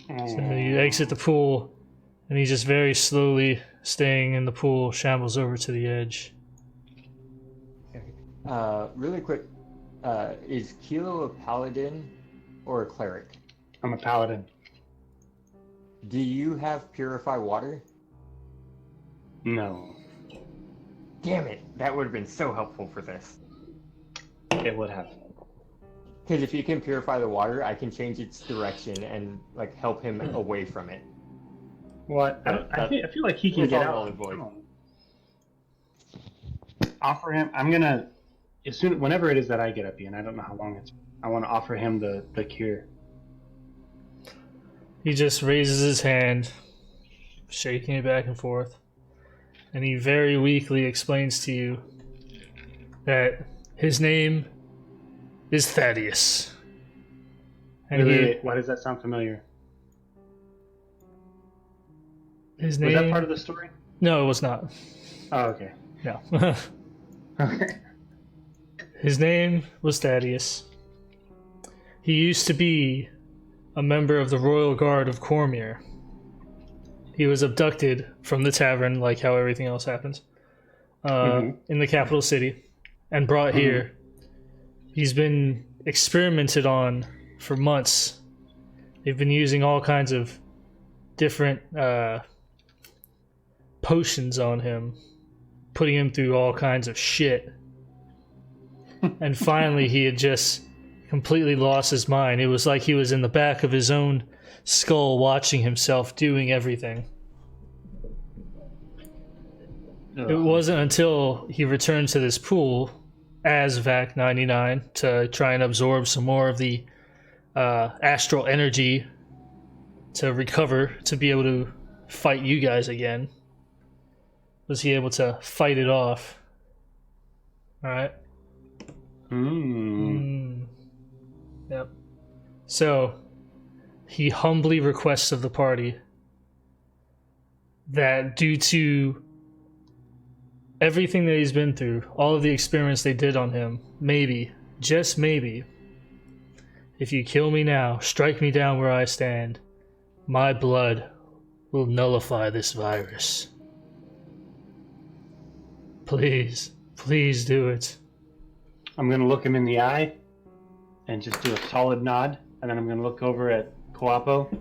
Speaker 3: So you exit the pool, and he just very slowly, staying in the pool, shambles over to the edge.
Speaker 1: Really quick, is Kilo a paladin or a cleric?
Speaker 4: I'm a paladin.
Speaker 1: Do you have purify water?
Speaker 4: No,
Speaker 1: Damn it, that would have been so helpful for this.
Speaker 4: it would have.
Speaker 1: Because if you can purify the water, I can change its direction and like help him away from it.
Speaker 4: What? I feel like he can
Speaker 1: It's
Speaker 4: get
Speaker 1: all
Speaker 4: out.
Speaker 1: null and void.
Speaker 4: Come on. Offer him. I'm gonna whenever it is that I get up, Ian. I don't know how long it's. I want to offer him the cure.
Speaker 3: He just raises his hand, shaking it back and forth, and he very weakly explains to you that his name is Thaddeus. And
Speaker 4: Wait, why does that sound familiar?
Speaker 3: his
Speaker 4: Was
Speaker 3: name...
Speaker 4: that part of the story?
Speaker 3: No, it was not.
Speaker 4: Oh, okay.
Speaker 3: No.
Speaker 4: Okay.
Speaker 3: His name was Thaddeus. He used to be a member of the Royal Guard of Cormyra. He was abducted from the tavern, like how everything else happens, in the capital city, and brought here. He's been experimented on for months. They've been using all kinds of different potions on him, putting him through all kinds of shit. And finally, he had just completely lost his mind. It was like he was in the back of his own skull watching himself doing everything. It wasn't until he returned to this pool as VAC 99 to try and absorb some more of the astral energy to recover, to be able to fight you guys again. Was he able to fight it off? Alright. Yep. So, he humbly requests of the party that due to everything that he's been through, all of the experiments they did on him, maybe, just maybe, if you kill me now, strike me down where I stand, my blood will nullify this virus. Please, please do it.
Speaker 4: I'm gonna look him in the eye and just do a solid nod, and then I'm gonna look over at Coapo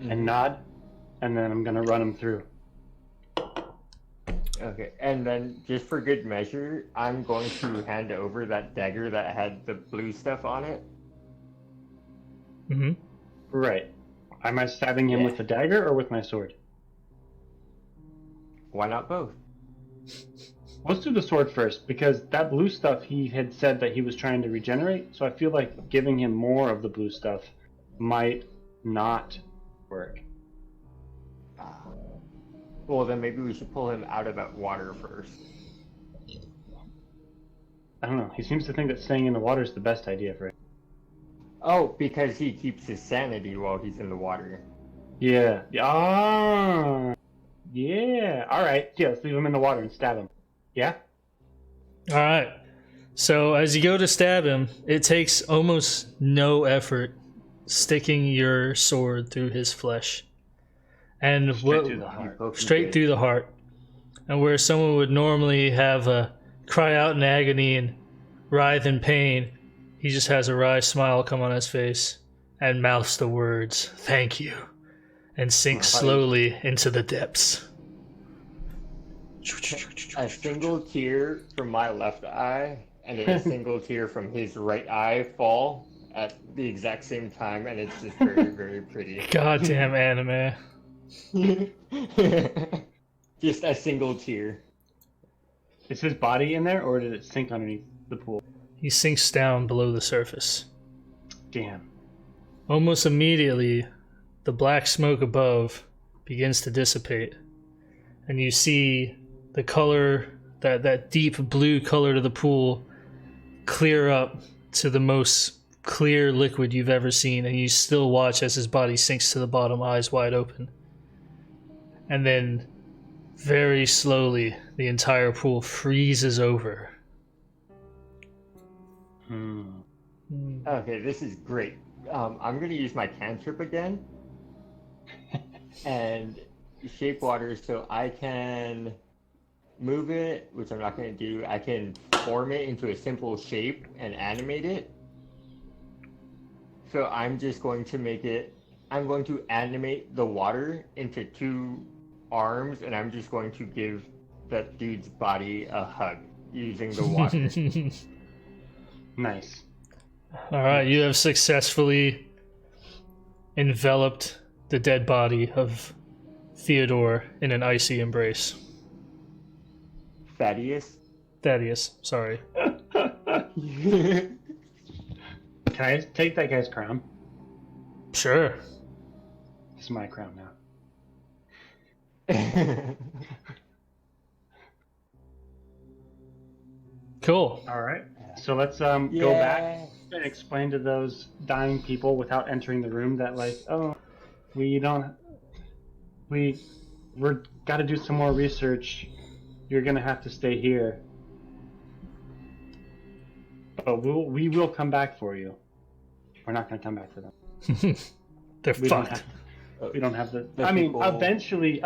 Speaker 4: and nod, and then I'm gonna run him through.
Speaker 1: Okay, and then just for good measure, I'm going to hand over that dagger that had the blue stuff on it.
Speaker 3: Mm-hmm.
Speaker 4: Right. Am I stabbing him with the dagger or with my sword?
Speaker 1: Why not both?
Speaker 4: Let's do the sword first, because that blue stuff he had said that he was trying to regenerate, so I feel like giving him more of the blue stuff might not work.
Speaker 1: Well, then maybe we should pull him out of that water first.
Speaker 4: I don't know. He seems to think that staying in the water is the best idea for him.
Speaker 1: Oh, because he keeps his sanity while he's in the water.
Speaker 4: Yeah. Ah. Yeah. All right. Yeah, let's leave him in the water and stab him. Yeah?
Speaker 3: Alright. So as you go to stab him, it takes almost no effort sticking your sword through his flesh. And
Speaker 4: Straight through the heart.
Speaker 3: straight through the heart. And where someone would normally have a cry out in agony and writhe in pain, he just has a wry smile come on his face and mouths the words, "Thank you," and sinks slowly into the depths.
Speaker 1: A single tear from my left eye and a single tear from his right eye fall at the exact same time, and it's just very, very pretty.
Speaker 3: Goddamn anime.
Speaker 1: Just a single tear.
Speaker 4: Is his body in there, or did it sink underneath the pool?
Speaker 3: He sinks down below the surface.
Speaker 4: Damn.
Speaker 3: Almost immediately, the black smoke above begins to dissipate, and you see the color, that deep blue color to the pool, clear up to the most clear liquid you've ever seen, and you still watch as his body sinks to the bottom, eyes wide open. And then, very slowly, the entire pool freezes over.
Speaker 1: Okay, this is great. I'm going to use my cantrip again and shape water so I can move it, which I'm not going to do. I can form it into a simple shape and animate it. So I'm just going to I'm going to animate the water into 2 arms, and I'm just going to give that dude's body a hug using the water.
Speaker 4: Nice.
Speaker 3: Alright, you have successfully enveloped the dead body of Theodore in an icy embrace. Thaddeus, sorry.
Speaker 4: Can I take that guy's crown?
Speaker 3: Sure.
Speaker 4: It's my crown now.
Speaker 3: Cool.
Speaker 4: All right. So let's go back and explain to those dying people without entering the room that, like, oh, we're got to do some more research. You're gonna have to stay here, but we will come back for you. We're not gonna come back for them.
Speaker 3: They're fucked.
Speaker 4: We don't have the. I mean,
Speaker 1: people...
Speaker 4: eventually,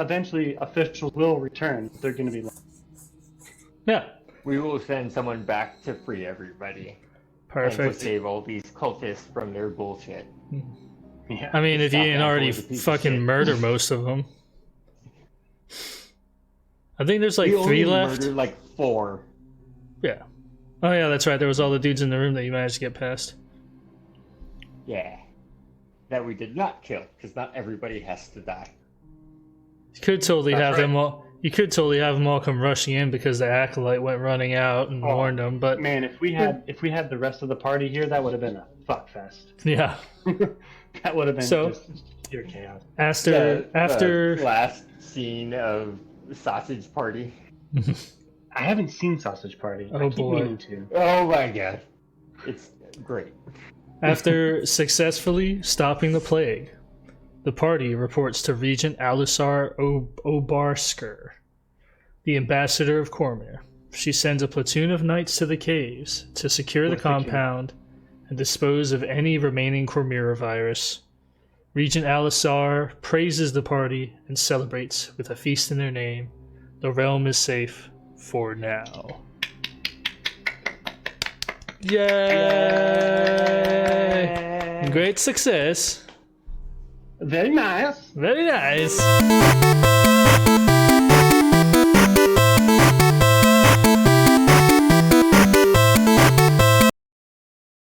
Speaker 4: officials will return. They're gonna be.
Speaker 3: Yeah.
Speaker 1: We will send someone back to free everybody.
Speaker 3: Perfect.
Speaker 1: And to save all these cultists from their bullshit.
Speaker 4: Yeah.
Speaker 3: I mean, if you
Speaker 1: Stop
Speaker 3: didn't
Speaker 1: that
Speaker 3: already
Speaker 1: boy's a piece of
Speaker 3: fucking
Speaker 1: shit.
Speaker 3: murder most of them. I think there's like
Speaker 1: We
Speaker 3: 3
Speaker 1: only
Speaker 3: left.
Speaker 1: murdered like 4.
Speaker 3: Yeah. Oh yeah, that's right. There was all the dudes in the room that you managed to get past.
Speaker 1: Yeah. That we did not kill, because not everybody has to die.
Speaker 3: You could totally
Speaker 4: That's
Speaker 3: have
Speaker 4: right.
Speaker 3: them all. You could totally have them all come rushing in because the acolyte went running out and warned them. But
Speaker 4: Man, if we had the rest of the party here, that would have been a fuck fest.
Speaker 3: yeah.
Speaker 4: That would have been
Speaker 3: So-
Speaker 4: just pure chaos.
Speaker 3: After
Speaker 1: The last scene of Sausage Party.
Speaker 4: I haven't seen Sausage Party.
Speaker 3: Oh,
Speaker 4: I keep
Speaker 3: boy.
Speaker 4: meaning to.
Speaker 1: Oh my god. It's great.
Speaker 3: After successfully stopping the plague, the party reports to Regent Alisar Obarsker, the ambassador of Cormyra. She sends a platoon of knights to the caves to secure the compound and dispose of any remaining Cormyra-virus. Regent Alisar praises the party and celebrates with a feast in their name. The realm is safe for now. Yay! Great success.
Speaker 4: Very nice.
Speaker 3: Very nice.